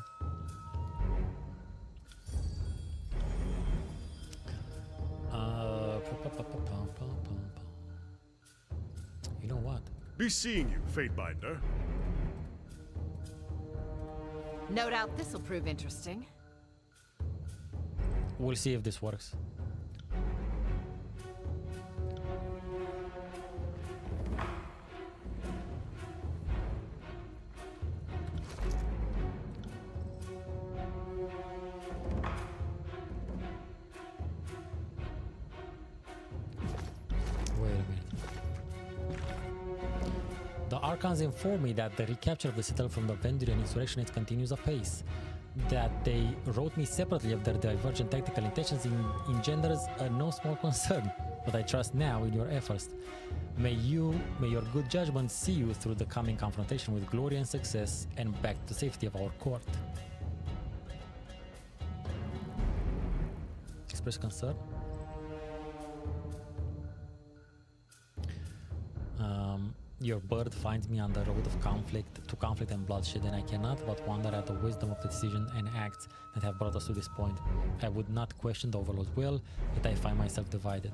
You know what? Be seeing you, Fatebinder. No doubt this'll prove interesting. We'll see if this works. Wait a minute. The Archons inform me that the recapture of the citadel from the Vendrian insurrectionists continues apace. That they wrote me separately of their divergent tactical intentions engenders no small concern, but I trust now in your efforts. May your good judgment see you through the coming confrontation with glory and success and back to the safety of our court. Express concern. Your bird finds me on the road of conflict and bloodshed, and I cannot but wonder at the wisdom of the decisions and acts that have brought us to this point. I would not question the Overlord's will, yet I find myself divided.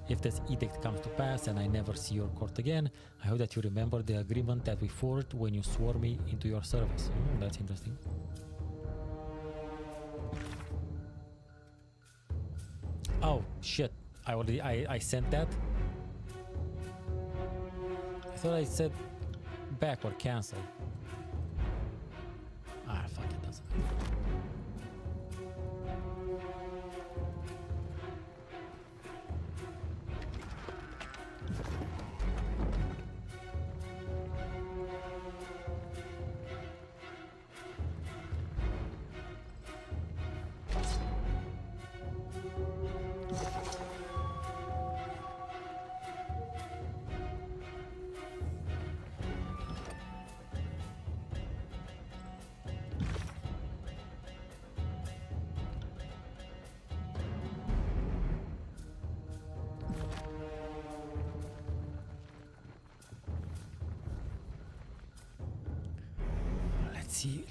If this edict comes to pass and I never see your court again, I hope that you remember the agreement that we forged when you swore me into your service. That's interesting. Oh shit! I sent that. I thought I said back or cancel. Ah, fuck it, doesn't matter.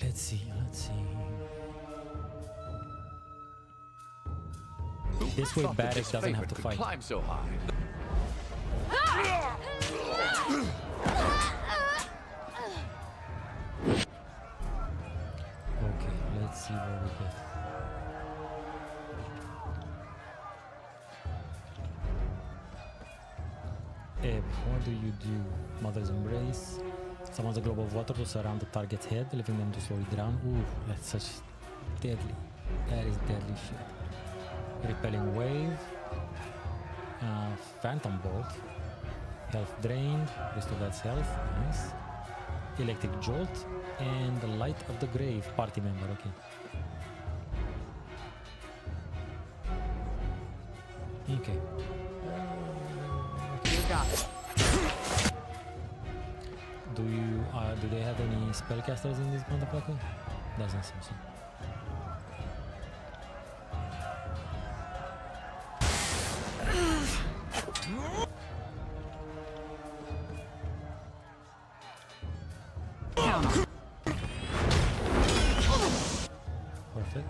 Let's see. This way Barrick doesn't have to fight. Climb so high. Okay, let's see what we get. Ebb, what do you do? Mother's Embrace. Summons a globe of water to surround the target's head, leaving them to slowly drown. Ooh, that's such deadly. That is deadly shit. Repelling Wave. Phantom Bolt. Health drained. Restore that's health. Nice. Electric Jolt. And the Light of the Grave. Party member, okay. Okay. You got it. Do they have any spellcasters in this motherfucker? Doesn't seem so. Perfect.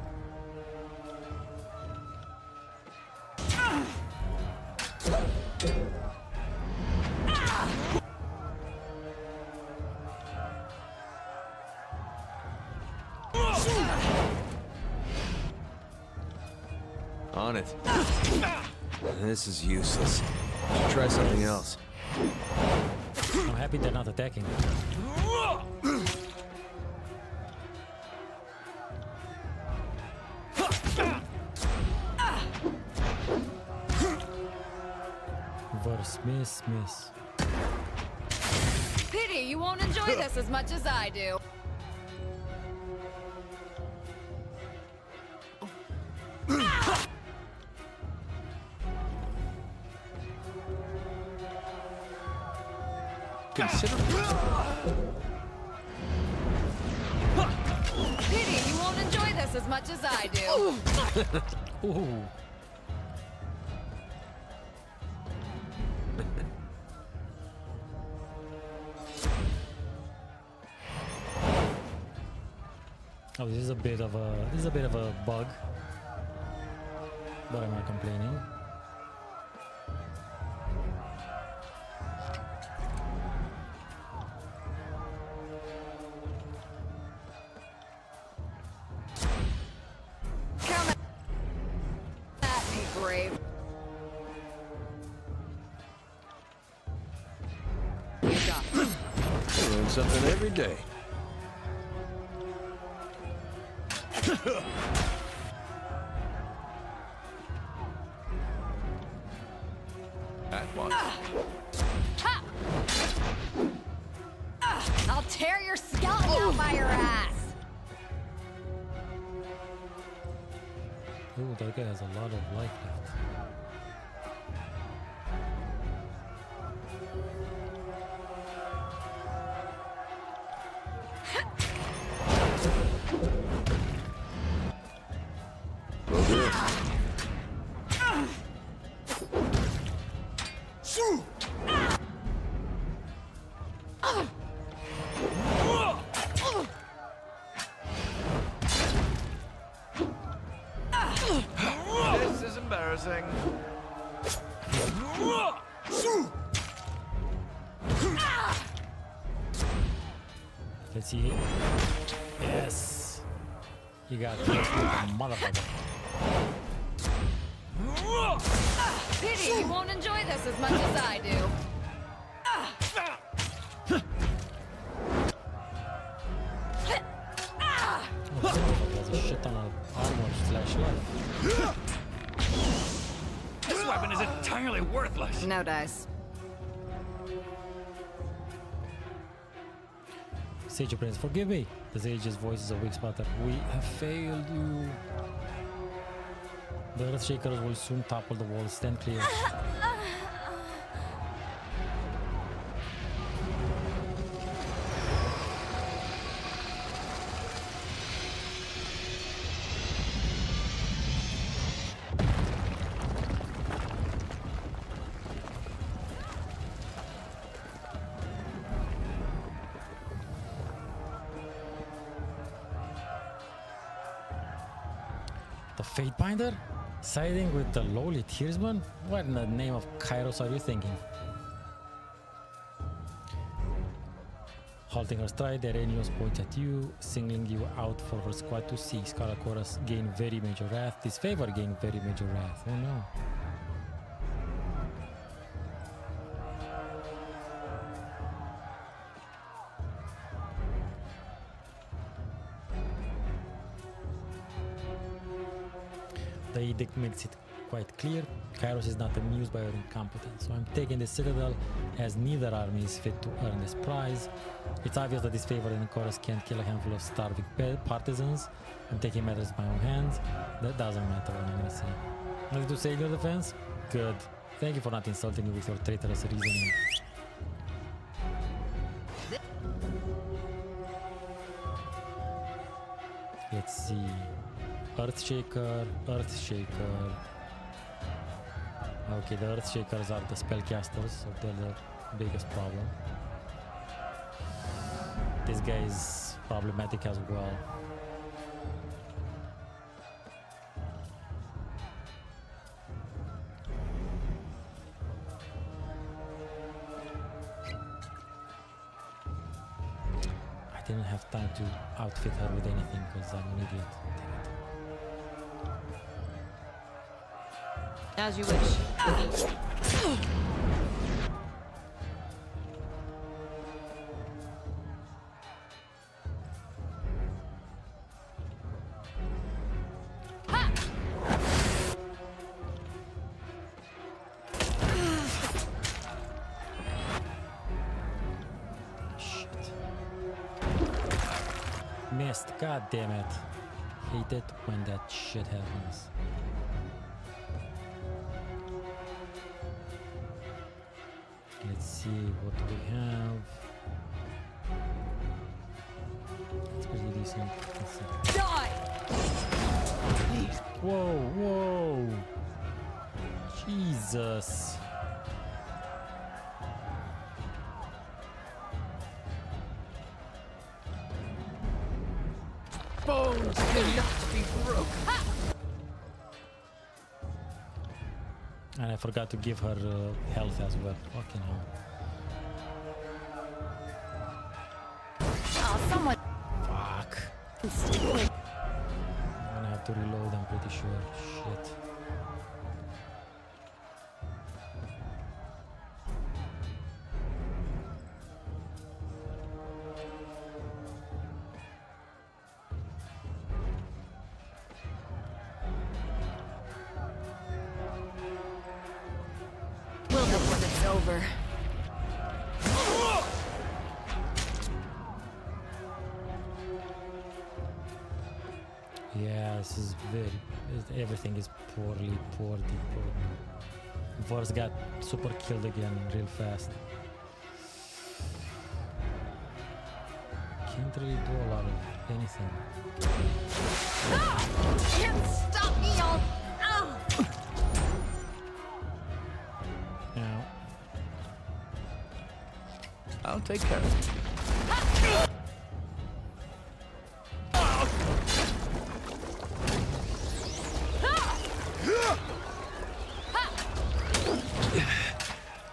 On it. This is useless. Should try something else. I'm happy they're not attacking. Verse, miss. Pity you won't enjoy this as much as I do. Consider. Pity you won't enjoy this as much as I do. Ooh. Oh, this is a bit of a bug, but I'm not complaining. Come at me, brave. You got it. I learn something every day. At once. Ha! I'll tear your skeleton out by your ass. Ooh, that guy has a lot of life left. This is embarrassing. Let's see. Yes. You got this, motherfucker. Pity you won't enjoy this as much as I do. There's a shit ton of armor slash life. This weapon is entirely worthless. No dice. Sage Prince, forgive me. The Sage's voice is a weak spot that we have failed you. The Earthshakers will soon topple the walls. Stand clear. The Fatebinder? Siding with the lowly Tearsman? What in the name of Kairos are you thinking? Halting her stride, Arrhenius points at you, singling you out for her squad to see. Scaracoras gain very major wrath. Disfavor gain very major wrath. Oh no. The edict makes it quite clear. Kairos is not amused by your incompetence, so I'm taking the Citadel as neither army is fit to earn this prize. It's obvious that this favored and chorus can't kill a handful of starving partisans. I'm taking matters in my own hands. That doesn't matter what I'm gonna say. Nothing to say in your defense? Good. Thank you for not insulting me with your traitorous reasoning. Let's see. Earthshaker, Earthshaker. Okay, the Earthshakers are the spellcasters, so they're the biggest problem. This guy is problematic as well. I didn't have time to outfit her with anything because I'm an idiot. As you wish. missed. God damn it. Hate it when that shit happens. Let's see what do we have. It's pretty decent. Let's see. Die! Whoa, whoa. Jesus. Bones cannot be broken. And I forgot to give her health as well. Fucking hell. Oh, someone. Fuck. I'm gonna have to reload, I'm pretty sure. Shit. We'll know when it's over. Yeah, this is everything is poorly. Vors got super killed again real fast. Can't really do a lot of anything. Can't stop me, y'all! Ow! Now, I'll take care of it.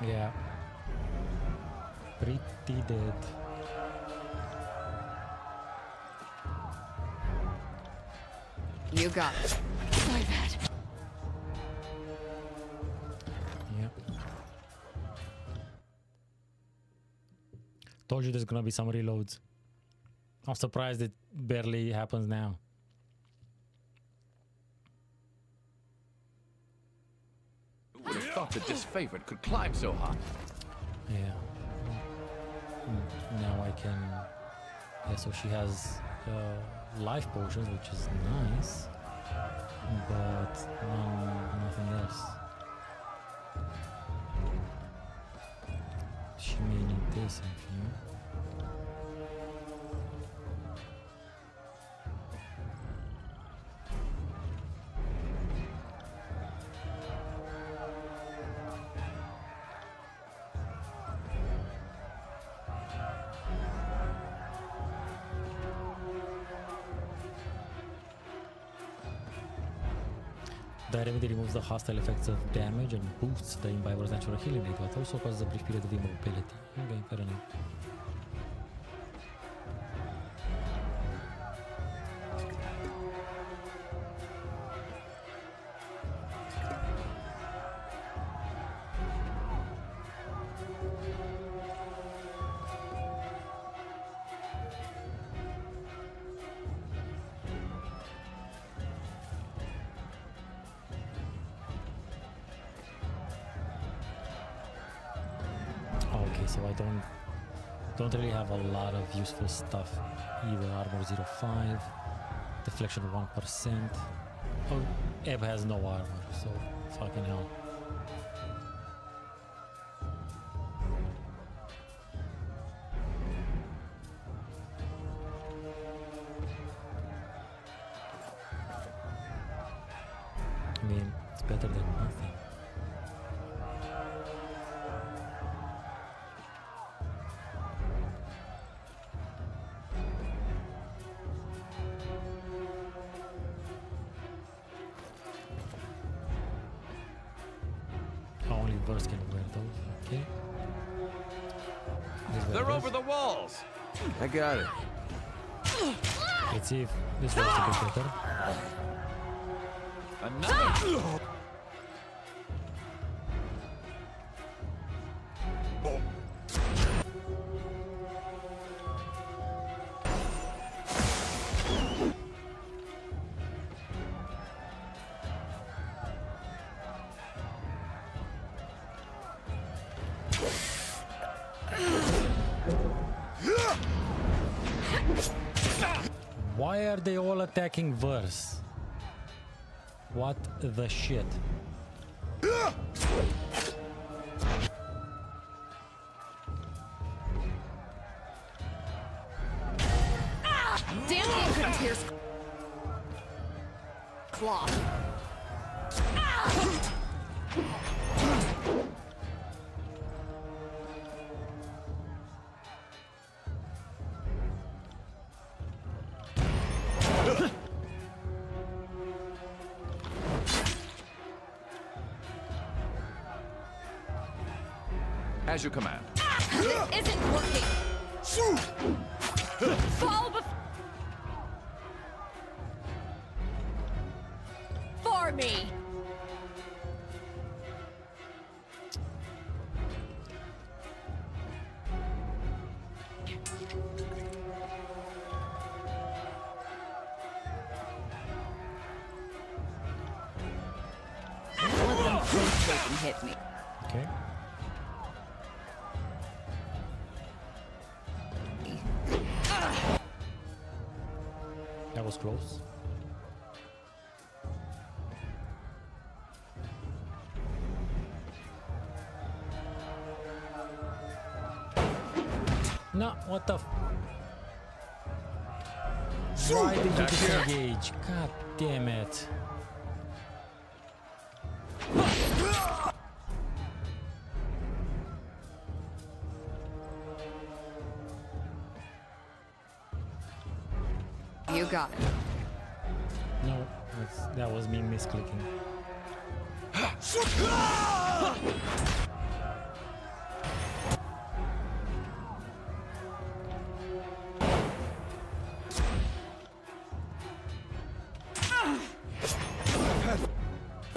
yeah. Pretty dead. You got it. My bad. Yep. Told you there's gonna be some reloads. I'm surprised it barely happens now. Who would have thought that this favorite could climb so high? Yeah. Now I can. Yeah, so she has life potions, which is nice, but nothing else. She may need this, if you. The remedy removes the hostile effects of damage and boosts the imbiber's natural healing rate, but also causes a brief period of immobility. Okay, fair enough. Okay, so I don't really have a lot of useful stuff either. Armor 0.5, deflection 1%. Oh, Eb has no armor, so fucking hell. I mean, it's better than nothing. Only Verse can wear those, okay. They're over the walls. I got it. Let's see if this works a bit better. Another. Why are they all attacking verse? What the shit? Damn thing couldn't pierce cloth. As you command. It isn't working. Fall before me. Let them think they can hit me. Okay. That was close. No, what the Why did you disengage? God damn it. You got it. No, that was me misclicking.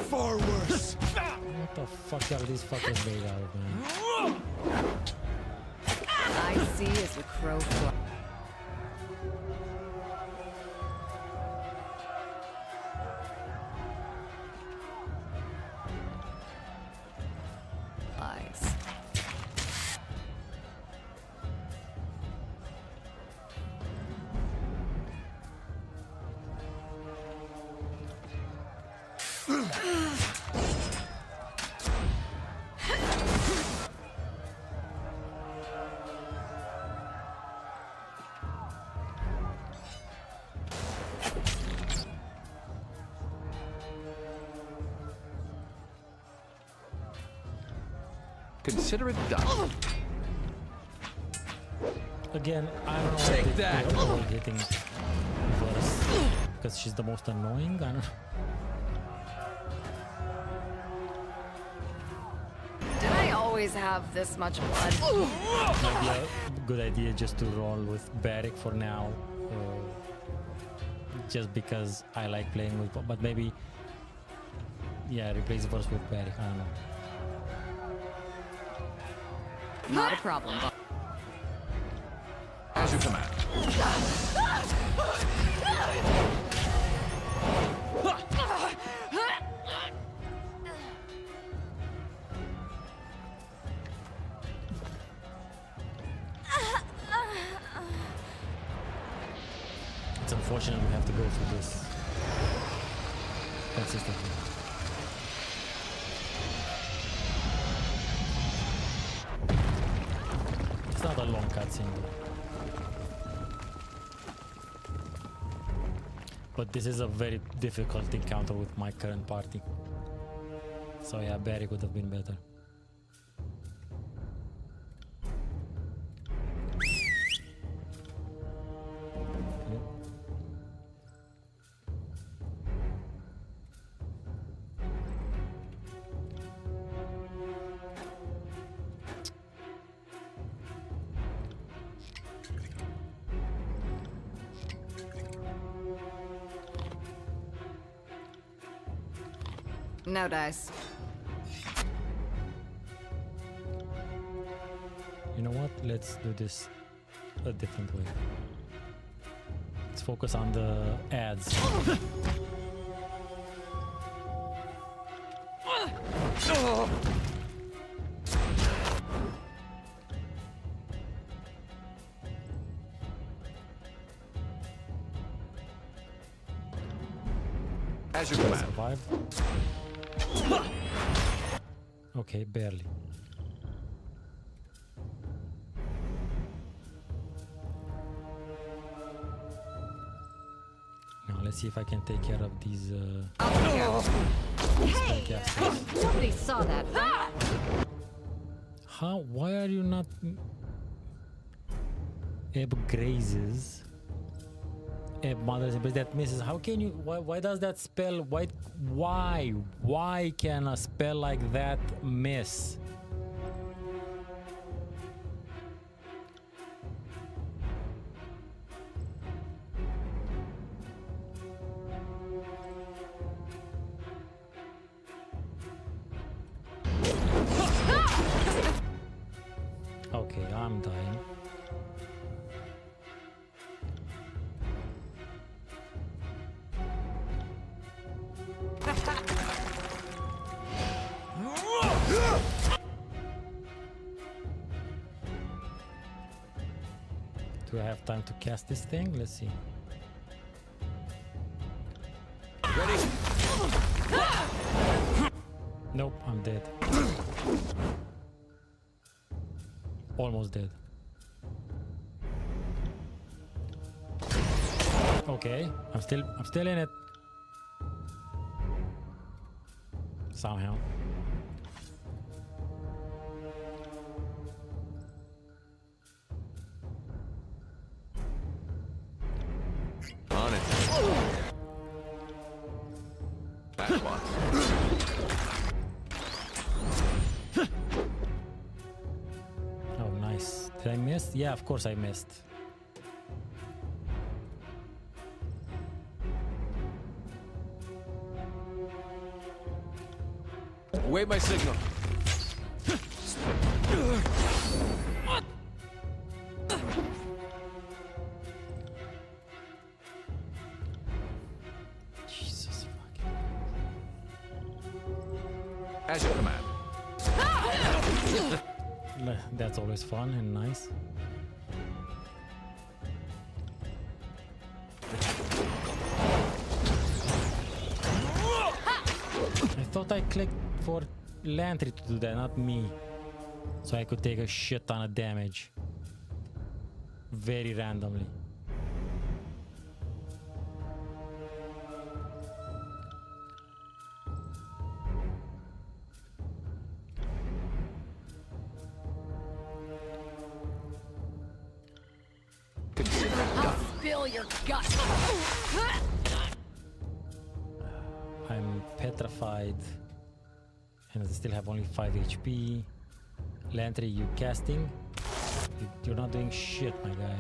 Far worse. What the fuck are these fuckers made out of, man? I see as a crow flies. Consider it done. Again, I don't know Take why that. they're all hitting first. Because she's the most annoying? I don't know. Did I always have this much blood? Maybe a good idea just to roll with Barrick for now. Just because I like playing with... But maybe... Yeah, replace verse with Barrick. I don't know. Not a problem, but As you command. It's unfortunate we have to go through this consistently. It's not a long cutscene though. But this is a very difficult encounter with my current party. So yeah, Barry would have been better. no dice. You know what? Let's do this a different way. Let's focus on the ads. As you command. Survive. Okay, barely. Now let's see if I can take care of these spellcasters. Nobody saw that. How? Why are you not? Ebb grazes. Ebb mothers, but that misses. How can you? Why does that spell? Why can a spell like that miss? Okay, I'm dying. Do I have time to cast this thing? Let's see. Ready? Nope, I'm dead. Almost dead. Okay, I'm still in it. Somehow. On it. Back once. Oh, nice. Did I miss? Yeah, of course I missed. Wait my signal. Jesus fucking. As you command. That's always fun and nice. I thought I clicked for Lantry to do that, not me. So I could take a shit ton of damage. Very randomly. I'll spill your guts. I'm petrified. And I still have only 5 HP. Lantry, you casting? You're not doing shit, my guy.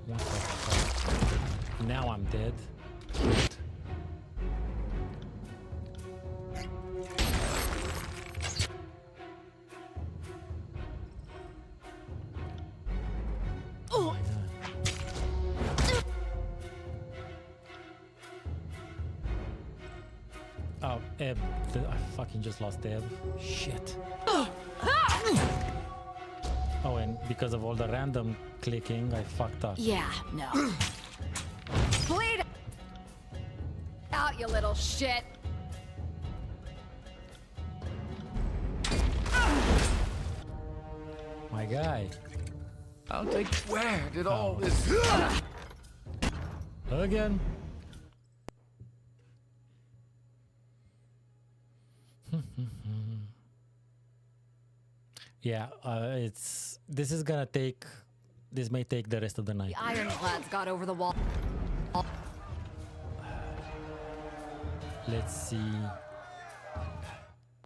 What the fuck? Now I'm dead. Oh my god. Oh, Ebb. I fucking just lost Ebb. Shit. Oh, and because of all the random clicking, I fucked up. Yeah, no. Bleed out, you little shit. My guy. I'll take. Where did all this? Again. Yeah, this is gonna take. This may take the rest of the night. The ironclads got over the wall. Let's see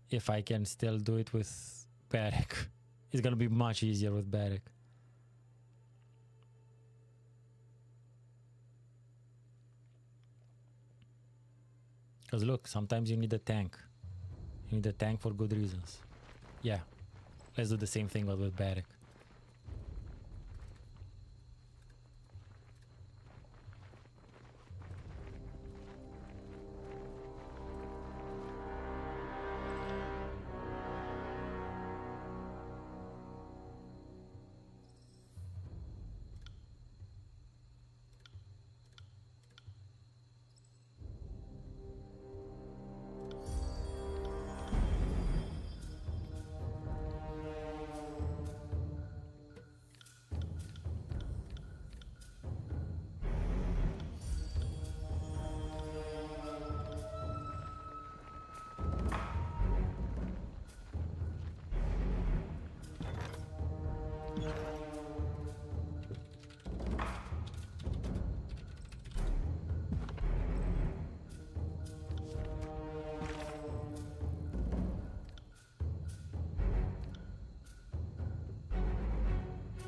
if I can still do it with Barrack. It's gonna be much easier with Barrack. Because look, sometimes you need a tank. You need a tank for good reasons. Yeah, let's do the same thing but with Barrack.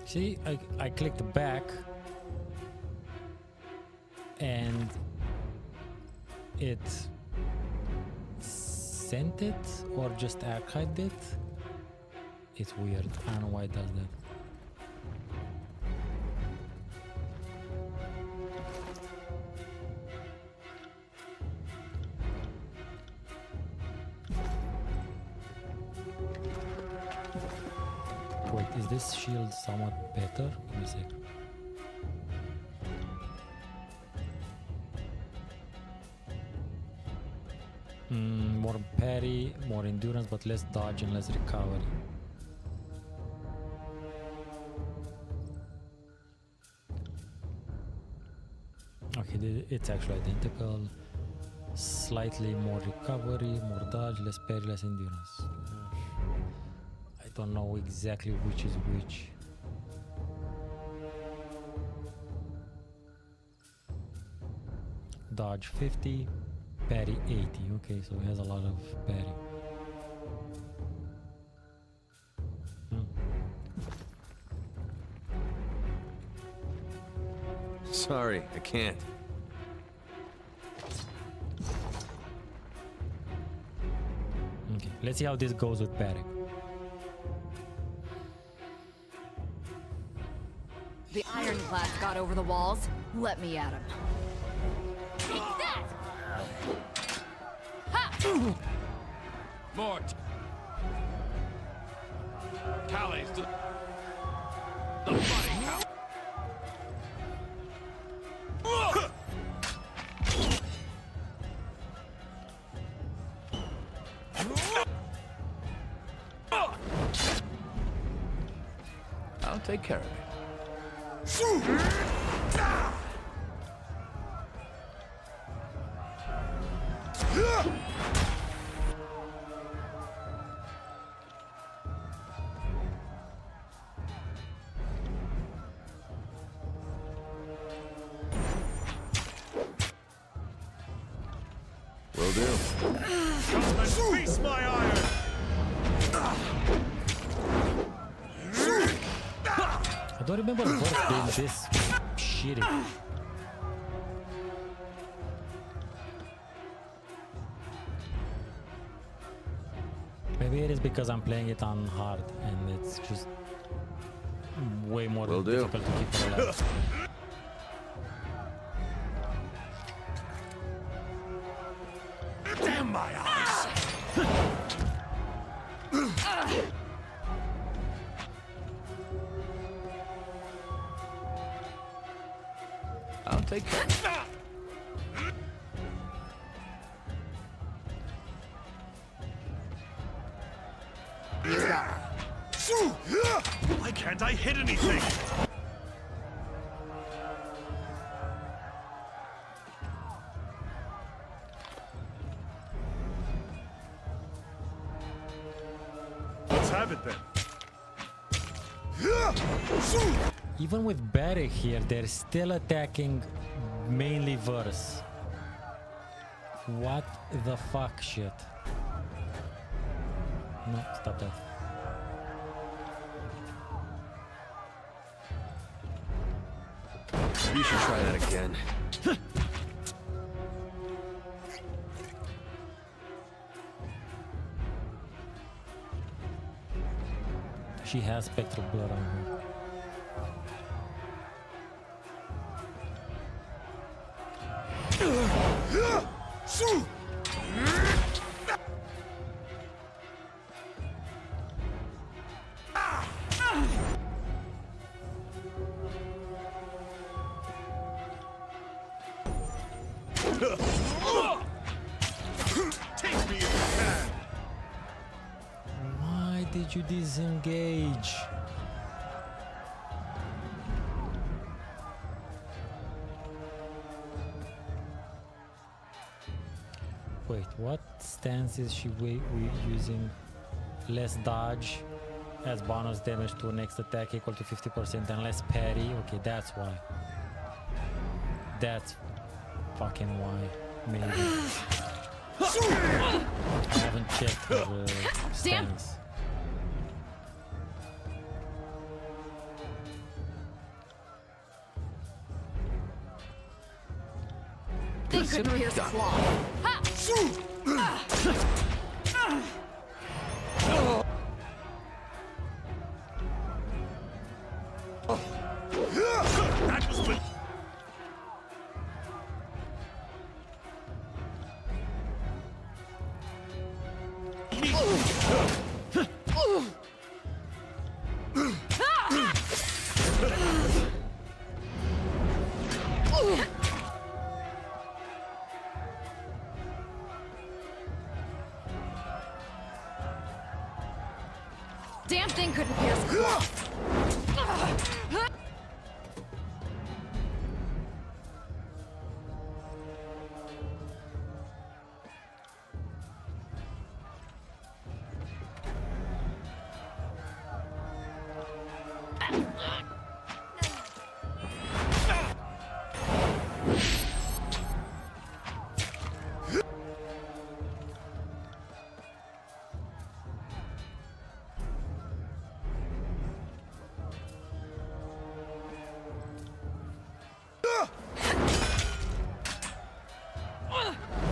See, I clicked back and it sent it or just archived it. It's weird. I don't know why it does that. Wait, is this shield somewhat better? Let me see. More parry, more endurance, but less dodge and less recovery. Okay, it's actually identical. Slightly more recovery, more dodge, less parry, less endurance. I don't know exactly which is which. Dodge 50, parry 80. Okay, so he has a lot of parry. Sorry, I can't. Okay, let's see how this goes with parry. The ironclads got over the walls. Let me at him. Take that! Mort! Tallies to the fighting cow. I'll take care of it. Will do. Come and feast my iron! I don't remember Vork being this shitty. Maybe it is because I'm playing it on hard and it's just way more Will do. difficult to keep it alive. Damn my eyes! I'll take care of it. Why can't I hit anything? Let's have it then. Even with Barrick here, they're still attacking mainly verse. What the fuck shit? No, stop that. You should try that again. She has spectral blood on her. Take me if you can. Why did you disengage? Wait, what stance is she using? Less dodge as bonus damage to next attack equal to 50% and less parry. Okay, that's why. That's fucking why. Maybe. I haven't checked her stance. couldn't Consider it pierce done. cloth. Ha! That was the... Damn thing couldn't pierce cloth.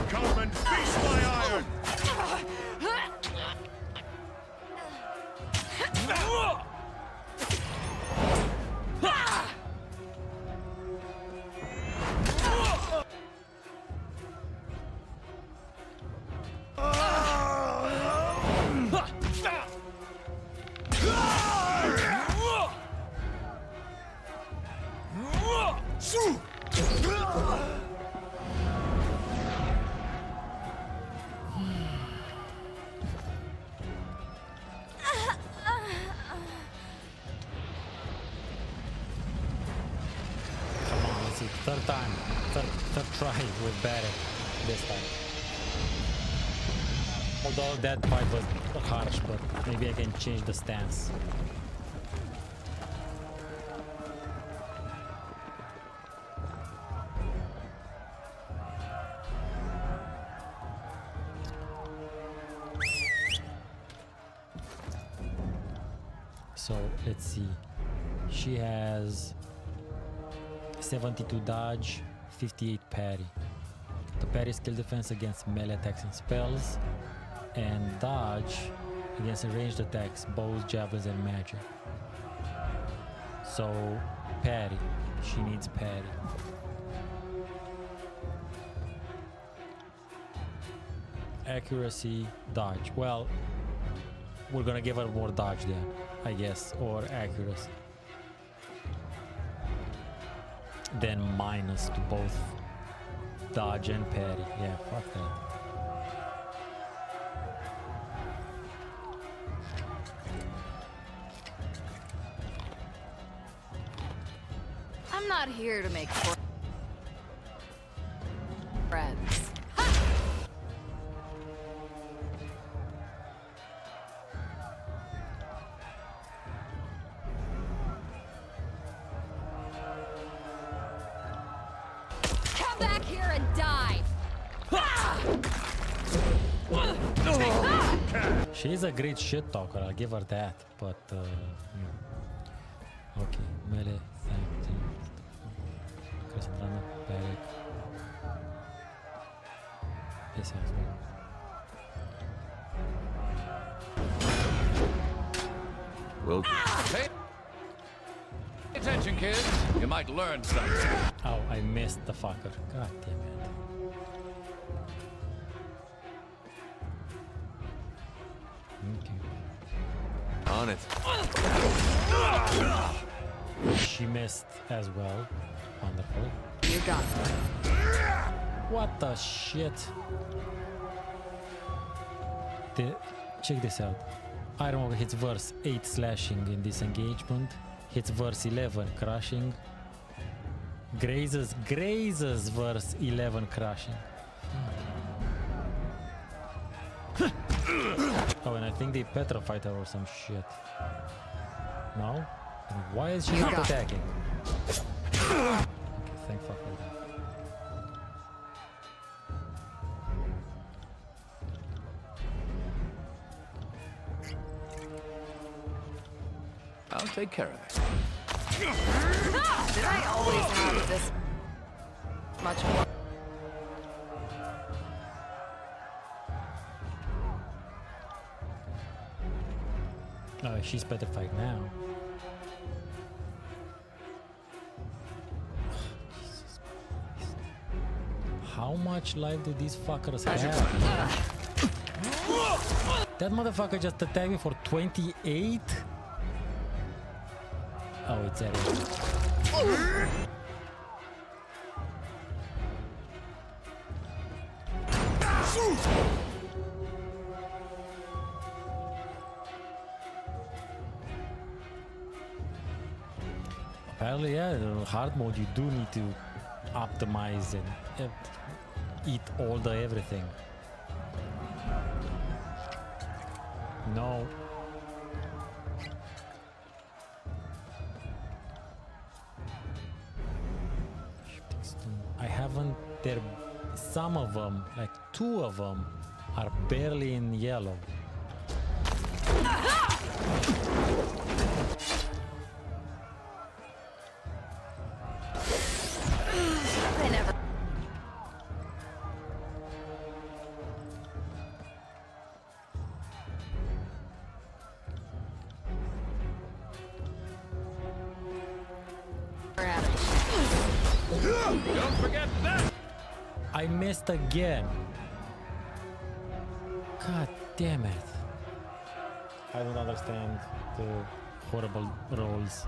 Come and feast my iron! Come on, let's see. Third time. Third try with better this time. Although that fight was harsh, but maybe I can change the stance. So let's see. She has 72 dodge, 58 parry. The parry skill defense against melee attacks and spells, and dodge against ranged attacks, bows, javelins, and magic. So parry, she needs parry. Accuracy, dodge. Well, we're gonna give her more dodge then, I guess, or accuracy. Then minus to both dodge and parry. Yeah, fuck that. I'm not here to make friends. Come back here and die. She's a great shit talker, I'll give her that, but okay, melee, crescent runner, barrack. This has one. Well, Pay attention, kids. You might learn something. Oh, I missed the fucker. God damn it. Okay. on it. She missed as well. Wonderful. You got it. What the shit? Check this out. Ironwalker hits verse 8 slashing in this engagement. Hits verse 11 crushing. Grazes verse 11 crushing. Oh, and I think they petrified her or some shit. No? Then why is she not attacking? Okay, thank fuck for that. I'll take care of it. Did I always have this much more? she's petrified now. Jesus Christ. How much life do these fuckers have? That motherfucker just attacked me for 28? Oh, it's at it. Apparently, yeah, in hard mode you do need to optimize and eat all the everything. No. I haven't, there, some of them, like 2 of them, are barely in yellow. Don't forget that! I missed again. God damn it. I don't understand the horrible rolls.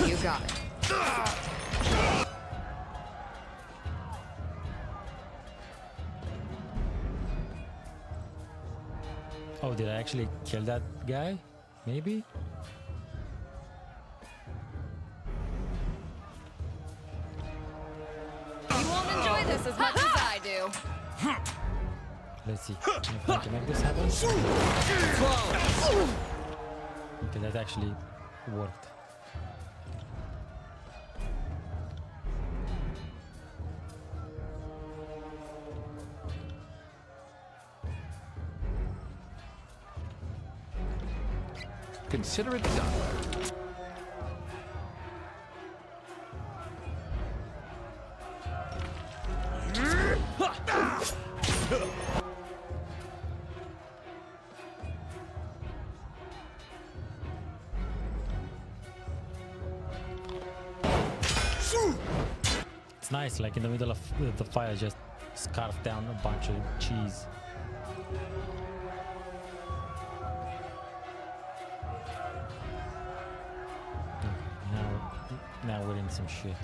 You got it. Oh, did I actually kill that guy? Maybe? You won't enjoy this as much as I do. Let's see if I can make this happen. Okay, that actually worked. Consider it done. It's nice, like in the middle of the fire, just scarf down a bunch of cheese. Now we're in some shit.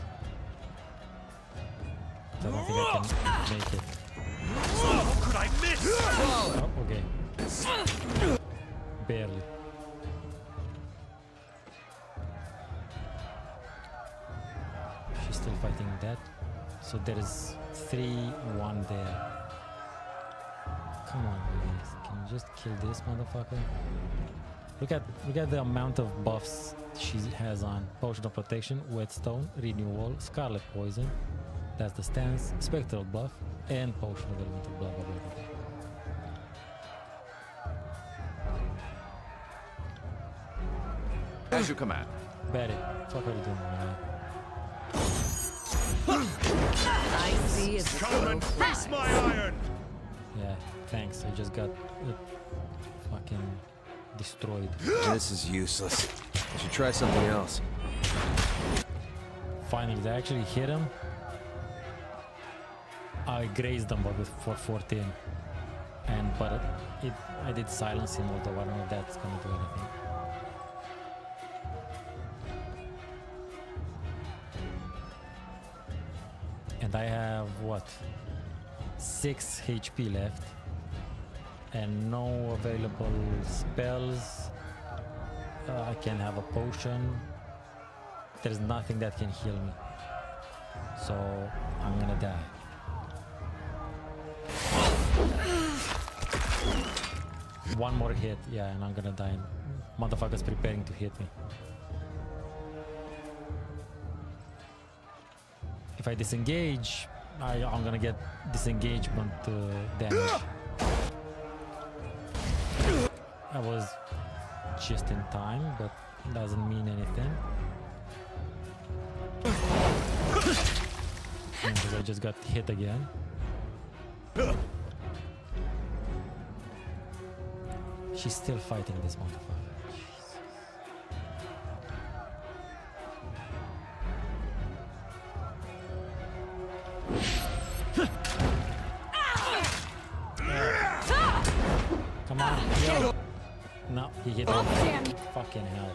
I don't think I can make it. How could I miss? Oh, okay. Barely. She's still fighting that. So there is 3-1 there. Come on, guys. Can you just kill this motherfucker? Look at the amount of buffs she has on. Potion of Protection, Whetstone, Renewal, Scarlet Poison. That's the stance, Spectral buff, and Potion of Elemental blah blah blah blah. As you command. Betty, fuck are you doing, man? I see it's Come and face my iron! Yeah, thanks. I just got fucking destroyed. This is useless. I should try something else. Finally, they actually hit him. I grazed them, but for 14. But I did silence him, although I don't know if that's gonna do anything. And I have what? 6 HP left. And no available spells. I can have a potion. There's nothing that can heal me. So I'm gonna die. One more hit, yeah, and I'm gonna die. Motherfucker's preparing to hit me. If I disengage, I'm gonna get disengagement damage. I was just in time, but doesn't mean anything. Because I just got hit again. She's still fighting this motherfucker. Jesus. Come on, yo. No, he hit me. Damn you. Fucking hell.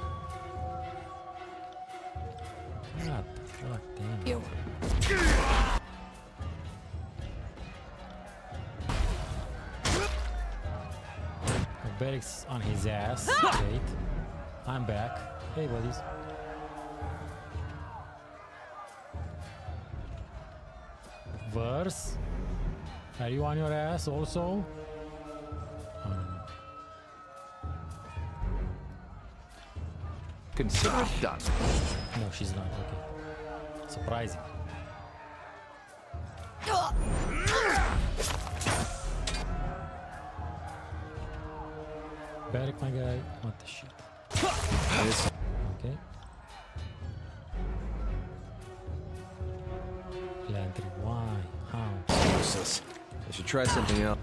God, fuck damn. You. Beric's on his ass. Wait. I'm back. Hey, buddies. Verse. Are you on your ass also? Oh, no. Consider it done. No, she's not. Okay. Surprising. Beric, my guy. What the shit? Okay. Landry, why? How? Useless. I should try something else.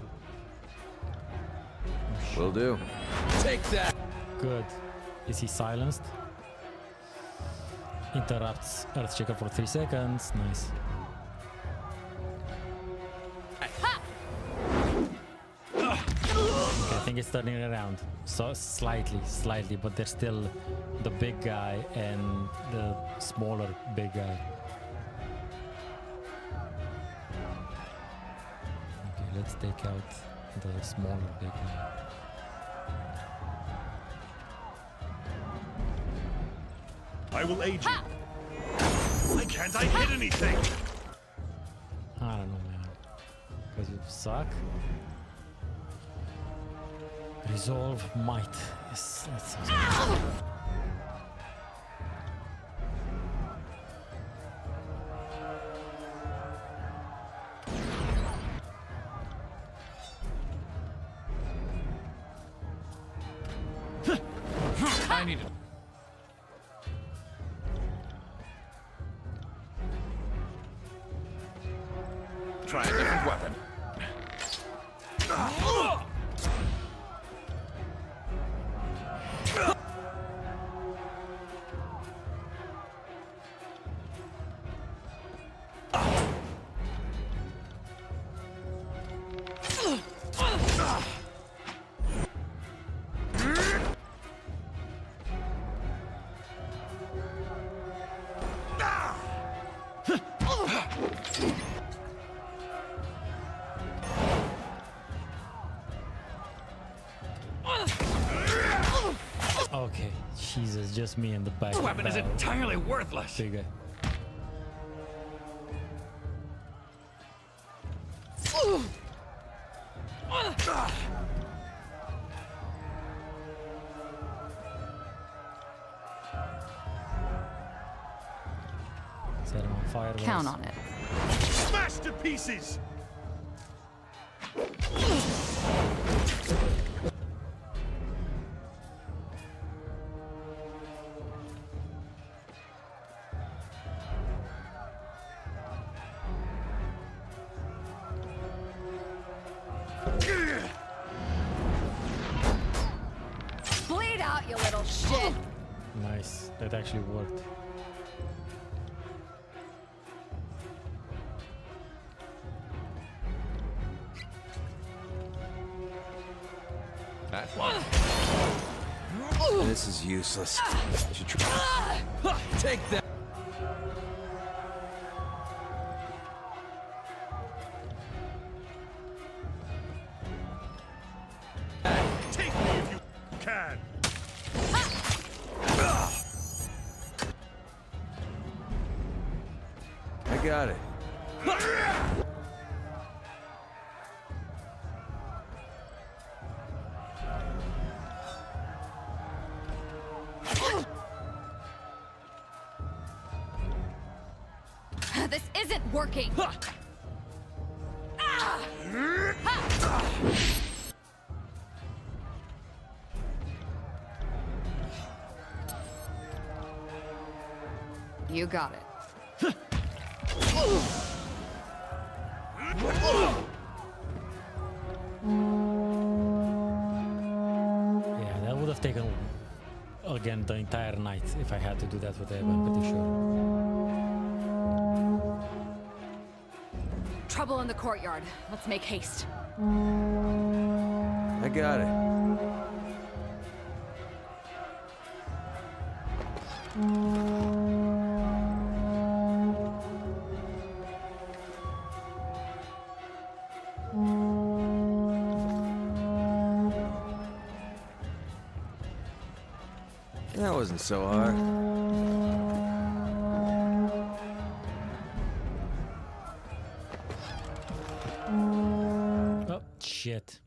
Will do. Take that! Good. Is he silenced? Interrupts Earthshaker for 3 seconds. Nice. Okay, I think it's turning around. So slightly, but there's still the big guy and the smaller big guy. Okay, let's take out the smaller big guy. I will aid you. Why can't I hit anything? I don't know, man. Because you suck. Resolve might. Yes, that sounds good. I need it. Try a different weapon. Okay, Jesus, just me in the back. This weapon is battle. entirely worthless. Big guy. Set him on fire. Count on it. Smashed to pieces! Bleed out, you little shit! Nice. That actually worked. That one. This is useless. I should try. Take that! Take me if you can! I got it. This isn't working! You got it. Yeah, that would have taken again the entire night if I had to do that with Eva, I'm pretty sure. Trouble in the courtyard. Let's make haste. I got it. That wasn't so hard. Oh, shit.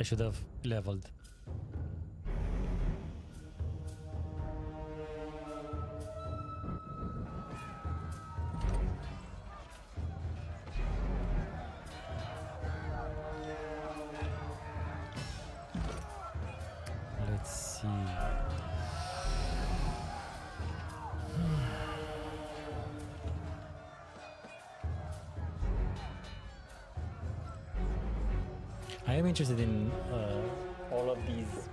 I should have leveled. Let's see. I am interested in all of these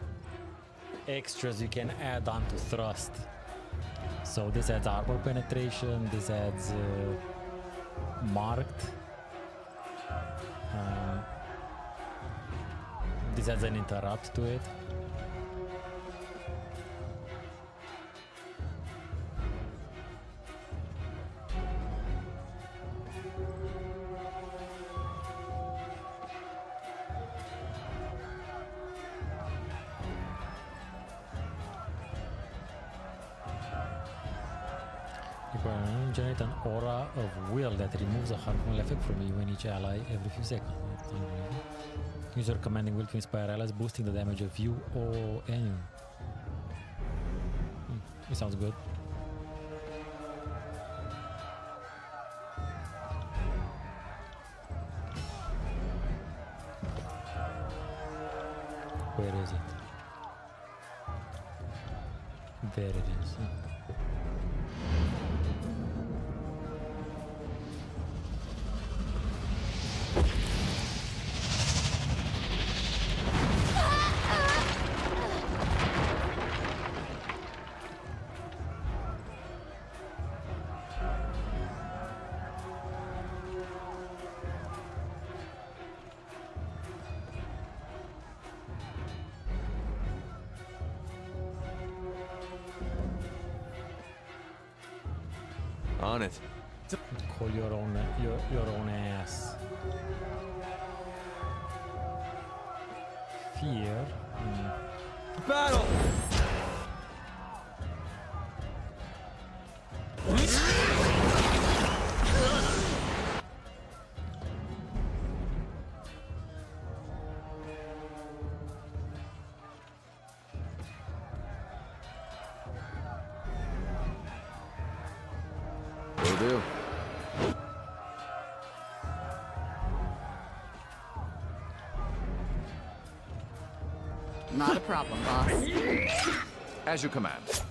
extras you can add on to thrust. So this adds armor penetration, this adds marked. This adds an interrupt to it. Generate an aura of will that removes a harmful effect from you and each ally every few seconds. Use your commanding will to inspire allies, boosting the damage of you or anyone. It sounds good. Where is it? There it is. On it. Call your own ass. Fear. Battle! Will do. Not a problem, boss. As you command.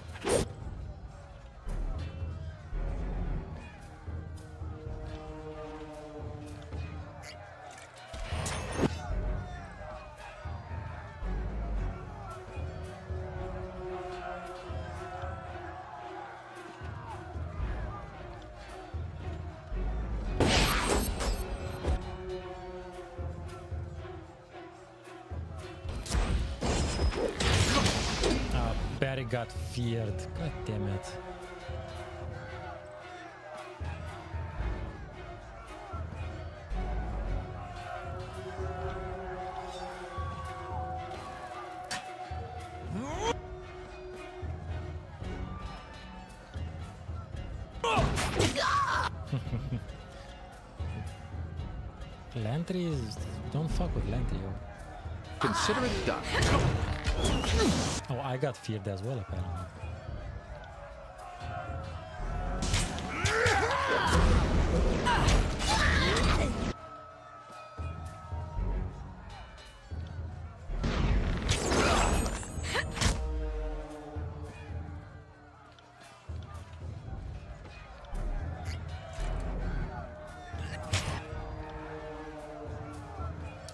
Barry got feared. God damn it. Lantry is... Don't fuck with Lantry, yo. Consider it done. Oh, I got feared as well, apparently.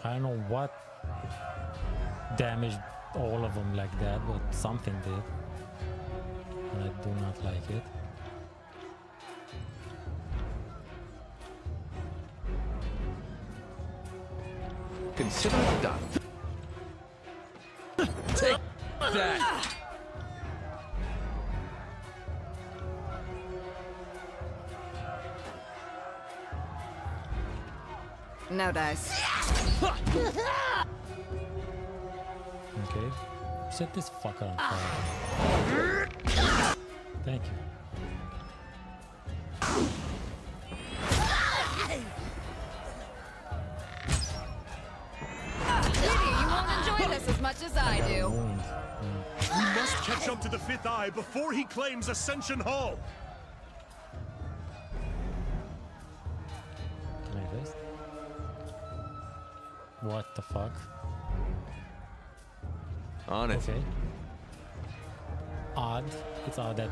I don't know what damaged all of them like that, but something did. And I do not like it. Consider it done. Take that! No dice. Okay. Set this fucker on fire. Thank you. Maybe you won't enjoy this as much as I do. We must catch up to the Fifth Eye before he claims Ascension Hall. Can I rest? What the fuck? On it. Okay. Odd. It's odd that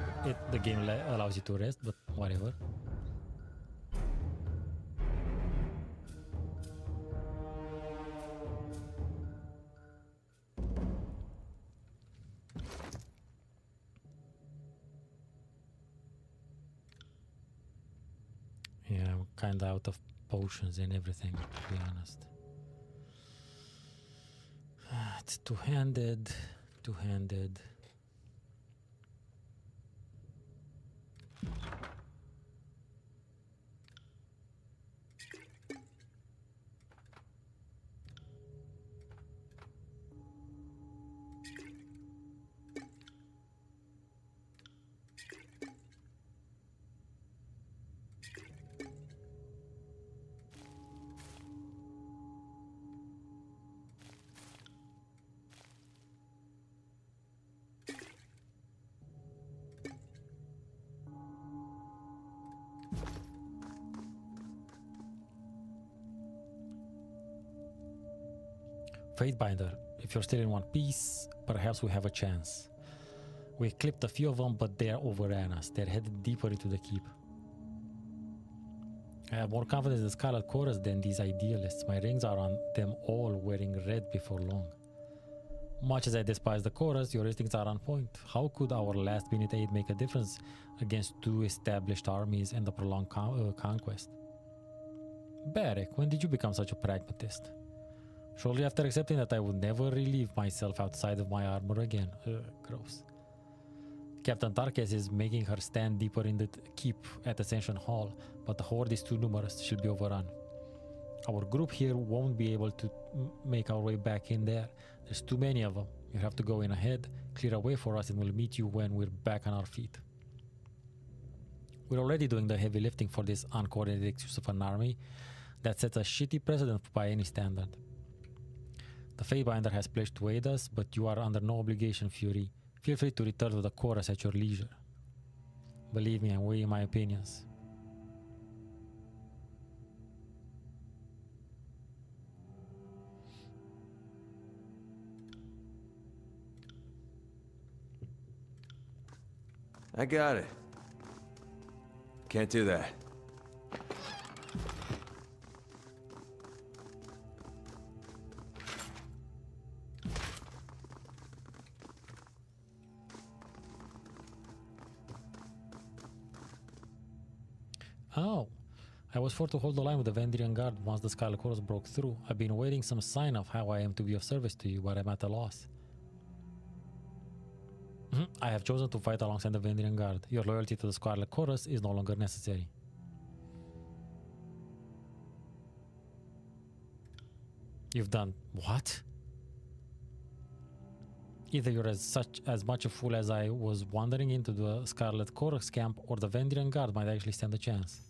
the game allows you to rest, but whatever. Yeah, I'm kind of out of potions and everything, to be honest. It's two-handed, two-handed. Fatebinder, if you're still in one piece, perhaps we have a chance. We clipped a few of them, but they overran us. They're headed deeper into the keep. I have more confidence in the Scarlet Chorus than these idealists. My rings are on them all wearing red before long. Much as I despise the Chorus, your instincts are on point. How could our last-minute aid make a difference against two established armies and a prolonged conquest? Barrick, when did you become such a pragmatist? Shortly after accepting that I would never relieve myself outside of my armor again. Gross. Captain Tarkes is making her stand deeper in the keep at Ascension Hall, but the horde is too numerous. She'll be overrun. Our group here won't be able to make our way back in there. There's too many of them. You have to go in ahead, clear a way for us, and we'll meet you when we're back on our feet. We're already doing the heavy lifting for this uncoordinated excuse of an army that sets a shitty precedent by any standard. The Fatebinder has pledged to aid us, but you are under no obligation, Fury. Feel free to return to the chorus at your leisure. Believe me, I'm weighing my opinions. I got it. Can't do that. Oh, I was forced to hold the line with the Vendrian Guard once the Scarlet Chorus broke through. I've been awaiting some sign of how I am to be of service to you, but I'm at a loss. I have chosen to fight alongside the Vendrian Guard. Your loyalty to the Scarlet Chorus is no longer necessary. You've done what? Either you're as much a fool as I was wandering into the Scarlet Chorus camp, or the Vendrian Guard might actually stand a chance.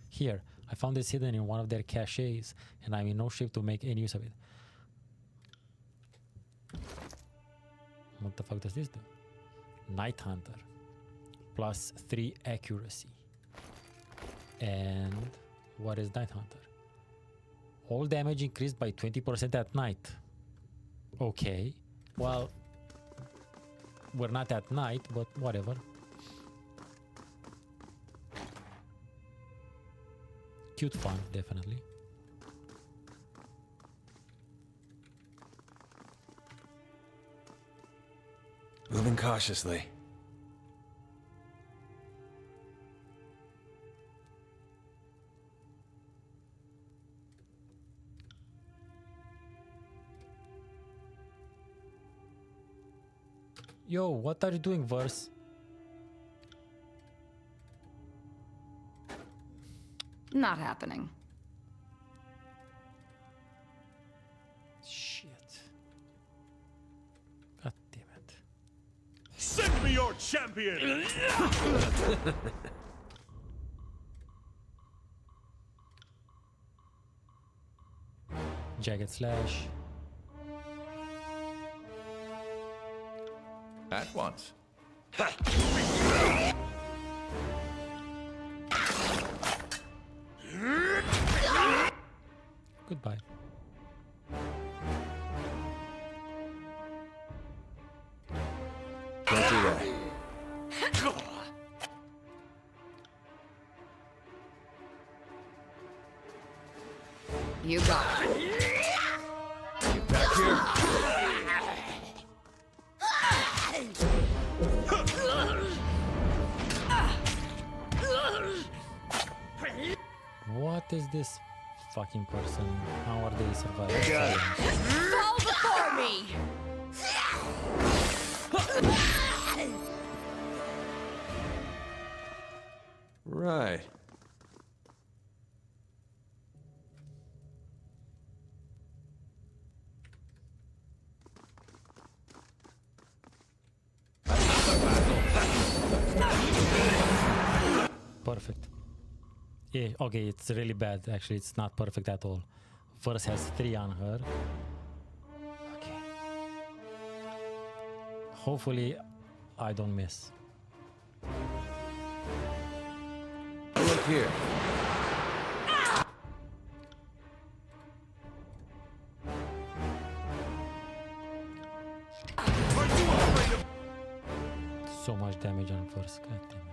Here, I found this hidden in one of their caches, and I'm in no shape to make any use of it. What the fuck does this do? Night Hunter. Plus 3 accuracy. And what is Night Hunter? All damage increased by 20% at night. Okay. Well, we're not at night, but whatever. Cute fun, definitely. Moving cautiously. Yo, what are you doing, Verse? Not happening. Shit. God damn it. Send me your champion! Jagged Slash. At once. Goodbye. Don't do that. You got it. Get back here. What is this fucking person? How are they surviving? Fall before me! Right. Perfect. Yeah, okay, it's really bad. Actually, it's not perfect at all. First has 3 on her. Okay. Hopefully, I don't miss. Look here. So much damage on first. God damn it.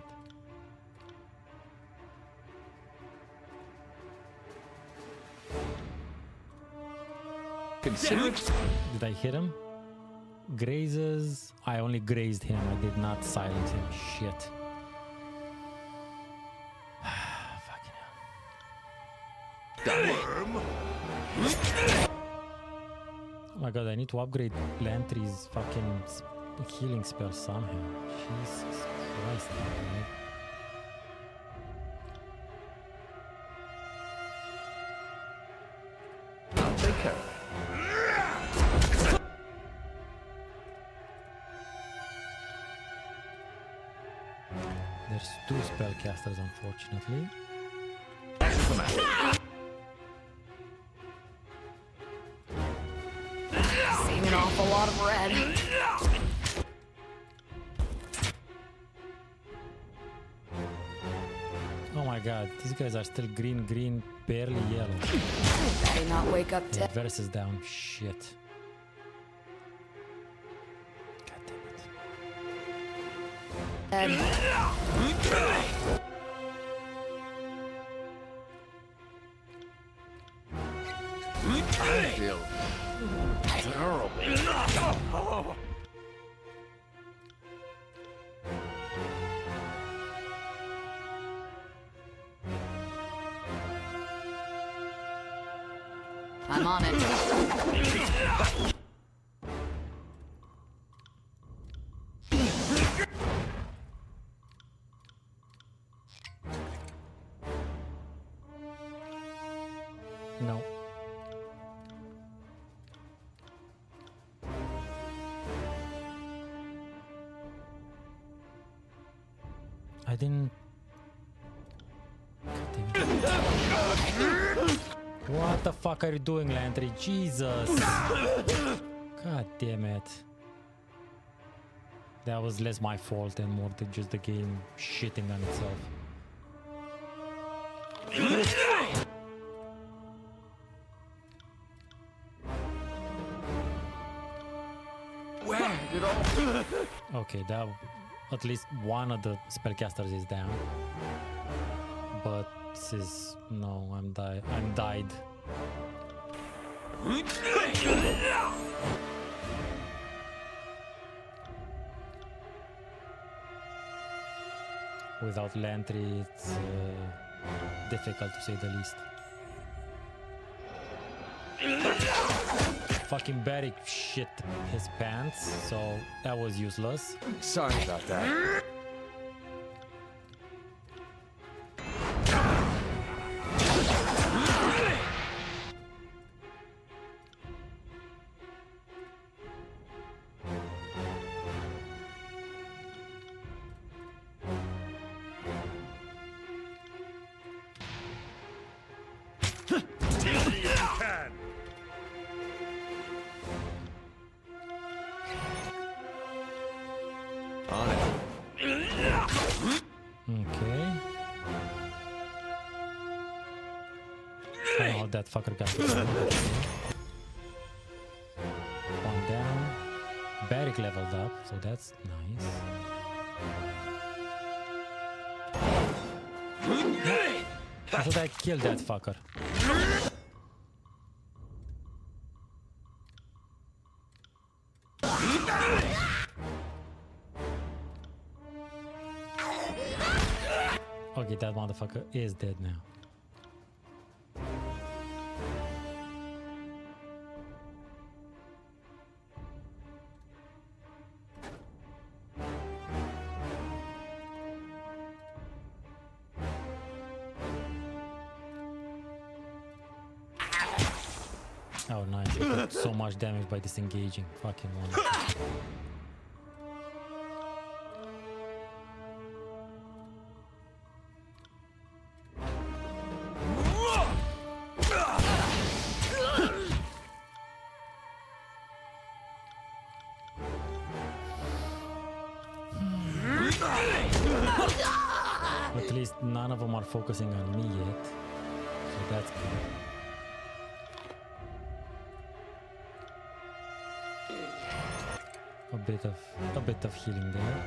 Consider it. Did I hit him? Grazes. I only grazed him. I did not silence him. Shit. Fucking hell. Oh my god, I need to upgrade Lantry's fucking healing spell somehow. Jesus Christ, man. I'll take care of it. There's 2 spellcasters, unfortunately. Seeing an awful lot of red. Oh my god, these guys are still green, barely yellow. Better not wake up Yeah, dead. Verse is down. Shit. God damn it. I feel terrible. I'm on it. No. I didn't. God damn it. What the fuck are you doing, Landry? Jesus. God damn it. That was less my fault and more than just the game shitting on itself. Where did all... Okay, that at least one of the spellcasters is down. But this is no, I'm died. Without Lantry, it's difficult to say the least. Fucking Barrick shit his pants, so that was useless. Sorry about that. On it. Okay. Oh, that fucker got it. One down. Barrick leveled up, so that's nice. I thought I killed that fucker. Okay, that motherfucker is dead now. Oh, nice. You got so much damage by disengaging. Fucking wonderful. At least none of them are focusing on me yet, so that's good. A bit of healing there.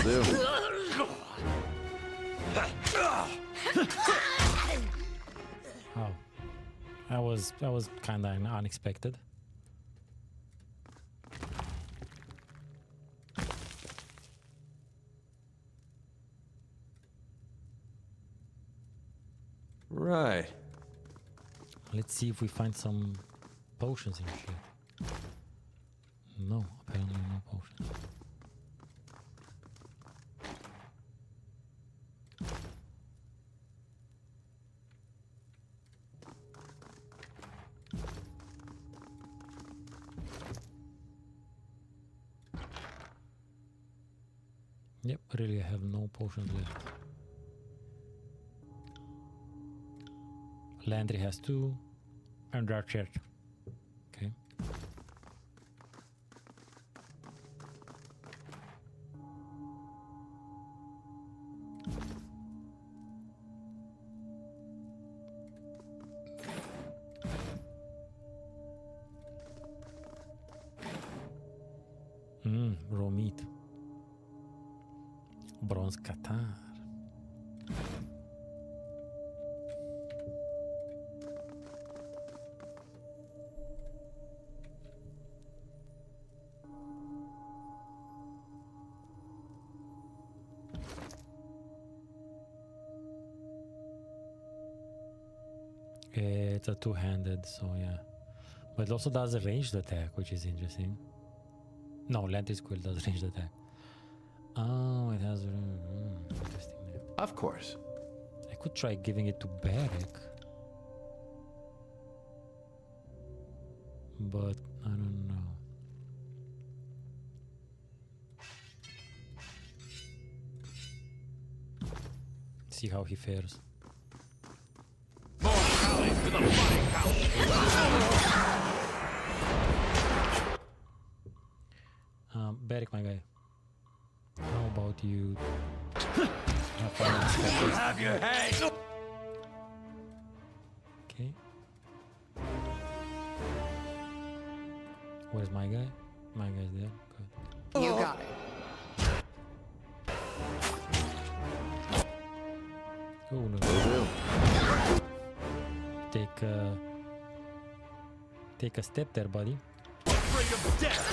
Will do. Oh, that was kind of unexpected. Right. Let's see if we find some potions and shit. No, apparently no potions. Yep, really I have no potions left. Landry has 2, and that's it. Okay. Raw meat. Bronze Qatar. It's a two-handed, so yeah. But it also does a ranged attack, which is interesting. No, Lantis Quill does ranged attack. Oh, it has... interesting. Of course. I could try giving it to Barrick. But I don't know. See how he fares. Barrick, my guy. How about you? Have your head! Okay. Where's my guy? My guy's there. Good. You got it. Oh no. Will do. take a step there, buddy. Afraid of death!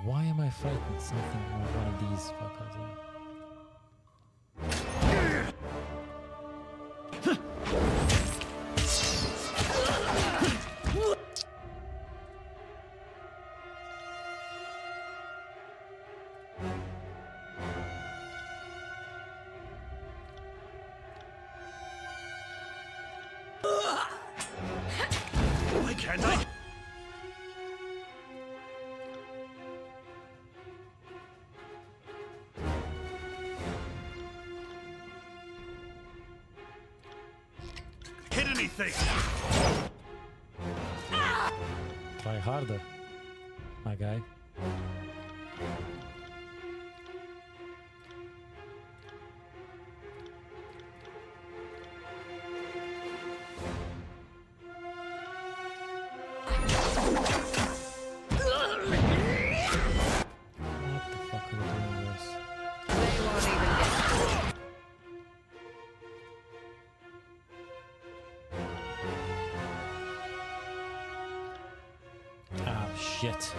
Why am I fighting something on one of these fuckers here? Why can't I? Hit anything! Try harder, my guy. What the fuck are you doing this? They won't even get Ah, shit.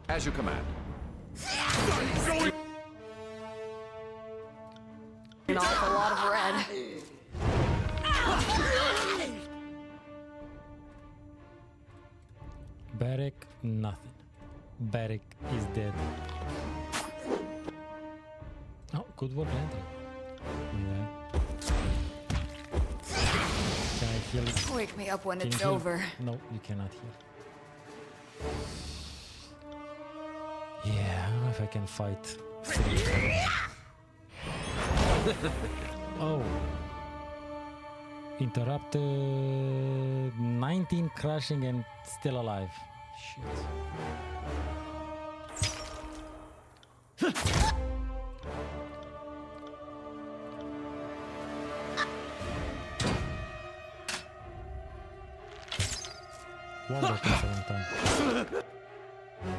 As you command. an awful lot of red. Barrick, nothing. Barrick is dead. Oh, good work, Landry. Yeah. Can I heal it? Wake me up when Can it's you heal? over. No, you cannot heal. Yeah, I don't know if I can fight. Oh. Interrupted. 19 crashing and still alive. Shit. One more one time.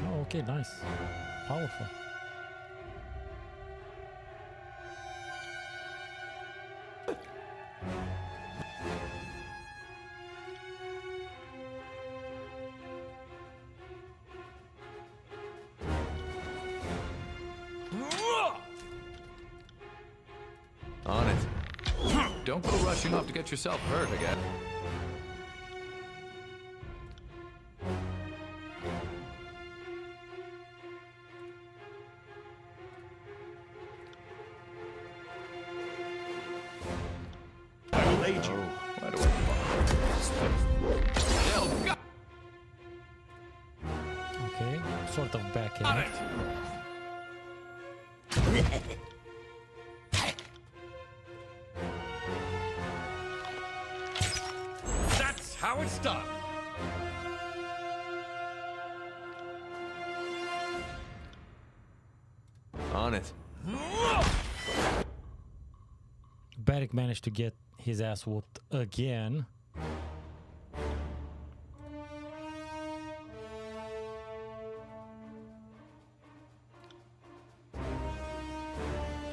Oh, okay, nice. Powerful. On it. Don't go rushing off to get yourself hurt again. I will aid you. Why do I They'll go Okay, sort of back in. on it. That's how it's done. On it. Barrick managed to get his ass whooped again.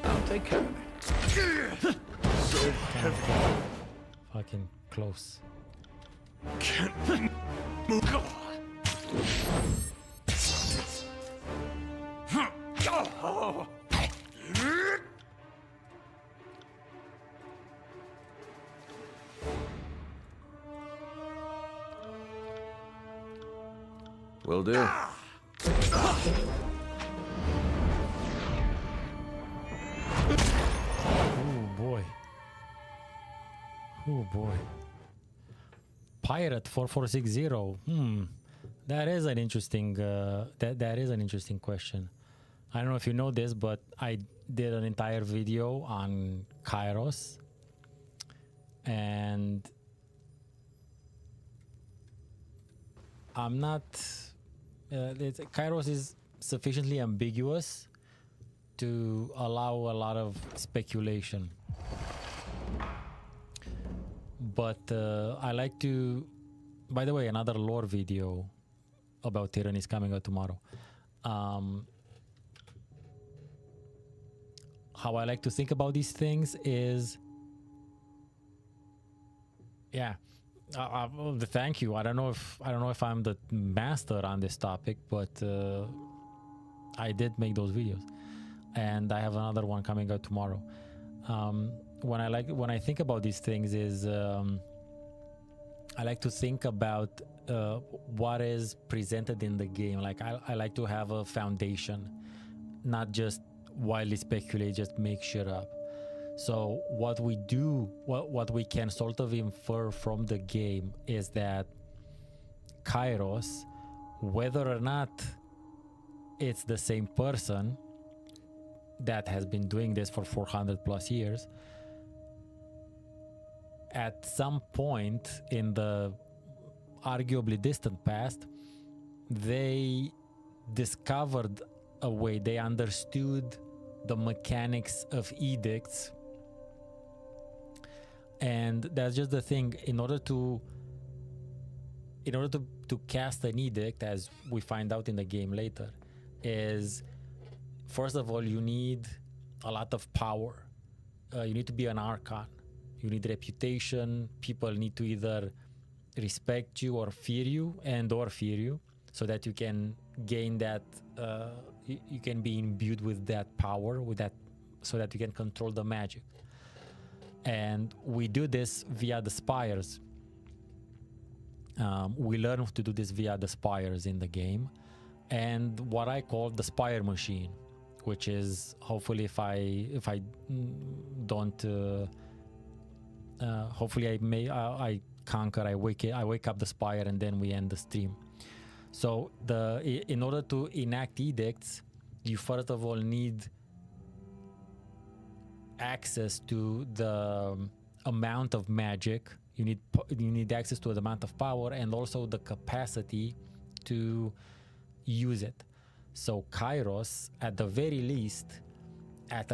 I'll take care of it. So heavy. Fucking close. Can't move. Will do. Oh boy. Oh boy. Pirate 4460. That is an interesting that is an interesting question. I don't know if you know this, but I did an entire video on Kairos, and I'm not. Kairos is sufficiently ambiguous to allow a lot of speculation. But I like to. By the way, another lore video about Tyranny is coming out tomorrow. How I like to think about these things is, yeah. Thank you. I don't know if I'm the master on this topic, but I did make those videos, and I have another one coming out tomorrow. When I think about these things is I like to think about what is presented in the game. Like I like to have a foundation, not just wildly speculate, just make shit up. So what we do, what we can sort of infer from the game is that Kairos, whether or not it's the same person that has been doing this for 400 plus years, at some point in the arguably distant past, they discovered a way, they understood the mechanics of edicts. And that's just the thing. In order to cast an edict, as we find out in the game later, is first of all you need a lot of power. You need to be an archon. You need reputation. People need to either respect you or fear you, so that you can gain that. You can be imbued with that power, so that you can control the magic. And we do this via the spires. We learn to do this via the spires in the game, and what I call the spire machine, which is hopefully if I don't, hopefully I conquer. I wake up the spire, and then we end the stream. So in order to enact edicts, you first of all need access to the amount of magic. You need access to the amount of power, and also the capacity to use it. So Kairos, at the very least, at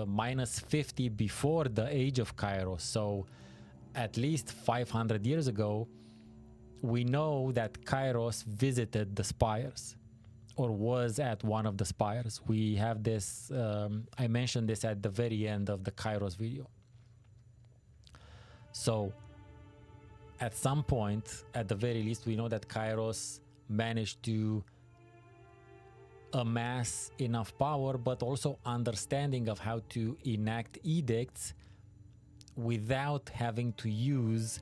minus 50 before the age of Kairos, so at least 500 years ago, we know that Kairos visited the spires, or was at one of the spires. We have this, I mentioned this at the very end of the Kairos video. So at some point, at the very least, we know that Kairos managed to amass enough power, but also understanding of how to enact edicts without having to use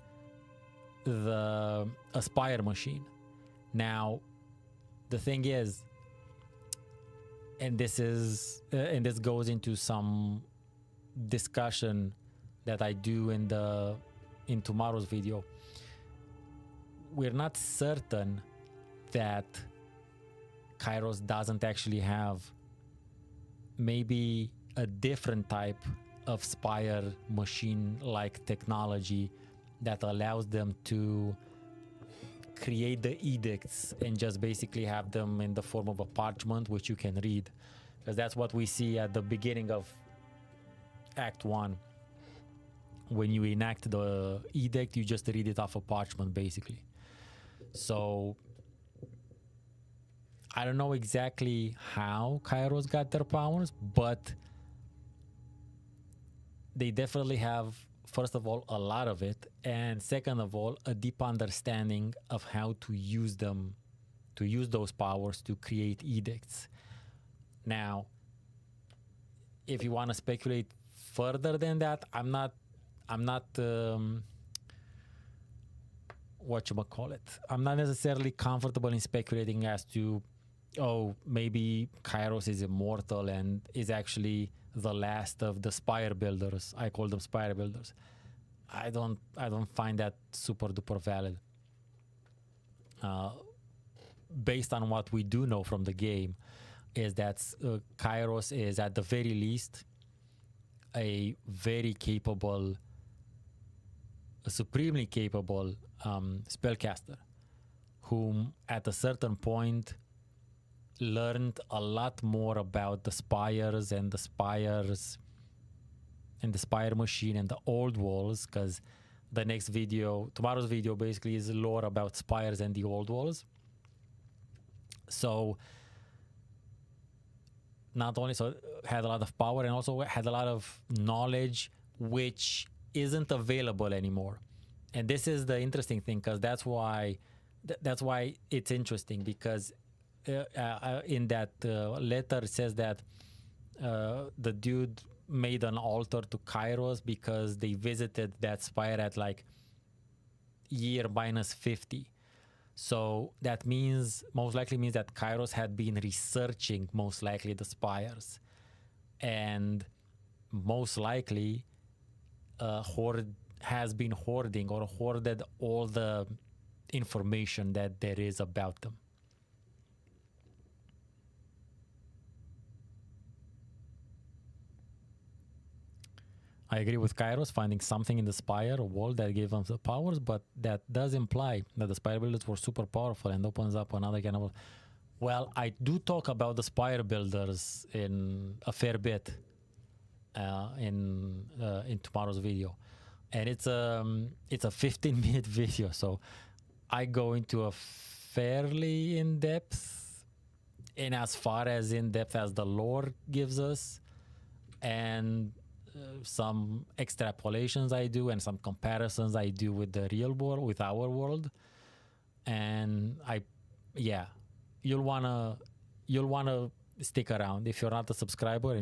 the Aspire machine. Now, the thing is, and this goes into some discussion that I do in tomorrow's video. We're not certain that Kairos doesn't actually have maybe a different type of spire machine-like technology that allows them to create the edicts and just basically have them in the form of a parchment which you can read, because that's what we see at the beginning of Act 1. When you enact the edict, you just read it off a parchment basically. So I don't know exactly how Kairos got their powers, but they definitely have, first of all, a lot of it, and second of all, a deep understanding of how to use them, to use those powers to create edicts. Now, if you want to speculate further than that, I'm not I'm not necessarily comfortable in speculating as to, oh, maybe Kairos is immortal and is actually the last of the spire builders. I call them spire builders. I don't find that super duper valid. Based on what we do know from the game, is that Kairos is at the very least a very capable a supremely capable spellcaster, whom at a certain point learned a lot more about the spires and the spires and the spire machine and the old walls, because the next video, tomorrow's video, basically is lore about spires and the old walls. So not only had a lot of power, and also had a lot of knowledge which isn't available anymore. And this is the interesting thing, because that's why it's interesting, because in that letter it says that the dude made an altar to Kairos because they visited that spire at like year -50. So that means, most likely means that Kairos had been researching most likely the spires, and most likely has been hoarding or hoarded all the information that there is about them. I agree with Kairos, finding something in the spire or wall that gave them the powers, but that does imply that the spire builders were super powerful and opens up another kind of... Well, I do talk about the spire builders in a fair bit in tomorrow's video, and it's a 15-minute video, so I go into a fairly in-depth, in as far as in-depth as the lore gives us, and some extrapolations I do and some comparisons I do with the real world, with our world. And you'll wanna stick around if you're not a subscriber,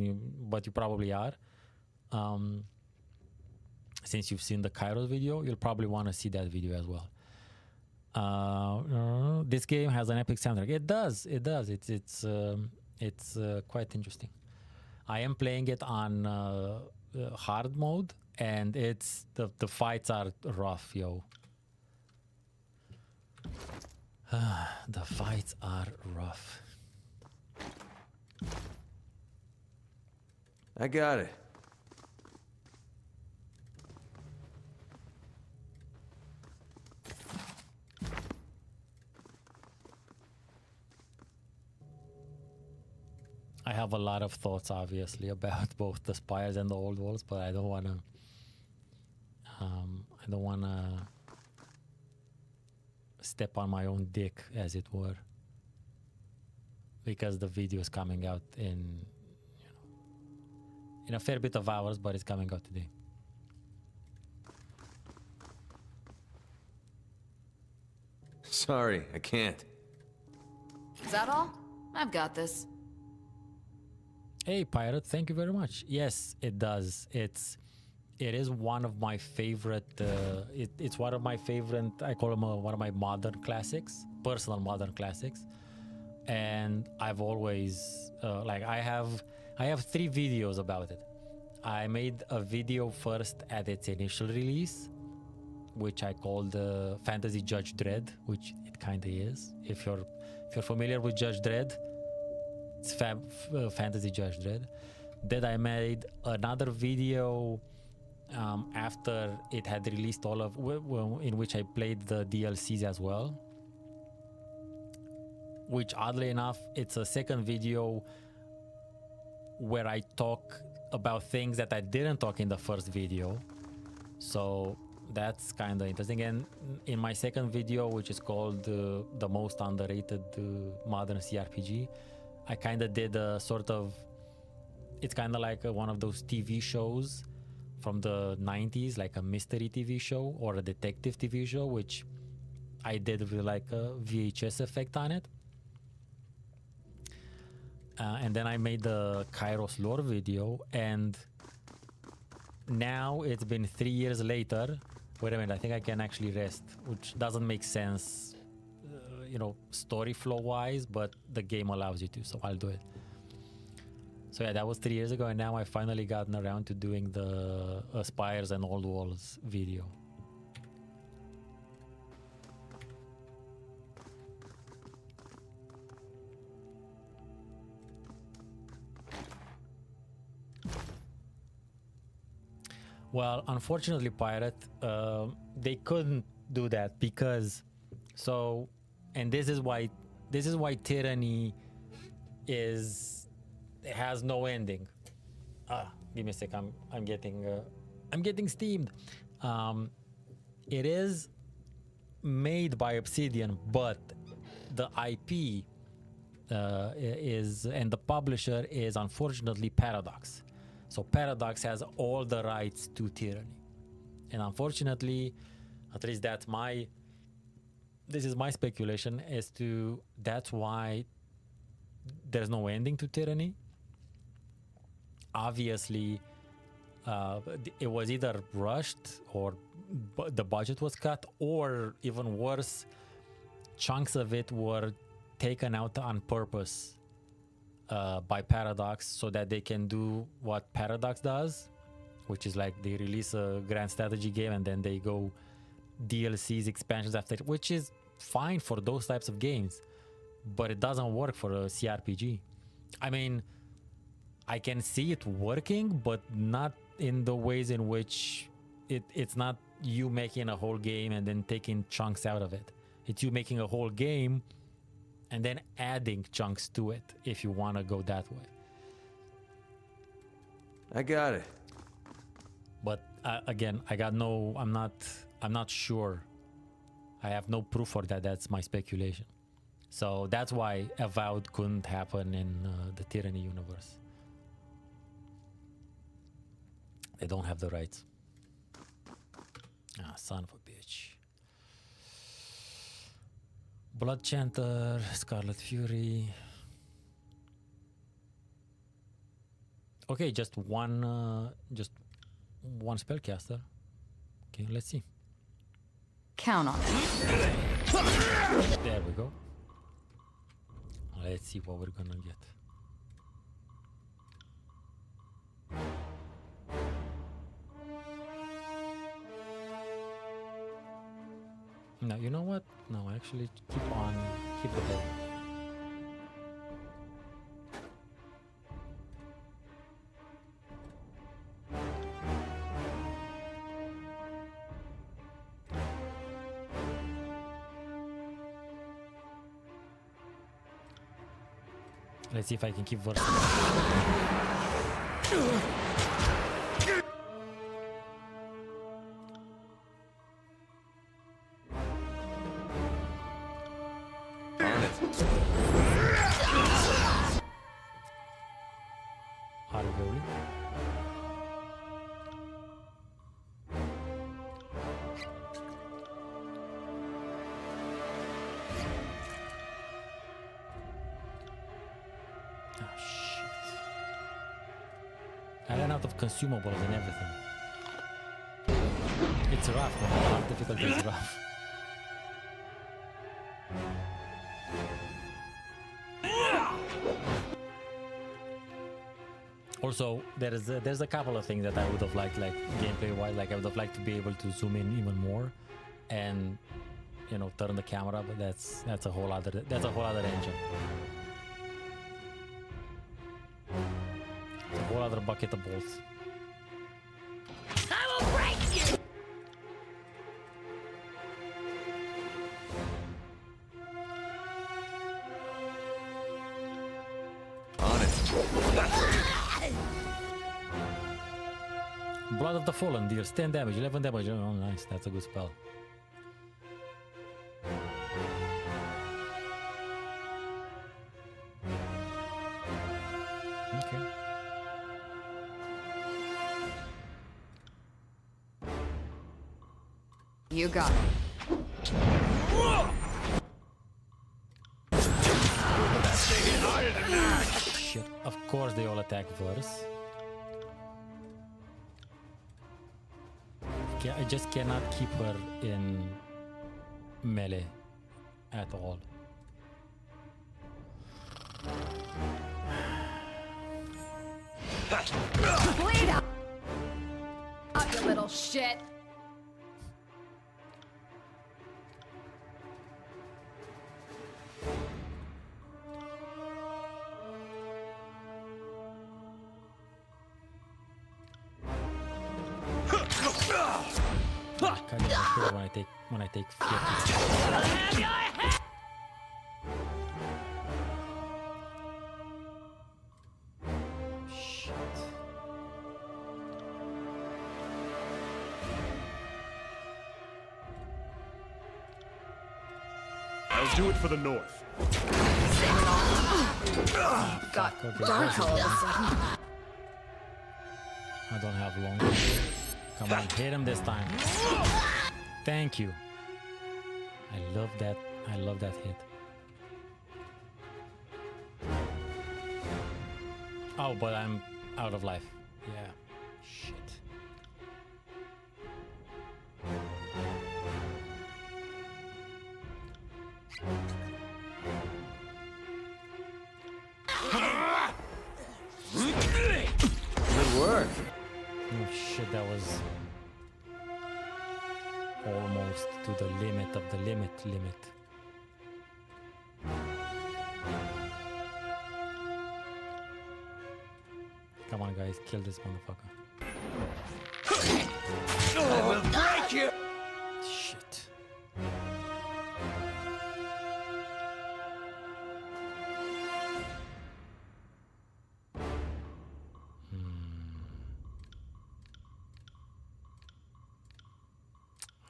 but you probably are. Since you've seen the Kairos video, you'll probably want to see that video as well. This game has an epic soundtrack. It does. It's quite interesting. I am playing it on hard mode, and it's the fights are rough, yo. The fights are rough. I got it. I have a lot of thoughts, obviously, about both the spires and the old walls, but I don't wanna. Step on my own dick, as it were, because the video is coming out in a fair bit of hours, but it's coming out today. Sorry, I can't. Is that all? I've got this. Hey, Pirate, thank you very much. Yes, it does. It is one of my favorite. It's one of my favorite. I call them one of my modern classics, personal modern classics. And I've always I have 3 videos about it. I made a video first at its initial release, which I called Fantasy Judge Dredd, which it kind of is. If you're familiar with Judge Dredd, it's Fantasy Judge Dredd. Then I made another video after it had released in which I played the DLCs as well. Which, oddly enough, it's a second video where I talk about things that I didn't talk in the first video. So that's kind of interesting. And in my second video, which is called The Most Underrated Modern CRPG, I kind of did a sort of... It's kind of like one of those TV shows from the 90s, like a mystery TV show or a detective TV show, which I did with like a VHS effect on it. And then I made the Kairos lore video, and now it's been 3 years later. Wait a minute, I think I can actually rest, which doesn't make sense, story flow wise, but the game allows you to, so I'll do it. So yeah, that was 3 years ago, and now I've finally gotten around to doing the Spires and Old Walls video. Well, unfortunately, Pirate, they couldn't do that because and this is why Tyranny has no ending. Give me a sec. I'm getting steamed. It is made by Obsidian, but the IP and the publisher is unfortunately Paradox. So Paradox has all the rights to Tyranny, and unfortunately, at least this is my speculation as to that's why there's no ending to Tyranny. Obviously, it was either rushed or the budget was cut, or even worse, chunks of it were taken out on purpose by Paradox so that they can do what Paradox does, which is like they release a grand strategy game and then they go DLCs, expansions after it, which is fine for those types of games, but it doesn't work for a CRPG. I mean, I can see it working, but not in the ways in which it's not you making a whole game and then taking chunks out of it. It's you making a whole game and then adding chunks to it if you want to go that way. I got it. But again, I'm not sure. I have no proof for that. That's my speculation. So that's why Avowed couldn't happen in the Tyranny universe. They don't have the rights. Son of a bitch. Blood Chanter, Scarlet Fury. Okay, just one spellcaster. Okay, let's see. Count on it. There we go. Let's see what we're gonna get. No, you know what? No, actually, keep the bow. Let's see if I can keep versatile. Arguably. Oh shit. I ran out of consumables and everything. It's rough, man. How difficult is rough. Also, there's a couple of things that I would have liked, like gameplay-wise. Like I would have liked to be able to zoom in even more, and turn the camera. But that's a whole other engine. It's a whole other bucket of bolts. I will break you! On it. Blood of the Fallen deals 10 damage, 11 damage. Oh, nice. That's a good spell. Okay. You got it. Shit. Of course they all attack first. I just cannot keep her in melee at all. Bleed out! You little shit! Kind of hate when I take flip. Shit. I'll do it for the North. Got Okay, dark all of a sudden. I don't have long. Come on, hit him this time. Thank you. I love that. I love that hit. Oh, but I'm out of life. Yeah. Shit. Good work. Oh shit, that was almost to the limit of the limit. Come on, guys, kill this motherfucker. I will break you! Shit.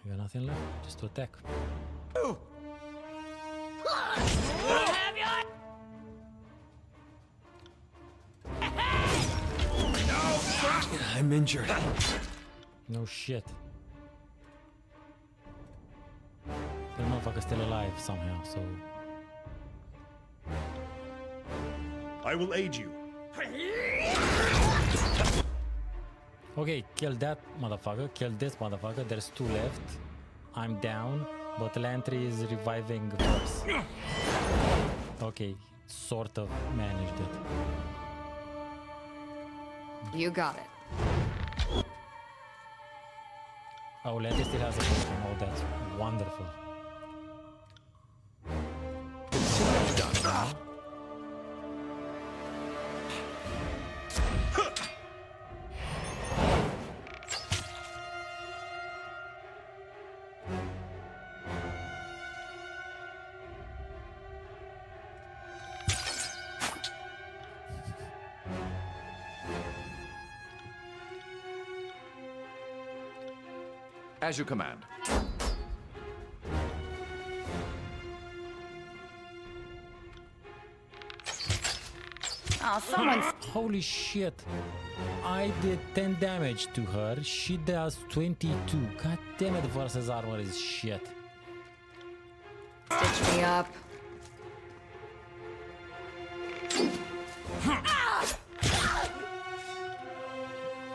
You got nothing left, just to attack. I'm injured. No shit. The motherfucker's still alive somehow, so... I will aid you. Okay, kill that motherfucker, kill this motherfucker, there's 2 left. I'm down, but Lantry is reviving us. Okay, sort of managed it. You got it. Oh, Lantry still has a potion. Oh, that's wonderful. As you command. Oh, someone's... Holy shit. I did 10 damage to her. She does 22. God damn it, versus armor is shit. Stitch me up.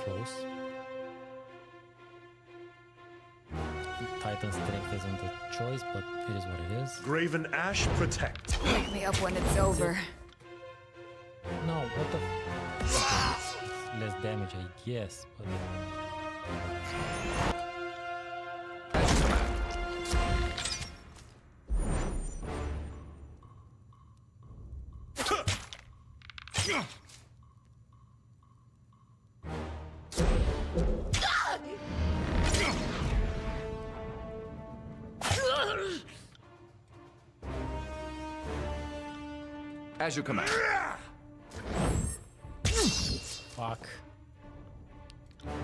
Close. Titan strength isn't a choice, but it is what it is. Graven Ash protect. Wake me up when it's over. No, what the f... Less damage, I guess, but... As you command. Fuck.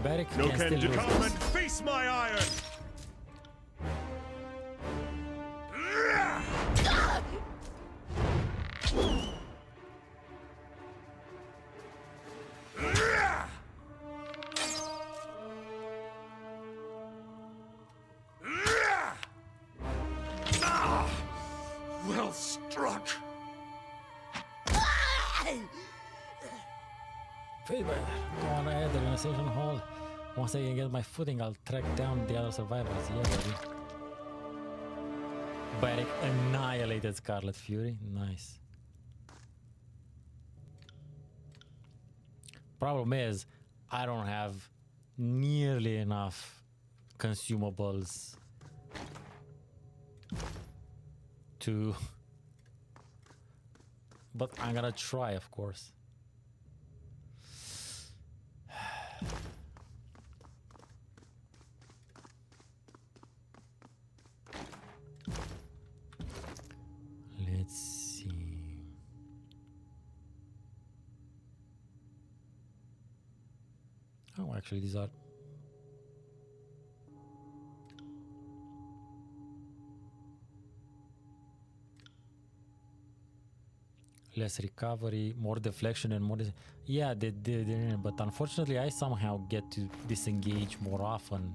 Barrick No can can still to lose come this. and face my iron. Well struck. Feedback. Go on ahead, the organization hall. Once I can get my footing, I'll track down the other survivors. Yeah, buddy. Barrick annihilated Scarlet Fury. Nice. Problem is, I don't have nearly enough consumables to... But I'm gonna try, of course. Actually, these are... less recovery, more deflection, and more... yeah, they did, but unfortunately, I somehow get to disengage more often,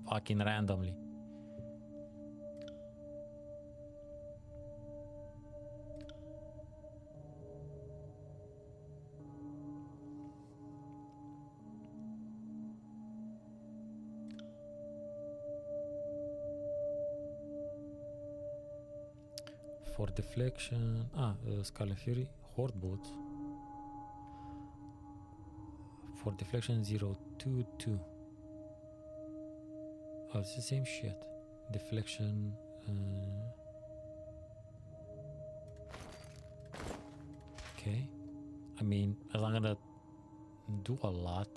fucking randomly. For deflection, Scarlet Fury, Horde Boots. For deflection 022. Oh, it's the same shit. Deflection. Okay. I mean, I'm not gonna do a lot.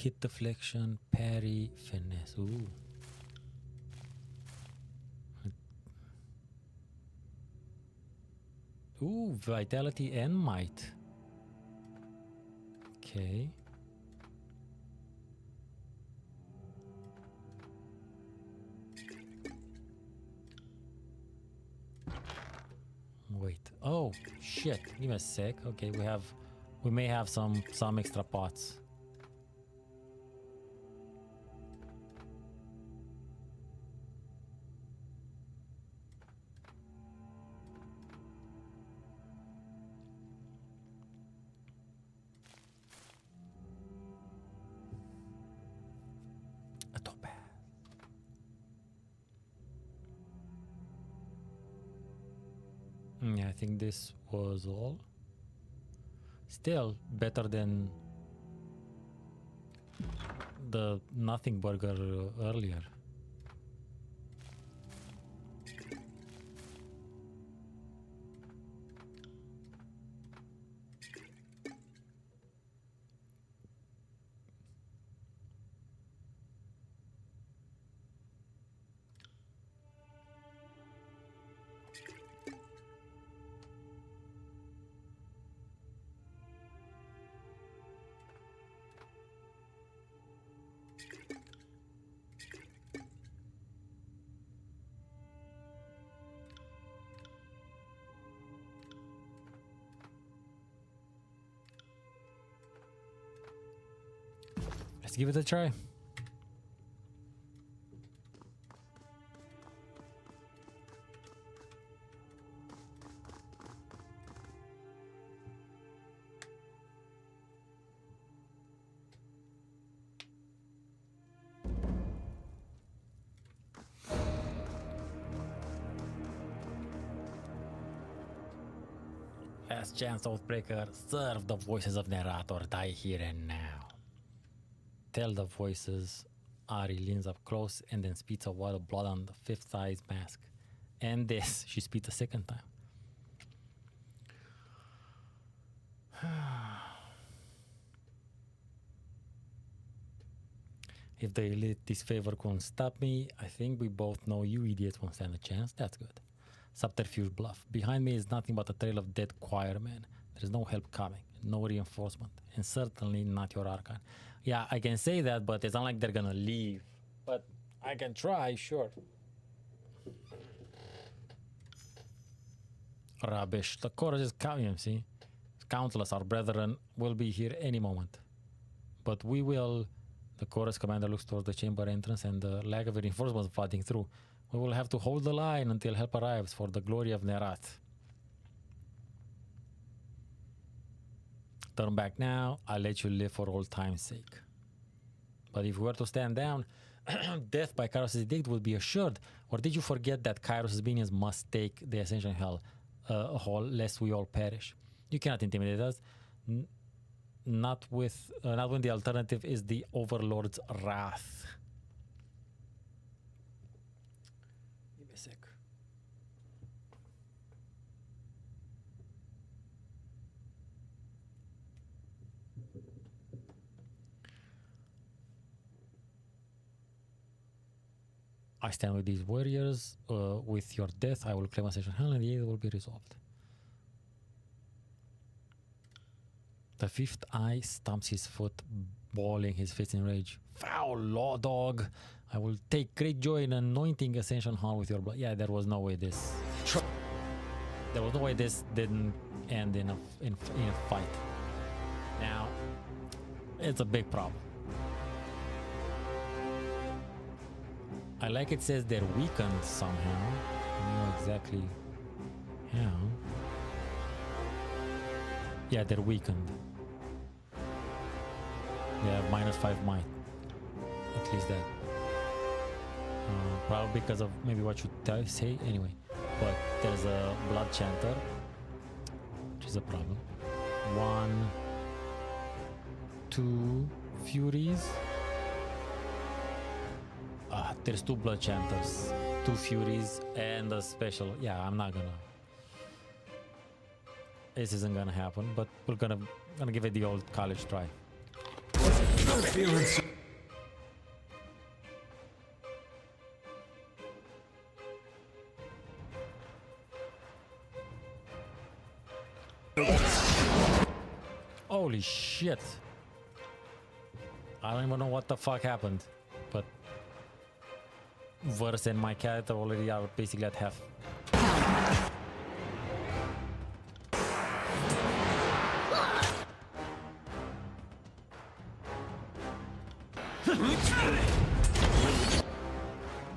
Hit deflection, parry, finesse. Ooh. Ooh, vitality and might. Okay. Wait. Oh, shit. Give me a sec. Okay, we may have some extra pots. Yeah, I think this was all. Still better than the nothing burger earlier. Let's give it a try. Last chance, Oathbreaker. Serve the voices of narrator. Die here and now. Tell the voices. Ari leans up close and then spits a wad of blood on the fifth eye's mask. And this, she spits a second time. If the elite disfavor couldn't stop me, I think we both know you idiots won't stand a chance. That's good. Subterfuge bluff. Behind me is nothing but a trail of dead choirmen. There is no help coming, no reinforcement, and certainly not your Archon. Yeah, I can say that, but it's not like they're gonna leave. But I can try, sure. Rubbish. The chorus is coming, see? Countless, our brethren, will be here any moment. But we will... The chorus commander looks towards the chamber entrance and the lack of reinforcements flooding through. We will have to hold the line until help arrives for the glory of Nerat. Turn back now, I'll let you live for old time's sake. But if we were to stand down, death by Kairos' edict would be assured. Or did you forget that Kairos' minions must take the Ascension Hall, lest we all perish? You cannot intimidate us. Not when the alternative is the Overlord's wrath. Give me a sec. I stand with these warriors. With your death, I will claim Ascension Hell and the aid will be resolved. The fifth eye stamps his foot, bawling his fist in rage. Foul law dog! I will take great joy in anointing Ascension Hall with your blood. Yeah, there was no way this... There was no way this didn't end in a fight. Now, it's a big problem. I like it says they're weakened somehow. I don't know exactly how. Yeah, they're weakened. They have -5 might. At least that. Probably because of maybe what you say anyway. But there's a blood chanter, which is a problem. 1, 2 furies. There's 2 blood chanters, 2 furies, and a special. Yeah, I'm not gonna. This isn't gonna happen, but we're gonna give it the old college try. Not feeling so. Holy shit. I don't even know what the fuck happened, but Verse and my character already are basically at half.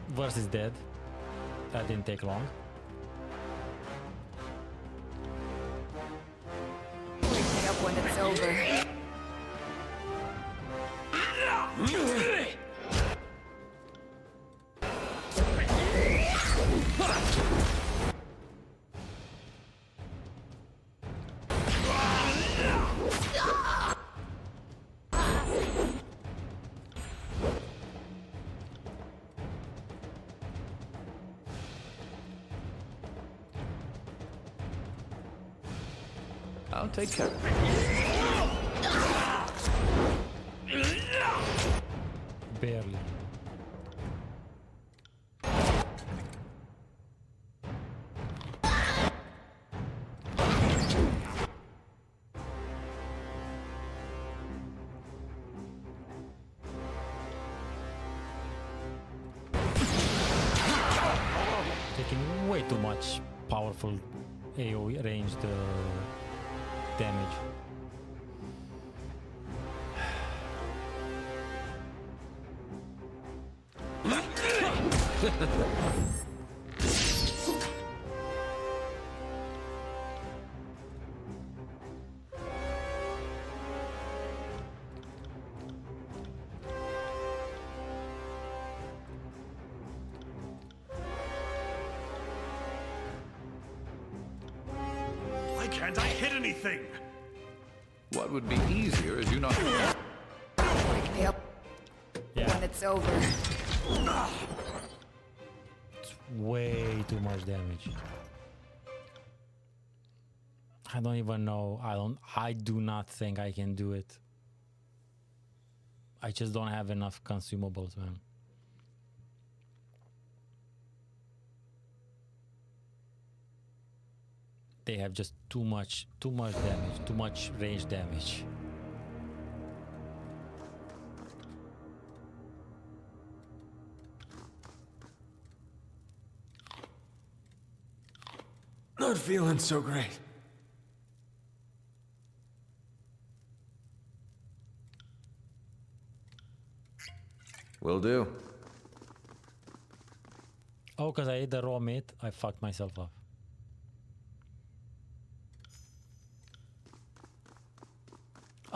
Verse is dead. That didn't take long. Wake me up when it's over. I'll take care of it. Barely. Taking way too much powerful AoE ranged damage. Why can't I hit anything? What would be easier is you not... Wake me up when it's over. It's way too much damage. I don't even know. I do not think I can do it. I just don't have enough consumables, man. They have just too much damage, too much range damage. Not feeling so great. Will do. Oh, because I ate the raw meat, I fucked myself up.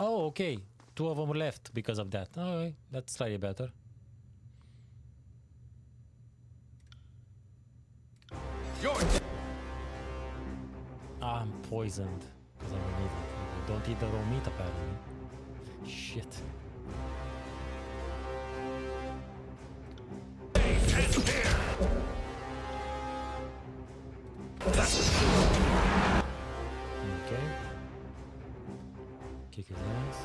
Oh, okay. 2 of them left because of that. Oh, that's slightly better. I'm poisoned because I don't eat it. Don't eat the raw meat, apparently. Shit. Okay. Kick his ass.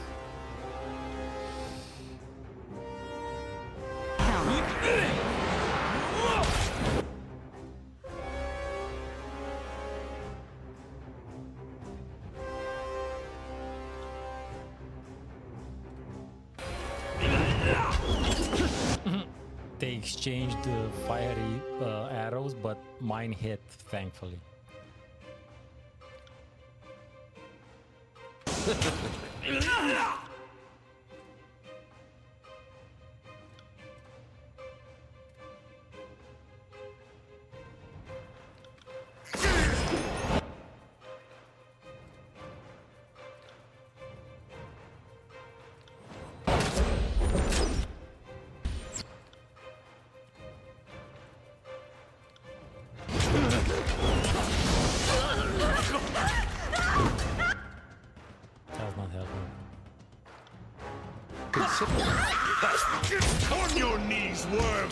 they exchanged fiery arrows, but mine hit, thankfully. That's not helping. On your knees, worm!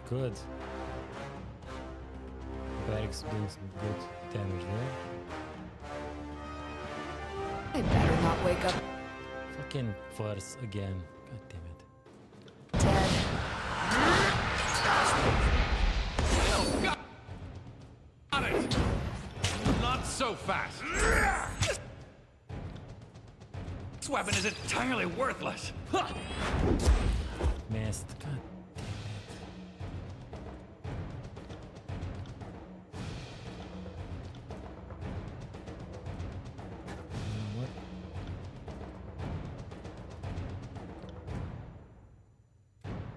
Good. Barracks doing some good damage there. I better not wake up Fucking first again. God damn it. dead. Got it! Not so fast! This weapon is entirely worthless! Missed. God damn it. What?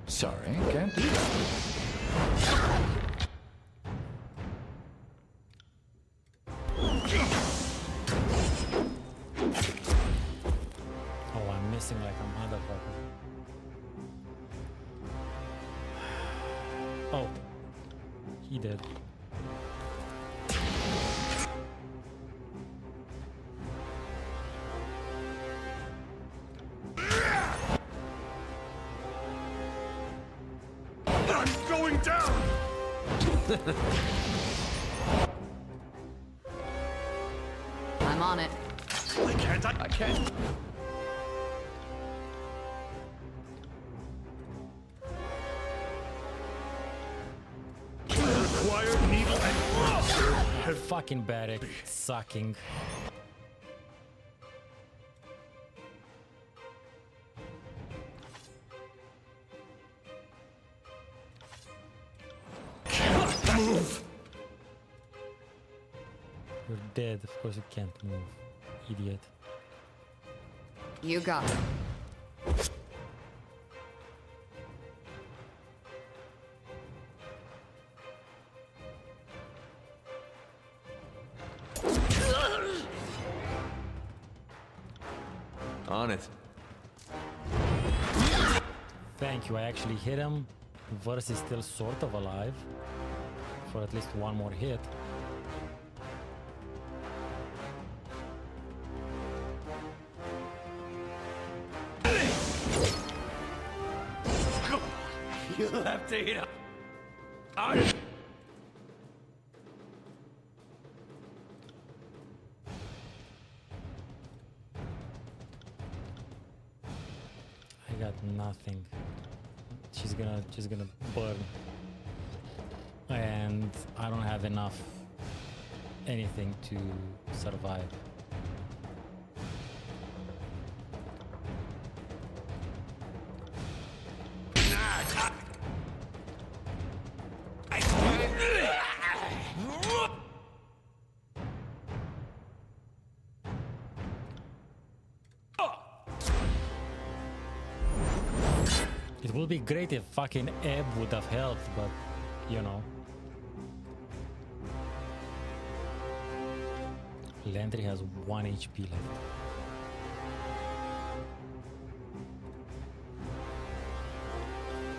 Sorry, can't do that. Oh, I'm missing like a motherfucker. Oh. He did. I'm going down! I'm on it. Why can't I? I can't. Required needle and... Fucking barrack sucking. Move! You're dead. Of course you can't move. Idiot. You got it. On it. Thank you. I actually hit him. Verse is still sort of alive. For at least one more hit. You'll have to eat up. I got nothing. She's gonna burn. And I don't have enough anything to survive. It would be great if fucking Ebb would have helped, but you know. Landry has 1 HP left.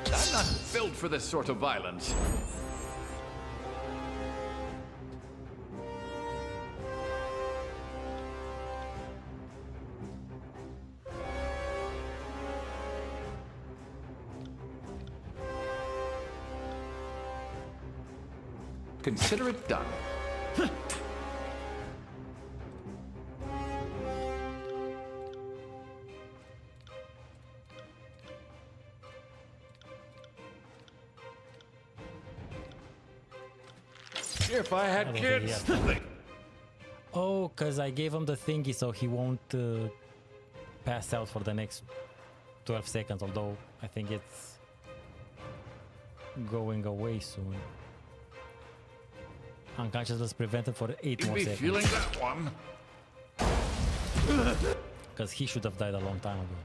I'm not built for this sort of violence. Consider it done. If I had don't kids. think he Oh, because I gave him the thingy so he won't pass out for the next 12 seconds, although I think it's going away soon. Unconsciousness prevented for 8 You more be seconds. feeling that one? Because he should have died a long time ago.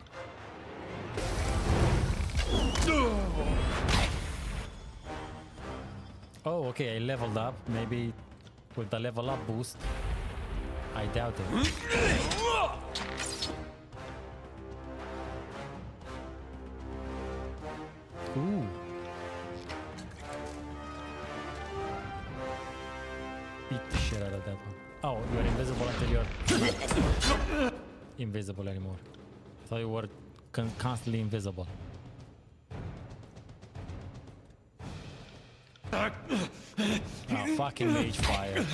Oh, okay, I leveled up. Maybe with the level up boost. I doubt it. Ooh. Beat the shit out of that one. Oh, you are invisible until you're invisible anymore. So you were constantly invisible. Oh, fucking mage fire.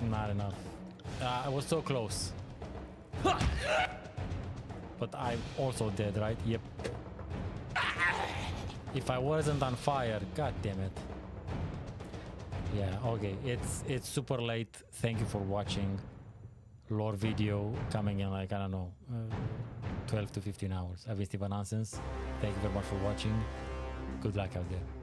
Not enough. I was so close. But I'm also dead, right? Yep. If I wasn't on fire, god damn it. Yeah, okay. It's super late. Thank you for watching. Lore video coming in like, I don't know, 12 to 15 hours. I've been Steven Nonsense. Thank you very much for watching. Good luck out there.